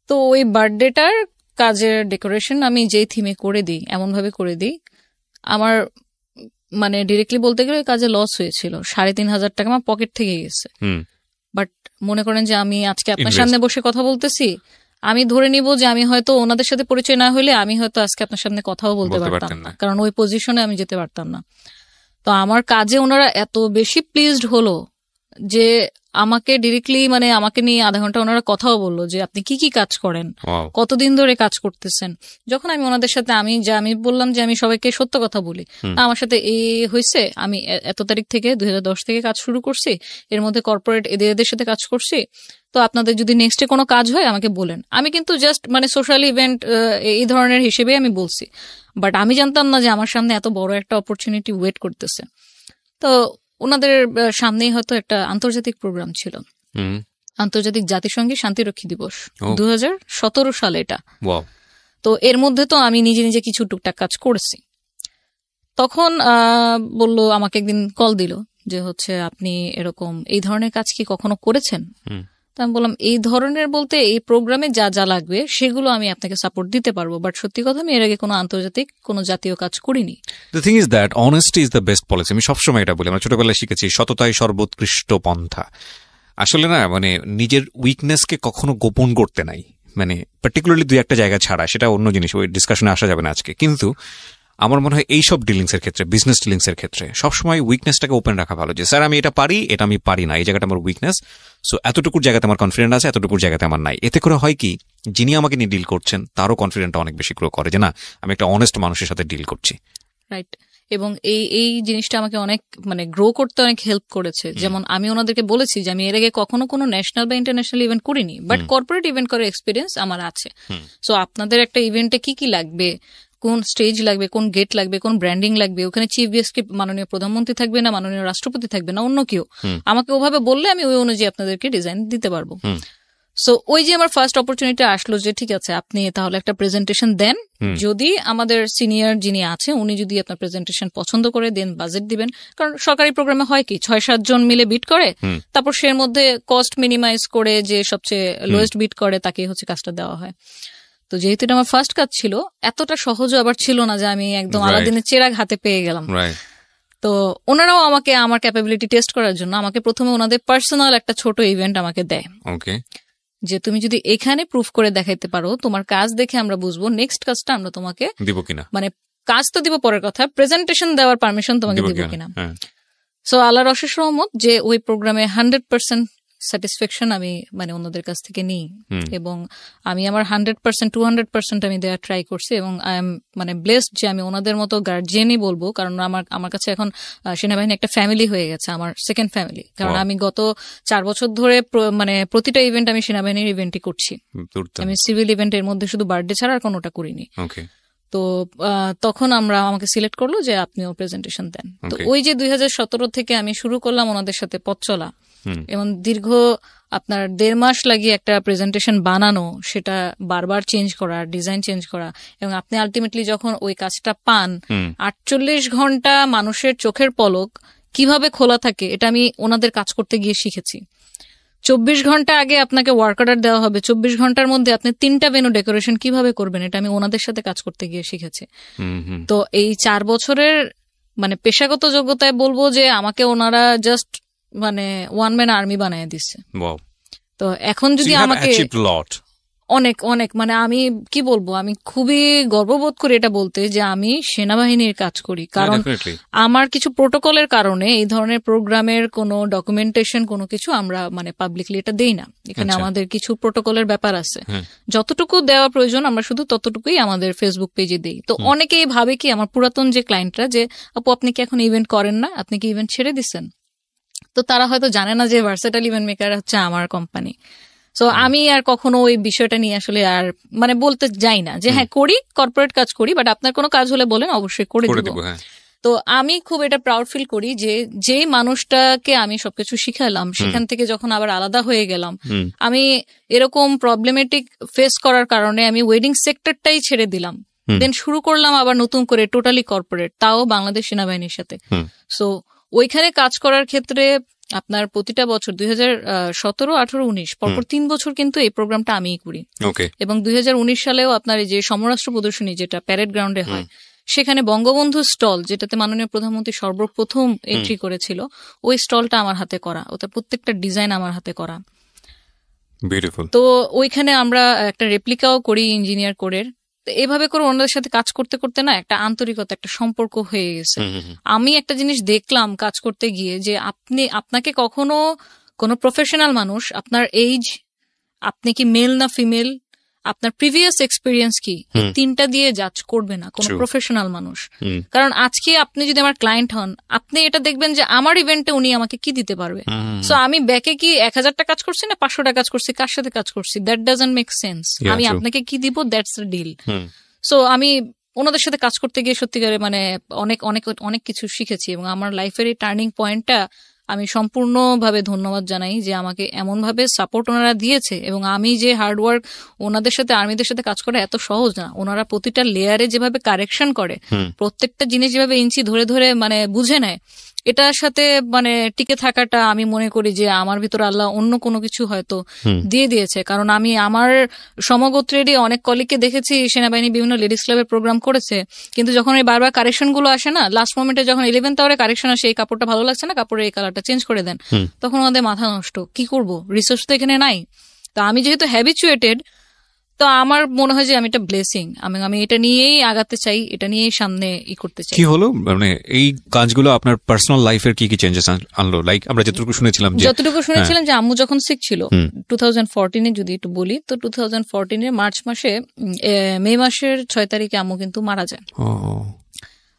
তো ওই বার্থডেটার কাজের ডেকোরেশন আমি যেই থিমে করে দিই, এমন ভাবে করে দিই, আমার ডিরেক্টলি বলতে গেলে কাজে লস হয়েছিল, 3,500 টাকা আমার পকেট থেকে গেছে। বাট মনে করেন যে আমি আজকে আপনার সামনে বসে কথা বলতেছি, আমি ধরে নিব যে আমি হয়তো ওনাদের সাথে পরিচয় না হলে আমি হয়তো আজকে আপনার সামনে কথাও বলতে পারতাম না, কারণ ওই পজিশনে আমি যেতে পারতাম না। তো আমার কাজে ওনারা এত বেশি প্লিজড হলো যে আমাকে ডিরেক্টলি আমাকে নিয়ে আধা ঘন্টা ওনারা কথাও বললো যে আপনি কি কি কাজ করেন, কতদিন ধরে কাজ করতেছেন। যখন আমি ওনাদের সাথে আমি বললাম যে আমি সবাইকে সত্য কথা বলি, আমার সাথে এই হয়েছে, আমি এত তারিখ থেকে 2010 থেকে কাজ শুরু করছি, এর মধ্যে কর্পোরেট এদের সাথে কাজ করছি, তো আপনাদের যদি নেক্সটে কোনো কাজ হয় আমাকে বলেন। আমি কিন্তু জাস্ট সোশ্যাল ইভেন্ট এই ধরনের হিসেবে আমি বলছি, বাট আমি জানতাম না যে আমার সামনে এত বড় একটা অপরচুনিটি ওয়েট করতেছে। তো ওনাদের সামনেই হয়তো একটা আন্তর্জাতিক প্রোগ্রাম ছিল, আন্তর্জাতিক জাতিসংঘের শান্তিরক্ষী দিবস, 2017 সালে এটা। তো এর মধ্যে তো আমি নিজে নিজে কিছু টুকটাক কাজ করেছি। তখন বললো, আমাকে একদিন কল দিল যে আপনি এরকম এই ধরনের কাজ কি কখনো করেছেন? তো আমি বললাম এই ধরনের বলতে এই প্রোগ্রামে যা যা লাগবে সেগুলো আমি আপনাকে সাপোর্ট দিতে পারবো, বাট সত্যি কথা আমি এর আগে কোনো আন্তর্জাতিক কোনো জাতীয় কাজ করিনি। The thing is that honesty is the best policy. আমি সবসময় এটা বলি, আমরা ছোটবেলায় শিখেছি সততাই সর্বোৎকৃষ্ট পন্থা। আসলে না নিজের উইকনেসকে কখনো গোপন করতে নাই, পার্টিকুলারলি 2-1 জায়গা ছাড়া, সেটা অন্য জিনিস, ওই ডিসকাশনে আসা যাবে না আজকে। কিন্তু আমার মনে হয় এইসব ডিলিংস এর ক্ষেত্রে, বিজনেস ডিলিংস এর ক্ষেত্রে সবসময় উইকনেসটাকে ওপেন রাখা ভালো, যে স্যার আমি এটা পারি, এটা আমি পারি না, এই জায়গাটা আমার উইকনেস, সো এতটুকুর জায়গাতে আমার কনফিডেন্ট আছে, এতটুকুর জায়গাতে আমার নাই। এতে করে হয় কি, যিনি আমাকে নিয়ে ডিল করছেন তারও কনফিডেন্টটা অনেক বেশি গ্রো করে যে না আমি একটা অনেস্ট মানুষের সাথে ডিল করছি। রাইট। এবং এই জিনিসটা আমাকে অনেক গ্রো করতে অনেক হেল্প করেছে। যেমন আমি ওনাদেরকে বলেছি যে আমি এর আগে কখনো কোনো ন্যাশনাল বা ইন্টারন্যাশনাল ইভেন্ট করিনি, বাট কর্পোরেট ইভেন্ট করার এক্সপিরিয়েন্স আমার আছে। সো আপনাদের একটা ইভেন্টে কি কি লাগবে, কোন স্টেজ লাগবে, কোন গেট লাগবে, কোন ব্র্যান্ডিং লাগবে, ওখানে চিফ গেস্ট কি মাননীয় প্রধানমন্ত্রী থাকবে না মাননীয় রাষ্ট্রপতি থাকবে না অন্য কেউ, আমাকে ওভাবে বললে আমি ওই অনুযায়ী আপনাদেরকে ডিজাইন দিতে পারবো। সো ওই যে আমার ফার্স্ট অপরচুনিটি আসলো যে ঠিক আছে আপনি তাহলে একটা প্রেজেন্টেশন দেন, যদি আমাদের সিনিয়র যিনি আছে উনি যদি আপনার প্রেজেন্টেশন পছন্দ করে দেন বাজেট দিবেন। কারণ সরকারি প্রোগ্রামে হয় কি 6-7 জন মিলে বিট করে, তারপর সের মধ্যে কস্ট মিনিমাইজ করে যে সবচেয়ে লোয়েস্ট বিট করে তাকে কাজটা দেওয়া হয়। তো যেহেতু এটা আমার ফার্স্ট কাজ ছিল, এতটা সহজও আবার ছিল না যে আমি একদম আলাদিনের চেরাগ হাতে পেয়ে গেলাম। তো ওনারাও আমাকে আমার ক্যাপাবিলিটি টেস্ট করার জন্য আমাকে প্রথমে ওনাদের পার্সোনাল একটা ছোট ইভেন্ট আমাকে দেয়, যে তুমি যদি এখানে প্রুফ করে দেখাইতে পারো, তোমার কাজ দেখে আমরা বুঝবো নেক্সট কাজটা আমরা তোমাকে দিব কিনা। কাজ তো দিব পরের কথা, প্রেজেন্টেশন দেওয়ার পারমিশন তোমাকে দিব কিনা। সো আল্লাহর অশেষ রহমত যে ওই প্রোগ্রামে 100% স্যাটিসফ্যাকশন আমি ওনাদের কাছ থেকে নিই, এবং আমি আমার 100% 200% আমি দেওয়ার ট্রাই করছি, এবং আই এম ব্লেসড যে আমি ওনাদের মতো গার্জিয়ানই বলবো। কারণ আমার কাছে এখন সেনাবাহিনী একটা ফ্যামিলি হয়ে গেছে, আমার সেকেন্ড ফ্যামিলি। কারণ আমি গত 4 বছর ধরে প্রতিটা ইভেন্ট আমি সেনাবাহিনীর ইভেন্টই করছি। আমি সিভিল ইভেন্টের মধ্যে শুধু বার্থডে ছাড়া আর কোনোটা করিনি। তো তখন আমাকে সিলেক্ট করলো যে আপনিও প্রেজেন্টেশন দেন। তো Okay. ওই যে 2017 থেকে আমি শুরু করলাম ওনাদের সাথে পথ চলা, এবং দীর্ঘ আপনার 1.5 মাস লাগিয়ে একটা প্রেজেন্টেশন বানানো, সেটা বারবার চেঞ্জ করা, ডিজাইন চেঞ্জ করা, এবং আপনি আলটিমেটলি যখন ওই কাজটা পান, 48 ঘন্টা মানুষের চোখের পলক কিভাবে খোলা থাকে এটা আমি ওনাদের কাজ করতে গিয়ে শিখেছি। 24 ঘন্টা আগে আপনাকে ওয়ার্ক অর্ডার দেওয়া হবে, 24 ঘন্টার মধ্যে আপনি 3টা ভেন্যু ডেকোরেশন কিভাবে করবেন এটা আমি ওনাদের সাথে কাজ করতে গিয়ে শিখেছি। তো এই 4 বছরের মানে পেশাগত যোগ্যতায় বলবো যে আমাকে ওনারা জাস্ট মানে ওয়ান ম্যান আর্মি বানিয়ে দিচ্ছে। Wow. তো এখন So যদি you have আমাকে achieved a lot. অনেক অনেক মানে আমি কি বলবো, আমি খুবই গর্ববোধ করি এটা বলতে যে আমি সেনাবাহিনীর কাজ করি, কারণ Definitely. আমার কিছু প্রোটোকলের কারণে এই ধরনের প্রোগ্রামের কোনো ডকুমেন্টেশন কোনো কিছু আমরা মানে পাবলিকলি এটা দেই না। এখানে আচ্ছা। আমাদের কিছু প্রোটোকলের ব্যাপার আছে, হ্যাঁ। যতটুকু দেওয়া প্রয়োজন আমরা শুধু ততটুকুই আমাদের ফেসবুক পেজে দেই। তো অনেকেই ভাবে কি আমার পুরাতন যে ক্লায়েন্টরা যে আপু আপনি কি এখন ইভেন্ট করেন না, আপনি কি ইভেন্ট ছেড়ে দিচ্ছেন? তো তারা হয়তো জানে না যে ভার্সেটাইল ইভেন্ট মেকার হচ্ছে আমার কোম্পানি। সো আমি আর কখনো ওই বিষয়টা নিয়ে আসলে আর মানে বলতে যাই না যে হ্যাঁ করি, কর্পোরেট কাজ করি, বাট আপনার কোনো কাজ হলে বলেন, অবশ্যই করে করে দিব। দিব, হ্যাঁ। তো আমি খুব এটা প্রাউড ফিল করি যে যেই মানুষটাকে আমি সবকিছু শিখালাম সেখান থেকে যখন আবার আলাদা হয়ে গেলাম, আমি এরকম প্রবলেমেটিক ফেস করার কারণে আমি ওয়েডিং সেক্টরটাই ছেড়ে দিলাম, দেন শুরু করলাম আবার নতুন করে টোটালি কর্পোরেট, তাও বাংলাদেশ সেনাবাহিনীর সাথে। সো ওইখানে কাজ করার ক্ষেত্রে আপনার প্রতিটা বছর 2017, 18, 19 পরপর 3 বছর কিন্তু এই প্রোগ্রামটা আমিই করি। ওকে। এবং 2019 সালেও আপনার এই যে সমরাষ্ট্র প্রদর্শনী যেটা প্যারেড গ্রাউন্ডে হয়, সেখানে বঙ্গবন্ধু স্টল, যেটাতে মাননীয় প্রধানমন্ত্রী সর্বপ্রথম এন্ট্রি করেছিল, ওই স্টলটা আমার হাতে করা, ওটা প্রত্যেকটা ডিজাইন আমার হাতে করা। বিউটিফুল। তো ওইখানে আমরা একটা রেপ্লিকাও করি ইঞ্জিনিয়ার কোডের। তো এভাবে করে ওনাদের সাথে কাজ করতে করতে না একটা আন্তরিকতা, একটা সম্পর্ক হয়ে গেছে। আমি একটা জিনিস দেখলাম কাজ করতে গিয়ে যে আপনাকে কখনো কোনো প্রফেশনাল মানুষ আপনার এইজ, আপনি কি মেল না ফিমেল, আপনার প্রিভিয়াস এক্সপিরিয়েন্স কি, এই 3টা দিয়ে জাজ করবে না কোনো প্রফেশনাল মানুষ। কারণ আজকে আপনি যদি আমার ক্লায়েন্ট হন, আপনি এটা দেখবেন যে আমার ইভেন্টে উনি আমাকে কি দিতে পারবে। সো আমি ব্যাকে কি 1000টা কাজ করছি না 500টা কাজ করছি, কার সাথে কাজ করছি, দ্যাট ডাজন্ট মেক সেন্স। আমি আপনাকে কি দিব, দ্যাটস দ্য ডিল। সো আমি ওনাদের সাথে কাজ করতে গিয়ে সত্যিকারে মানে অনেক অনেক অনেক কিছু শিখেছি, এবং আমার লাইফের এই টার্নিং পয়েন্টটা আমি সম্পূর্ণভাবে ধন্যবাদ জানাই যে আমাকে এমন ভাবে সাপোর্ট ওনারা দিয়েছে। এবং আমি যে হার্ডওয়ার্ক, ওনাদের সাথে আর্মিদের সাথে কাজ করা এত সহজ না। ওনারা প্রতিটা লেয়ারে যেভাবে কারেকশন করে, প্রত্যেকটা জিনিস যেভাবে ইঞ্চি ধরে ধরে মানে বুঝে নেয়, এটার সাথে মানে টিকে থাকাটা আমি মনে করি যে আমার ভিতর আল্লাহ অন্য কোনো কিছু হয়তো দিয়ে দিয়েছে। কারণ আমি আমার সমগোত্রেরই অনেক কলিগকে দেখেছি সেনাবাহিনী বিভিন্ন লেডিস ক্লাবের প্রোগ্রাম করেছে, কিন্তু যখন এই বারবার কারেকশন গুলো আসে না, লাস্ট মোমেন্টে যখন 11th আওয়ারে কারেকশন আসে, এই কাপড়টা ভালো লাগছে না, কাপড়ের এই কালারটা চেঞ্জ করে দেন, তখন আমাদের মাথা নষ্ট, কি করব, রিসোর্স তো এখানে নাই। তো আমি যেহেতু হ্যাবিচুয়েটেড, তো আমার মনে হয় যে আমি এটা ব্লেসিং, আমি এটা নিয়েই আগাতে চাই, এটা নিয়েই সামনে করতে চাই। কি হলো মানে এই কাজগুলো আপনার পার্সোনাল লাইফের কি কি চেঞ্জেস আনলো? লাইক আমরা যতটুকু শুনেছিলাম যে আম্মু যখন সিক ছিল 2014-এ, যদি একটু বলি তো 2014-এর মার্চ মাসে, মে মাসের 6 তারিখে আম্মু কিন্তু মারা যায়।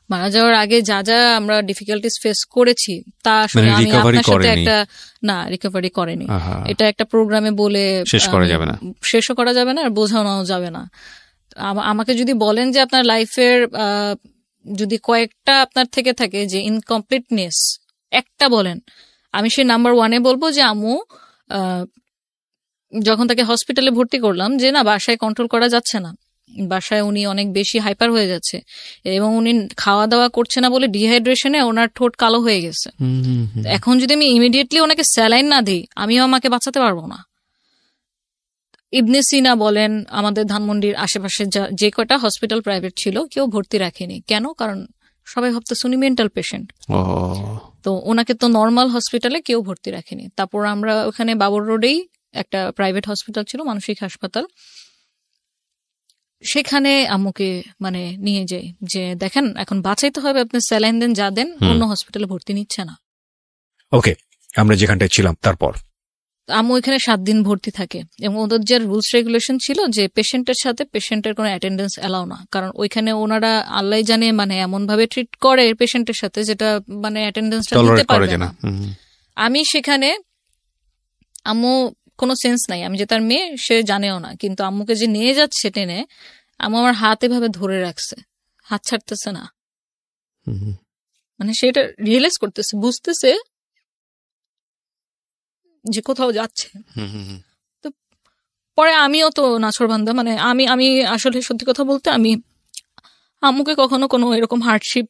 মারা যাওয়ার আগে যা যা আমরা ডিফিকাল্টিস ফেস করেছি তা আসলে আমি আপনার সাথে একটা না রিকভারি করেনি, এটা একটা প্রোগ্রামে বলে শেষও করা যাবে না আর বোঝানো যাবে না। আমাকে যদি বলেন যে আপনার লাইফের যদি কয়েকটা আপনার থেকে থাকে যে ইনকমপ্লিটনেস একটা বলেন, আমি সেই নাম্বার 1-এ বলবো যে আম্মু যখন তাকে হসপিটালে ভর্তি করলাম, যে না বাসায় কন্ট্রোল করা যাচ্ছে না, বাসায় উনি অনেক বেশি হাইপার হয়ে যাচ্ছে এবং উনি খাওয়া দাওয়া করছে না বলে ডিহাইড্রেশনে ওনার ঠোঁট কালো হয়ে গেছে। এখন যদি আমি ইমিডিয়েটলি ওনাকে স্যালাইন না দিই, আমিও আমাকে বাঁচাতে পারবো না। ইবনে সিনা বলেন, আমাদের ধানমন্ডির আশেপাশে যে কটা হসপিটাল প্রাইভেট ছিল কেউ ভর্তি রাখেনি। কেন? কারণ সবাই ভাবতো উনি মেন্টাল পেশেন্ট, তো ওনাকে তো নর্মাল হসপিটালে কেউ ভর্তি রাখেনি। তারপর আমরা ওখানে বাবর রোডেই একটা প্রাইভেট হসপিটাল ছিল, মানসিক হাসপাতাল, সেখানে আম্মুকে মানে নিয়ে যাই যে দেখেন এখন বাঁচাইতে হবে, আপনি স্যালাইন দেন, যা দেন, অন্য হসপিটালে ভর্তি নিচ্ছে না। ওকে, আমরা যেখানটায় ছিলাম তারপর আম্মু এখানে 7 দিন ভর্তি থাকে, এবং ওদের যে রুলস রেগুলেশন ছিল যে পেশেন্টের সাথে পেশেন্টের কোনো অ্যাটেন্ডেন্স অ্যালাউ না, কারণ ওইখানে ওনারা আল্লাহ জানে মানে এমন ভাবে ট্রিট করে পেশেন্টের সাথে যেটা মানে অ্যাটেন্ডেন্সটা দিতে পারবে না। আমি সেখানে, আম্মু কোনো সেন্স নাই, আমি যে তার মেয়ে সে জানেও না, কিন্তু আম্মুকে যে নিয়ে যাচ্ছে টেনে, আম্মু আমার হাত এভাবে ধরে রাখছে, হাত ছাড়তেছে না। মানে সেটা রিয়েলাইজ করতেছে, বুঝতেছে যে কোথাও যাচ্ছে। তো পরে আমিও তো নাছোড়বান্দা, মানে আমি আমি আসলে সত্যি কথা বলতে আমি আম্মুকে কখনো কোনো এরকম হার্ডশিপ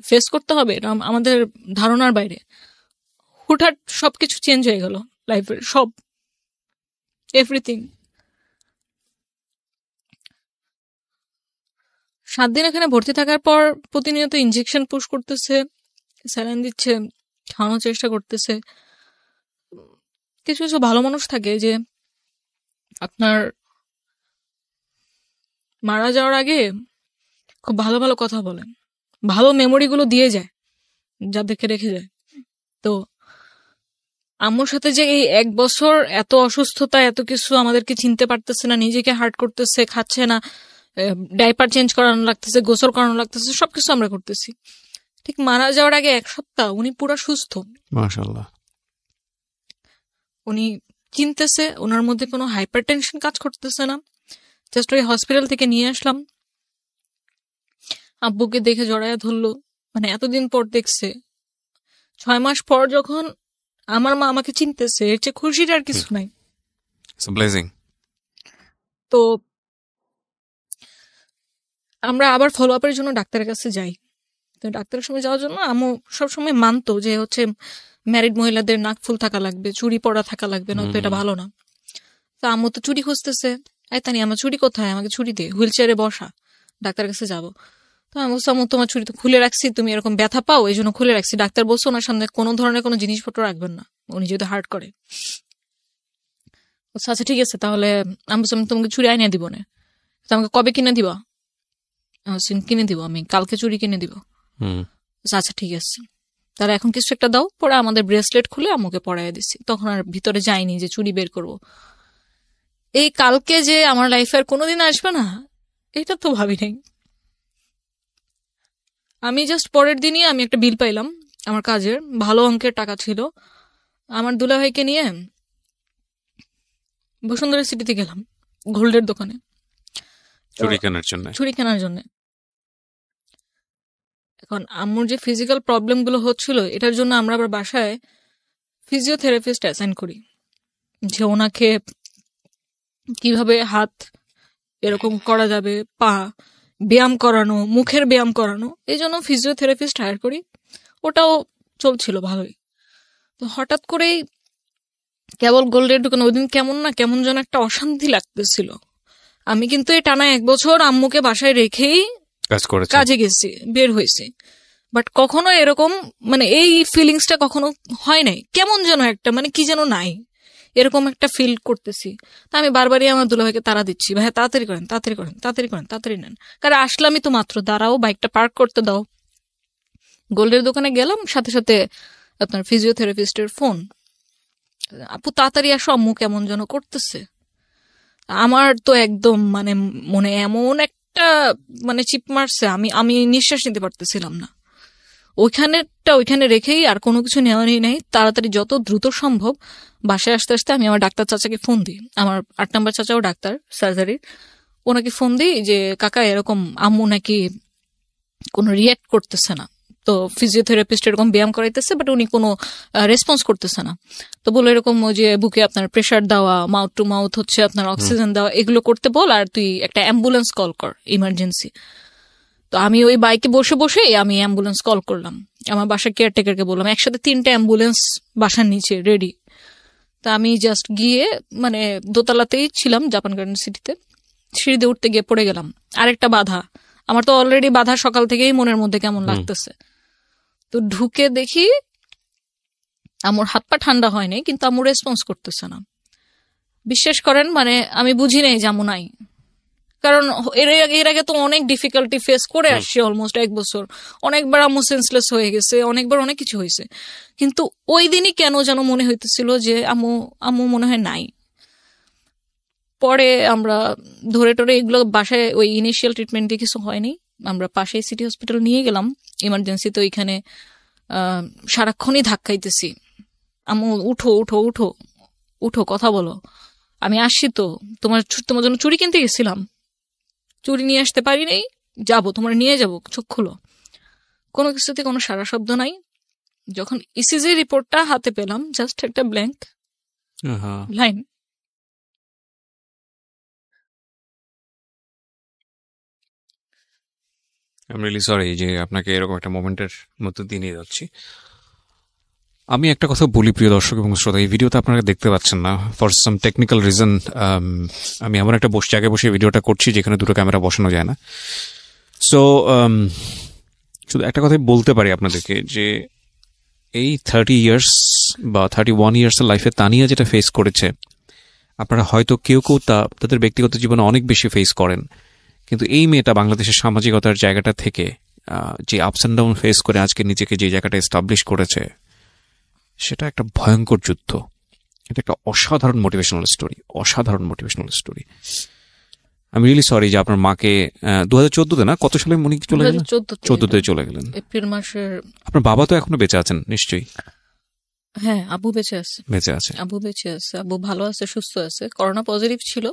ফেস করতে হবে এটা আমাদের ধারণার বাইরে। হুটহাট সবকিছু চেঞ্জ হয়ে গেল লাইফের, সব এভরিথিং। 7 দিন এখানে ভর্তি থাকার পর প্রতিনিয়ত ইনজেকশন পুশ করতেছে, স্যালাইন দিচ্ছে, খাওয়ানোর চেষ্টা করতেছে। কিছু কিছু ভালো মানুষ থাকে যে আপনার মারা যাওয়ার আগে খুব ভালো ভালো কথা বলেন, ভালো মেমোরিগুলো দিয়ে যায়, যাদেরকে রেখে যায়। তো আম্মুর সাথে যে এই 1 বছর এত অসুস্থতা, এত কিছু, আমাদেরকে চিনতে পারতেছে না, নিজেকে হার্ট করতেছে, খাচ্ছে না, ডাইপার চেঞ্জ করানো লাগতেছে, গোসল করানো লাগতেছে, সবকিছু আমরা করতেছি। ঠিক মারা যাওয়ার আগে 1 সপ্তাহ উনি পুরো সুস্থ, মাশাআল্লাহ। উনি চিনতেছে, ওনার মধ্যে কোনো হাইপার টেনশন কাজ করতেছে না। জাস্ট ওই হসপিটাল থেকে নিয়ে আসলাম, আব্বুকে দেখে জড়ায়া ধরলো, মানে এতদিন পর দেখছে। 6 মাস পর যখন আমার মা আমাকে চিনতেছে, এর চেয়ে খুশির আর কিছু নাই। It's a blessing. তো আমরা আবার ফলো আপের জন্য ডাক্তারের কাছে যাই। তো ডাক্তারের সময় যাওয়ার জন্য আম্মু সবসময় মানতো যে হচ্ছে ম্যারিড মহিলাদের নাক ফুল থাকা লাগবে, চুড়ি পরা থাকা লাগবে, না তো এটা ভালো না। তো আম্মু তো চুড়ি খুঁজতেছে, তানি আমার চুড়ি কোথায়, আমাকে চুড়ি দে, হুইল চেয়ারে বসা, ডাক্তারের কাছে যাবো। তো আমি বলছি আম্মু তোমার চুড়ি তো খুলে রাখছি, তুমি এরকম ব্যথা পাও এই জন্য খুলে রাখছি। ডাক্তার বলছে ওনার সামনে কোনো ধরনের কোনো জিনিসপত্র রাখবেন না, উনি যেহেতু হার্ট করে। আচ্ছা ঠিক আছে, তাহলে আমি বলছি আমি তোমাকে চুড়ি আইনে দিব না। আমাকে কবে কিনে দিবা? কিনে দিব, আমি কালকে চুড়ি কিনে দিব। আচ্ছা ঠিক আছে, তাহলে এখন কিছু একটা দাও। পরে আমাদের ব্রেসলেট খুলে আম্মুকে পরাইয়া দিছি। তখন আর ভিতরে যাইনি যে চুড়ি বের করব। এই কালকে যে আমার লাইফে আর কোনোদিন আসবে না, এটা তো ভাবি নাই। আমি জাস্ট পরের দিনই আমি একটা বিল পাইলাম আমার কাজের, ভালো অঙ্কের টাকা ছিল। আমার দুলাভাইকে নিয়ে বসুন্ধরা সিটিতে গেলাম, গোল্ডের দোকানে চুরি কেনার জন্য। চুড়ি কেনার জন্য। এখন আম্মুর যে ফিজিক্যাল প্রবলেম গুলো হচ্ছিল, এটার জন্য আমরা আবার বাসায় ফিজিওথেরাপিস্ট অ্যাসাইন করি, যে ওনাকে কিভাবে হাত এরকম করা যাবে, পা ব্যায়াম করানো, মুখের ব্যায়াম করানো, এই জন্য ফিজিওথেরাপিস্ট হায়ার করি। ওটাও চলছিল ভালোই। তো হঠাৎ করেই কেবল গোল্ডের দোকানে ওই দিন কেমন যেন একটা অশান্তি লাগতেছিল। আমি কিন্তু এই টানা 1 বছর আম্মুকে বাসায় রেখেই কাজে গেছি, বের হয়েছি, বাট কখনো এরকম মানে এই ফিলিংসটা কখনো হয় নাই। কেমন যেন একটা মানে কি যেন নাই, এরকম একটা ফিল করতেছি। তা আমি বারবারই আমার দুলাভাইকে তাড়া দিচ্ছি, ভাই তাড়াতাড়ি করেন, তাড়াতাড়ি করেন, তাড়াতাড়ি করেন, তাড়াতাড়ি নেন, কারণ আসলামই তো মাত্র, দাঁড়াও, বাইকটা পার্ক করতে দাও। গোল্ডের দোকানে গেলাম, সাথে সাথে আপনার ফিজিওথেরাপিস্টের ফোন, আপু তাড়াতাড়ি আসো, আম্মু কেমন যেন করতেছে। আমার তো একদম মানে মনে এমন একটা মানে চিপ মারছে, আমি নিঃশ্বাস নিতে পারতেছিলাম না। ওইখানে রেখেই আর কোনো কিছু নেওয়ারই নাই, তাড়াতাড়ি যত দ্রুত সম্ভব বাসায় আসতে আসতে আমি আমার ডাক্তার চাচাকে ফোন দিই, আমার 8 নম্বর চাচাও ডাক্তার সার্জারির, ওনাকে ফোন দিই যে কাকা এরকম আম্মু নাকি কোনো রিয়াক্ট করতেছে না, তো ফিজিওথেরাপিস্ট এরকম ব্যায়াম করাইতেছে বাট উনি কোনো রেসপন্স করতেছে না। তো বলে এরকম ওই যে বুকে আপনার প্রেশার দেওয়া, মাউথ টু মাউথ হচ্ছে আপনার অক্সিজেন দেওয়া, এগুলো করতে বল, আর তুই একটা অ্যাম্বুলেন্স কল কর ইমার্জেন্সি। তো আমি ওই বাইকে বসে বসে আমি অ্যাম্বুলেন্স কল করলাম, আমার বাসার কেয়ারটেকারকে বললাম, একসাথে 3টা অ্যাম্বুলেন্স বাসার নিচে রেডি। তা আমি জাস্ট গিয়ে মানে দোতলাতেই ছিলাম জাপান গার্ডেন সিটিতে, সিঁড়িতে উঠতে গিয়ে পড়ে গেলাম। আরেকটা বাধা, আমার তো অলরেডি বাধা সকাল থেকেই মনের মধ্যে কেমন লাগতেছে। তো ঢুকে দেখি আমার হাত পা ঠান্ডা হয়নি, কিন্তু আমার রেসপন্স করতেছে না। বিশ্বাস করেন মানে আমি বুঝি নাই যে আমু নাই, কারণ এর আগে তো অনেক ডিফিকাল্টি ফেস করে আসছি, অলমোস্ট 1 বছর। অনেকবার আম্মু সেন্সলেস হয়ে গেছে, অনেকবার অনেক কিছু হয়েছে, কিন্তু ওই দিনই কেন যেন মনে হইতেছিল যে আম্মু মনে হয় নাই। পরে আমরা ধরে টরে এগুলো বাসায় ওই ইনিশিয়াল ট্রিটমেন্ট দিয়ে কিছু হয়নি, আমরা পাশে সিটি হসপিটাল নিয়ে গেলাম ইমার্জেন্সিতে। ওইখানে সারাক্ষণই ধাক্কাইতেছি, আম্মু উঠো উঠো উঠো উঠো, কথা বলো, আমি আসছি তো, তোমার জন্য চুড়ি কিনতে গেছিলাম, চুরি নিয়ে আসতে পারি নাই, যাবো তোমার নিয়ে যাবো, চোখ খুলো। কোনো কিছুতে কোনো সারা শব্দ নাই। যখন ইসিজি রিপোর্টটা হাতে পেলাম, জাস্ট একটা blank line. I am really sorry যে আপনাকে এরকম একটা মোমেন্টের মধ্যে দিয়ে নিয়ে যাচ্ছি। আমি একটা কথা বলি প্রিয় দর্শক এবং শ্রোতা, এই ভিডিওতে আপনারা দেখতে পাচ্ছেন না ফর সাম টেকনিক্যাল রিজন। আমি এমন একটা জায়গায় বসে ভিডিওটা করছি যেখানে দুটো ক্যামেরা বসানো যায় না। সো শুধু একটা কথাই বলতে পারি আপনাদেরকে যে এই 30 ইয়ার্স বা 31 ইয়ার্সের লাইফে তানিয়া যেটা ফেস করেছে, আপনারা হয়তো কেউ কেউ তাদের ব্যক্তিগত জীবনে অনেক বেশি ফেস করেন, কিন্তু এই মেয়েটা বাংলাদেশের সামাজিকতার জায়গাটা থেকে যে আপস অ্যান্ড ডাউন ফেস করে আজকে নিজেকে যে জায়গাটা এস্টাবলিশ করেছে, সেটা একটা ভয়ঙ্কর যুদ্ধ। এটা একটা অসাধারণ মোটিভেশনাল স্টোরি। আমি রিয়েলি সরি যে আপনার মাকে 2014-তে না, কত সালে উনি চলে গেলেন? 14-তে চলে গেলেন, এপ্রিল মাসের। আপনার বাবা তো এখনো বেঁচে আছেন নিশ্চয়ই? হ্যাঁ, আব্বু বেঁচে আছে। আব্বু বেঁচে আছে, আব্বু ভালো আছে, সুস্থ আছে। করোনা পজিটিভ ছিল,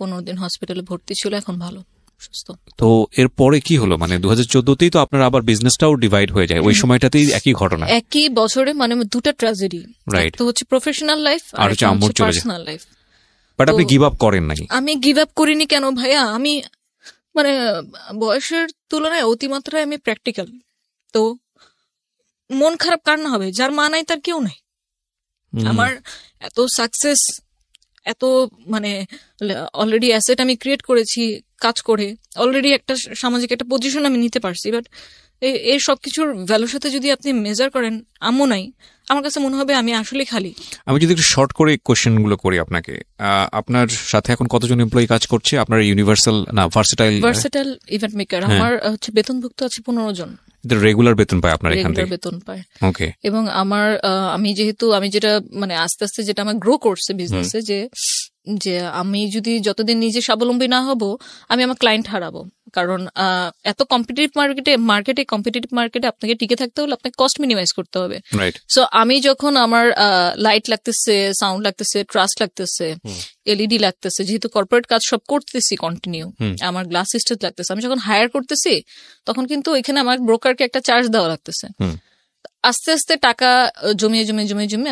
15 দিন হসপিটালে ভর্তি ছিল, এখন ভালো সুস্থ। তো এরপরে কি হলো? মানে 2014-তেই তো আপনার আবার বিজনেসটাও ডিভাইড হয়ে যায়, ওই সময়টাতেই একই ঘটনা, একই বছরে, মানে দুটা ট্র্যাজেডি। রাইট। তো হচ্ছে প্রফেশনাল লাইফ আর হচ্ছে পার্সোনাল লাইফ। বাট আপনি গিভ আপ করেন নাই? আমি গিভ আপ করিনি কেন ভাইয়া, আমি মানে বয়সের তুলনায় অতিমাত্রায় আমি প্র্যাকটিক্যাল। তো মন খারাপ কার না হবে? যার মা নাই তার কেউ নাই। আমার এত সাকসেস, এত মানে অলরেডি অ্যাসেট আমি ক্রিয়েট করেছি কাজ করে, অলরেডি একটা সামাজিক একটা পজিশন আমি নিতে পারছি। বাট এই সবকিছুর ভ্যালুর সাথে যদি আপনি মেজার করেন, আম্মু নাই, আমার কাছে মনে হবে আমি আসলে খালি। আমি যদি একটু শর্ট করে কোশ্চেনগুলো করি আপনাকে, আপনার সাথে এখন কতজন এমপ্লয়ি কাজ করছে? আপনার ইউনিভার্সাল না ভার্সেটাইল ইভেন্ট মেকার আমার হচ্ছে বেতনভুক্ত আছে 15 জন। রেগুলার বেতন পায় আপনার এখান থেকে? বেতন পায়। ওকে। এবং আমার আমি যেটা মানে আস্তে আস্তে যেটা আমার গ্রো করছে বিজনেসে, যে আমি যদি যতদিন নিজে স্বাবলম্বী না হব, আমি আমার ক্লায়েন্ট হারাবো। কারণ এত কম্পিটিটিভ মার্কেটে আপনাকে টিকে থাকতে হলে আপনাকে কস্ট মিনিমাইজ করতে হবে। সো আমি যখন আমার লাইট লাগতেছে, সাউন্ড লাগতেছে, ট্রাস্ট লাগতেছে, এলইডি লাগতেছে, যেহেতু কর্পোরেট কাজ সব করতেছি কন্টিনিউ, আমার গ্লাস সিস্টেম লাগতেছে, আমি যখন হায়ার করতেছি তখন কিন্তু এখানে আমার ব্রোকারকে একটা চার্জ দেওয়া লাগতেছে। আস্তে আস্তে টাকা জমিয়ে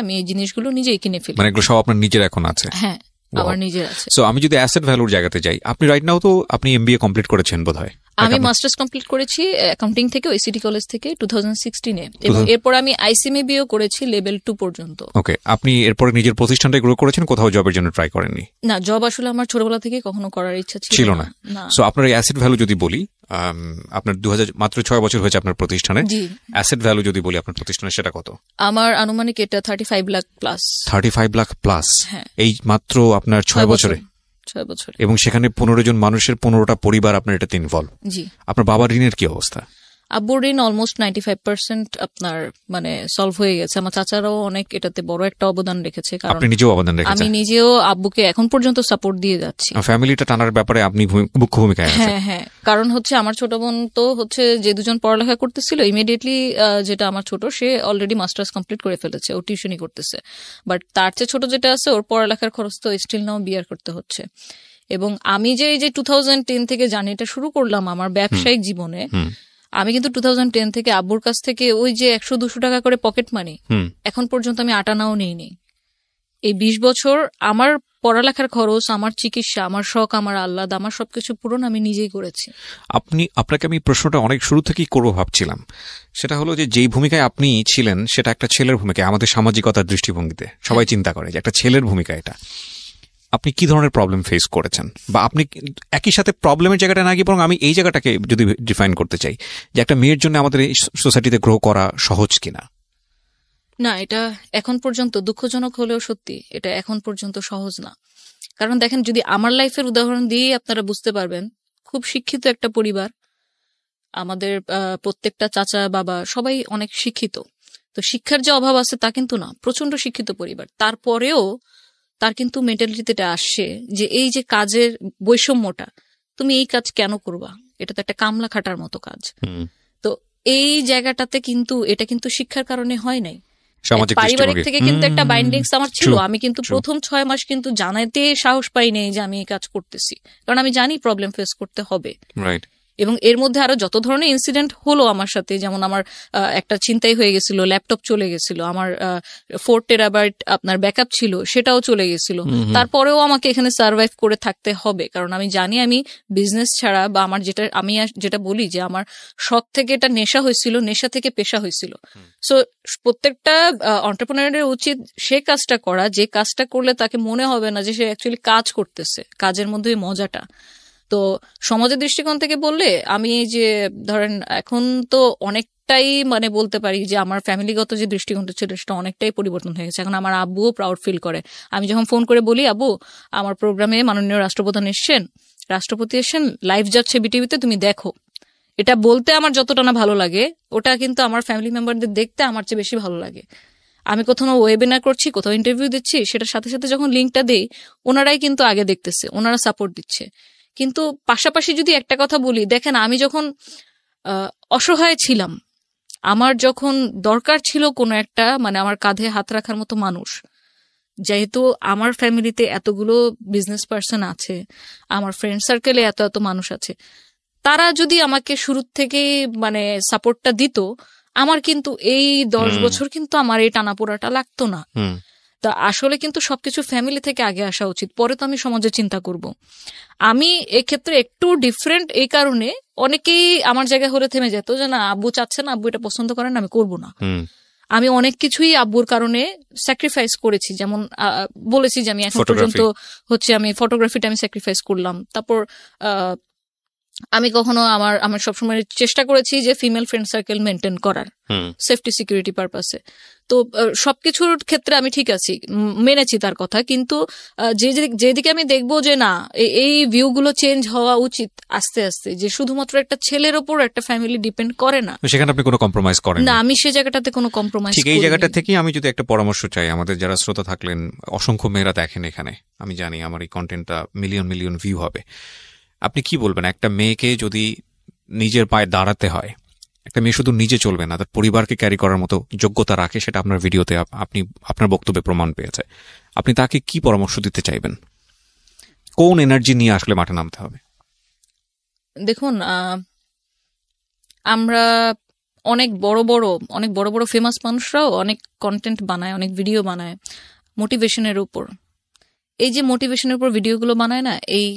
আমি এই জিনিসগুলো নিজেই কিনে ফেলি। মানে এগুলো সব আপনার নিজের এখন আছে? হ্যাঁ, আমার নিজের আছে। সো আমি যদি অ্যাসেট ভ্যালুর জায়গাতে যাই, আপনি রাইট নাও তো আপনি এমবিএ কমপ্লিট করেছেন বোধহয়? আমি মাস্টার্স কমপ্লিট করেছি অ্যাকাউন্টিং থেকে, ওইসিটি কলেজ থেকে 2016-এ, এবং এরপর আমি আইসিএমবিও করেছি লেভেল 2 পর্যন্ত। ওকে। আপনি এরপরে নিজের প্রতিষ্ঠানটা গ্রো করেছেন, কোথাও জবের জন্য ট্রাই করেননি? না, জব আসলে আমার ছোটবেলা থেকে কখনো করার ইচ্ছা ছিল না। সো আপনার এই অ্যাসেট ভ্যালু যদি বলি, আপনার মাত্র 6 বছর হয়েছে আপনার প্রতিষ্ঠানে, অ্যাসেট ভ্যালু যদি বলি আপনার প্রতিষ্ঠানে, সেটা কত? আমার আনুমানিক এটা 35 লাখ প্লাস। 35 লাখ প্লাস এই মাত্র আপনার 6 বছরে? 6 বছর। এবং সেখানে 15 জন মানুষের 15টা পরিবার আপনার এটাতে ইনভলভ। জি। আপনার বাবার ঋণের কি অবস্থা? আব্বুর ঋণ অলমোস্ট 95% আপনার মানে সলভ হয়ে গেছে। আমার চাচারাও অনেক এটাতে বড় একটা অবদান রেখেছে। কারণ আপনি নিজেও অবদান রেখেছেন? আমি নিজেও আব্বুকে এখন পর্যন্ত সাপোর্ট দিয়ে যাচ্ছি। ফ্যামিলিটা টানার ব্যাপারে আপনি মুখ্য ভূমিকায় আছেন? হ্যাঁ, কারণ হচ্ছে আমার ছোট বোন তো হচ্ছে যে দুজন পড়ালেখা করতেছিল, ইমিডিয়েটলি যেটা আমার ছোট, সে অলরেডি মাস্টার্স কমপ্লিট করে ফেলেছে, ও টিউশনই করতেছে। বাট তার চেয়ে ছোট যেটা আছে, ওর পড়ালেখার খরচ তো স্টিল নাও বিয়ার করতে হচ্ছে। এবং আমি যে 2010 থেকে জার্নিটা শুরু করলাম আমার ব্যবসায়িক জীবনে, আমি কিন্তু 2010 থেকে আব্বুর কাছ থেকে ওই যে 100-200 টাকা করে পকেট মানি এখন পর্যন্ত আমি আটানাও নেইনি। এই 20 বছর আমার পড়ালেখার খরচ, আমার চিকিৎসা, আমার শখ, আমার আহ্লাদ, আমার সবকিছু পূরণ আমি নিজেই করেছি। আপনাকে আমি প্রশ্নটা অনেক শুরু থেকেই করবো ভাবছিলাম, সেটা হলো যে যেই ভূমিকায় আপনি ছিলেন সেটা একটা ছেলের ভূমিকা। আমাদের সামাজিকতার দৃষ্টিভঙ্গিতে সবাই চিন্তা করে যে একটা ছেলের ভূমিকা এটা। আপনি কি ধরনের প্রবলেম ফেস করেছেন? বা আপনি একই সাথে প্রবলেমের জায়গাটা না গিয়ে বরং আমি এই জায়গাটাকে যদি ডিফাইন করতে চাই, যে একটা মেয়ের জন্য আমাদের এই সোসাইটিতে গ্রো করা সহজ কিনা? না, এটা এখন পর্যন্ত দুঃখজনক হলেও সত্যি, এটা এখন পর্যন্ত সহজ না। কারণ দেখেন, যদি আমার লাইফের উদাহরণ দিয়ে আপনারা বুঝতে পারবেন, খুব শিক্ষিত একটা পরিবার, আমাদের প্রত্যেকটা চাচা বাবা সবাই অনেক শিক্ষিত। তো শিক্ষার যে অভাব আছে তা কিন্তু না, প্রচন্ড শিক্ষিত পরিবার। তারপরেও তার কিন্তু মেন্টালিটিতে আসছে যে এই যে কাজের বৈষম্যটা, তুমি এই কাজ কেন করবা, এটা তো একটা কামলা খাটার মতো কাজ। তো এই জায়গাটাতে কিন্তু এটা কিন্তু শিক্ষার কারণে হয় নাই। সামাজিক পারিবারিক দৃষ্টিভঙ্গি। থেকে কিন্তু একটা বাইন্ডিংস আমার ছিল। True, আমি কিন্তু true. প্রথম 6 মাস কিন্তু জানাতে সাহস পাই নাই যে আমি এই কাজ করতেছি, কারণ আমি জানি প্রবলেম ফেস করতে হবে। রাইট। এবং এর মধ্যে আরো যত ধরনের ইনসিডেন্ট হলো আমার সাথে, যেমন আমার একটা ছিনতাই হয়ে গেছিল, ল্যাপটপ চলে গেছিল, আমার 4 টেরাবাইট আপনার ব্যাকআপ ছিল, সেটাও চলে গেছিল। তারপরেও আমাকে এখানে সার্ভাইভ করে থাকতে হবে, কারণ আমি জানি আমি বিজনেস ছাড়া বা আমার যেটা বলি যে আমার শখ থেকে এটা নেশা হয়েছিল, নেশা থেকে পেশা হয়েছিল। সো প্রত্যেকটা এন্টারপ্রেনারের উচিত সে কাজটা করা যে কাজটা করলে তাকে মনে হবে না যে সে অ্যাকচুয়ালি কাজ করতেছে, কাজের মধ্যে মজাটা। তো সমাজের দৃষ্টিকোণ থেকে বললে আমি এই যে ধরেন এখন তো অনেকটাই মানে বলতে পারি যে আমার ফ্যামিলিগত যে দৃষ্টিকোণটা ছিল সেটা অনেকটাই পরিবর্তন হয়ে গেছে। এখন আমার আব্বুও প্রাউড ফিল করে। আমি যখন ফোন করে বলি, আব্বু আমার প্রোগ্রামে মাননীয় রাষ্ট্রপ্রধান এসছেন, রাষ্ট্রপতি এসছেন, লাইভ যাচ্ছে বিটিভিতে, তুমি দেখো। এটা বলতে আমার যতটা না ভালো লাগে, ওটা কিন্তু আমার ফ্যামিলি মেম্বারদের দেখতে আমার চেয়ে বেশি ভালো লাগে। আমি কোথাও ওয়েবিনার করছি, কোথাও ইন্টারভিউ দিচ্ছি, সেটার সাথে সাথে যখন লিঙ্কটা দেই ওনারাই কিন্তু আগে দেখতেছে, ওনারা সাপোর্ট দিচ্ছে। কিন্তু পাশাপাশি যদি একটা কথা বলি, দেখেন আমি যখন অসহায় ছিলাম, আমার যখন দরকার ছিল কোনো একটা মানে আমার কাঁধে হাত রাখার মতো মানুষ, যেহেতু আমার ফ্যামিলিতে এতগুলো বিজনেস পার্সন আছে, আমার ফ্রেন্ড সার্কেলে এত এত মানুষ আছে, তারা যদি আমাকে শুরুর থেকে মানে সাপোর্টটা দিত, আমার কিন্তু এই 10 বছর কিন্তু আমার এই টানাপোড়াটা লাগতো না। তা আসলে কিন্তু সবকিছু ফ্যামিলি থেকে আগে আসা উচিত, পরে তো আমি সমাজে চিন্তা করব। আমি এক্ষেত্রে একটু ডিফারেন্ট এই কারণে, অনেকেই আমার জায়গায় হলে থেমে যেত যে না আব্বু চাচ্ছে না, আব্বু এটা পছন্দ করেন, আমি করব না। আমি অনেক কিছুই আব্বুর কারণে স্যাক্রিফাইস করেছি, যেমন বলেছি যে আমি এখন পর্যন্ত হচ্ছে আমি ফটোগ্রাফিটা আমি স্যাক্রিফাইস করলাম। তারপর আমি কখনো আমার সবসময় চেষ্টা করেছি যে ফিমেল ফ্রেন্ড সার্কেল মেনটেন করার, সেফটি সিকিউরিটি পারপাসে। তো সবকিছুর ক্ষেত্রে আমি ঠিক আছি, মেনেছি তার কথা। কিন্তু যেদিকে আমি দেখবো যে না এই ভিউগুলো চেঞ্জ হওয়া উচিত আস্তে আস্তে, যে শুধুমাত্র একটা ছেলের ওপর একটা ফ্যামিলি ডিপেন্ড করে না, সেখানে আপনি কোনো কম্প্রোমাইজ করেন না, আমি সে জায়গাটাতে কোনো কম্প্রোমাইজ ঠিক এই জায়গাটা থেকে আমি যদি একটা পরামর্শ চাই, আমাদের যারা শ্রোতা থাকলেন, অসংখ্য মেয়েরা দেখেন এখানে, আমি জানি আমার এই কন্টেন্টটা মিলিয়ন মিলিয়ন ভিউ হবে, আপনি কি বলবেন একটা মেয়েকে যদি নিজের পায়ে দাঁড়াতে হয়, একটা মেয়ে শুধু নিজে চলবে না, তার পরিবারকে ক্যারি করার মতো যোগ্যতা রাখে, সেটা আপনার ভিডিওতে আপনি আপনার বক্তব্যে প্রমাণ পেয়েছে, আপনি তাকে কি পরামর্শ দিতে চাইবেন? কোন এনার্জি নিয়ে আসলে মাঠে নামতে হবে? দেখুন, আমরা অনেক বড় বড় ফেমাস মানুষরাও অনেক কন্টেন্ট বানায়, অনেক ভিডিও বানায় মোটিভেশনের উপর। এই যে মোটিভেশনের উপর ভিডিওগুলো বানায় না, এই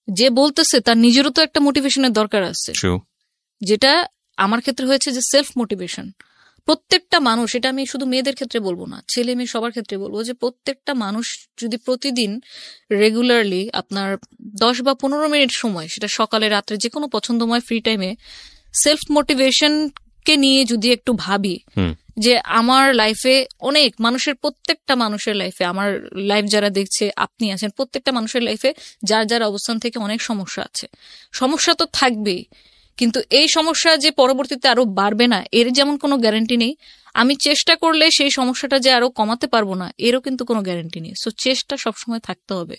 যে বলতেছে তার নিজেরও তো একটা মোটিভেশনের দরকার আছে, যেটা আমার ক্ষেত্রে হয়েছে যে সেলফ মোটিভেশন। প্রত্যেকটা মানুষ, এটা আমি শুধু মেয়েদের ক্ষেত্রে বলবো না, ছেলে মেয়ে সবার ক্ষেত্রে বলবো, যে প্রত্যেকটা মানুষ যদি প্রতিদিন রেগুলারলি আপনার 10 বা 15 মিনিট সময়, সেটা সকালে রাত্রে যে কোনো পছন্দময় ফ্রি টাইমে সেলফ মোটিভেশনকে নিয়ে যদি একটু ভাবি যে আমার লাইফে অনেক মানুষের, প্রত্যেকটা মানুষের লাইফে, আমার লাইফ যারা দেখছে, আপনি আছেন, প্রত্যেকটা মানুষের লাইফে যার যার অবস্থান থেকে অনেক সমস্যা আছে, সমস্যা তো থাকবেই, কিন্তু এই সমস্যা যে পরবর্তীতে আরো বাড়বে না এর যেমন কোনো গ্যারান্টি নেই, আমি চেষ্টা করলে সেই সমস্যাটা যে আরো কমাতে পারবো না এরও কিন্তু কোনো গ্যারান্টি নেই। সো চেষ্টা সবসময় থাকতে হবে।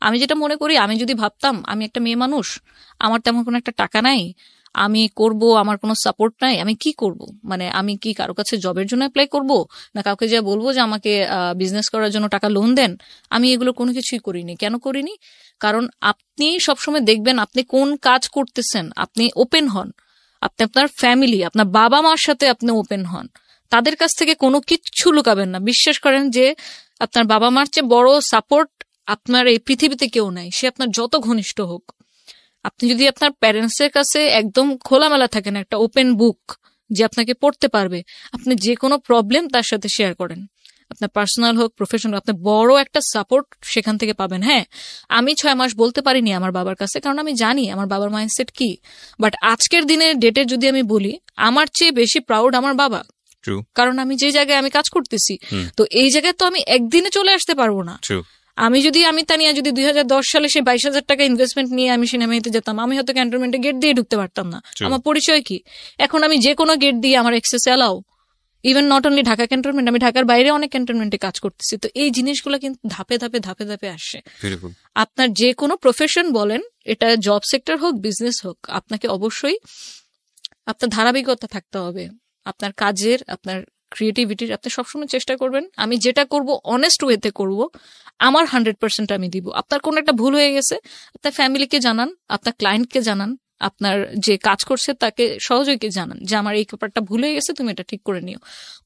আমি যেটা মনে করি, আমি যদি ভাবতাম আমি একটা মেয়ে মানুষ, আমার তেমন কোনো একটা টাকা নাই, আমি করব, আমার কোনো সাপোর্ট নাই, আমি কি করব? মানে আমি কি কারো কাছে জবের জন্য অ্যাপ্লাই করব, না কাউকে যা বলবো যে আমাকে বিজনেস করার জন্য টাকা লোন দেন? আমি এগুলো কোনো কিছুই করিনি। কেন করিনি? কারণ আপনি সবসময় দেখবেন আপনি কোন কাজ করতেছেন, আপনি ওপেন হন, আপনি আপনার ফ্যামিলি, আপনার বাবা মার সাথে আপনি ওপেন হন, তাদের কাছ থেকে কোনো কিচ্ছু লুকাবেন না। বিশ্বাস করেন যে আপনার বাবা মার চেয়ে বড় সাপোর্ট আপনার এই পৃথিবীতে কেউ নাই, সে আপনার যত ঘনিষ্ঠ হোক। আপনি যদি আপনার প্যারেন্টসের কাছে একদম খোলামেলা থাকেন, একটা ওপেন বুক যে আপনাকে পড়তে পারবে, আপনি যে কোনো প্রবলেম তার সাথে শেয়ার করেন, আপনার পার্সোনাল হোক প্রফেশনাল, আপনি বড় একটা সাপোর্ট সেখান থেকে পাবেন। হ্যাঁ, আমি 6 মাস বলতে পারিনি আমার বাবার কাছে, কারণ আমি জানি আমার বাবার মাইন্ডসেট কি। বাট আজকের দিনের ডেটে যদি আমি বলি, আমার চেয়ে বেশি প্রাউড আমার বাবা, কারণ আমি যে জায়গায় আমি কাজ করতেছি, তো এই জায়গায় তো আমি একদিনে চলে আসতে পারবো না। আমি তানিয়া যদি 2010 সালে সে 22,000 টাকা ইনভেস্টমেন্ট নিয়ে আমি সিনেমাতে যেতাম, আমি হয়তো ক্যান্টনমেন্টে গেট দিয়ে ঢুকতে পারতাম না। আমার পরিচয় কি? এখন আমি যে কোনো গেট দিয়ে আমার access allow, even not only Dhaka cantonment, আমি ঢাকার বাইরে অনেক ক্যান্টনমেন্টে কাজ করতেছি। তো এই জিনিসগুলো কিন্তু ধাপে ধাপে ধাপে ধাপে আসছে। আপনার যে কোনো প্রফেশন বলেন, এটা জব সেক্টর হোক, বিজনেস হোক, আপনাকে অবশ্যই আপনার ধারাবাহিকতা থাকতে হবে, আপনার কাজের, আপনার ক্রিয়েটিভিটির, আপনি সবসময় চেষ্টা করবেন আমি যেটা করব অনেস্ট ওয়েতে করব, আমার 100% আমি দিব। আপনার কোনো একটা ভুল হয়ে গেছে, আপনার ফ্যামিলিকে জানান, আপনার ক্লায়েন্টকে জানান, আপনার যে কাজ করছে তাকে সহযোগীকে জানান যে আমার এই ব্যাপারটা ভুল হয়ে গেছে, তুমি এটা ঠিক করে নিও।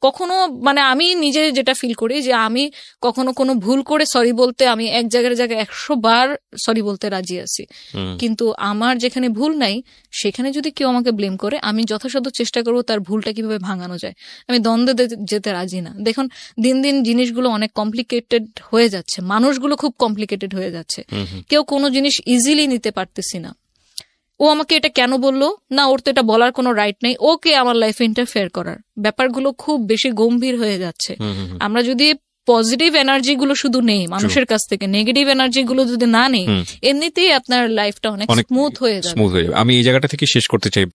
কখনো মানে আমি নিজে যেটা ফিল করি যে আমি কখনো কোনো ভুল করে সরি বলতে, আমি এক জায়গায় 100 বার সরি বলতে রাজি আছি, কিন্তু আমার যেখানে ভুল নাই সেখানে যদি কেউ আমাকে ব্লেম করে, আমি যথাসাধ্য চেষ্টা করবো তার ভুলটা কিভাবে ভাঙানো যায়। আমি দ্বন্দ্বে যেতে রাজি না। দেখুন দিন দিন জিনিসগুলো অনেক কমপ্লিকেটেড হয়ে যাচ্ছে, মানুষগুলো খুব কমপ্লিকেটেড হয়ে যাচ্ছে, কেউ কোনো জিনিস ইজিলি নিতে পারতেছি না। ও আমাকে এটা কেন বললো না, ওর তো এটা বলার কোনো রাইট নেই, ওকে আমার লাইফে ইন্টারফেয়ার করার ব্যাপারগুলো খুব বেশি গম্ভীর হয়ে যাচ্ছে। আমরা যদি পজিটিভ এনার্জি গুলো শুধু নেই মানুষের কাছ থেকে, নেগেটিভ এনার্জি গুলো যদি না নেই, এমনিতেই আপনার লাইফটা অনেক স্মুথ হয়ে যাবে। আমি এই জায়গাটা থেকে শেষ করতে চাই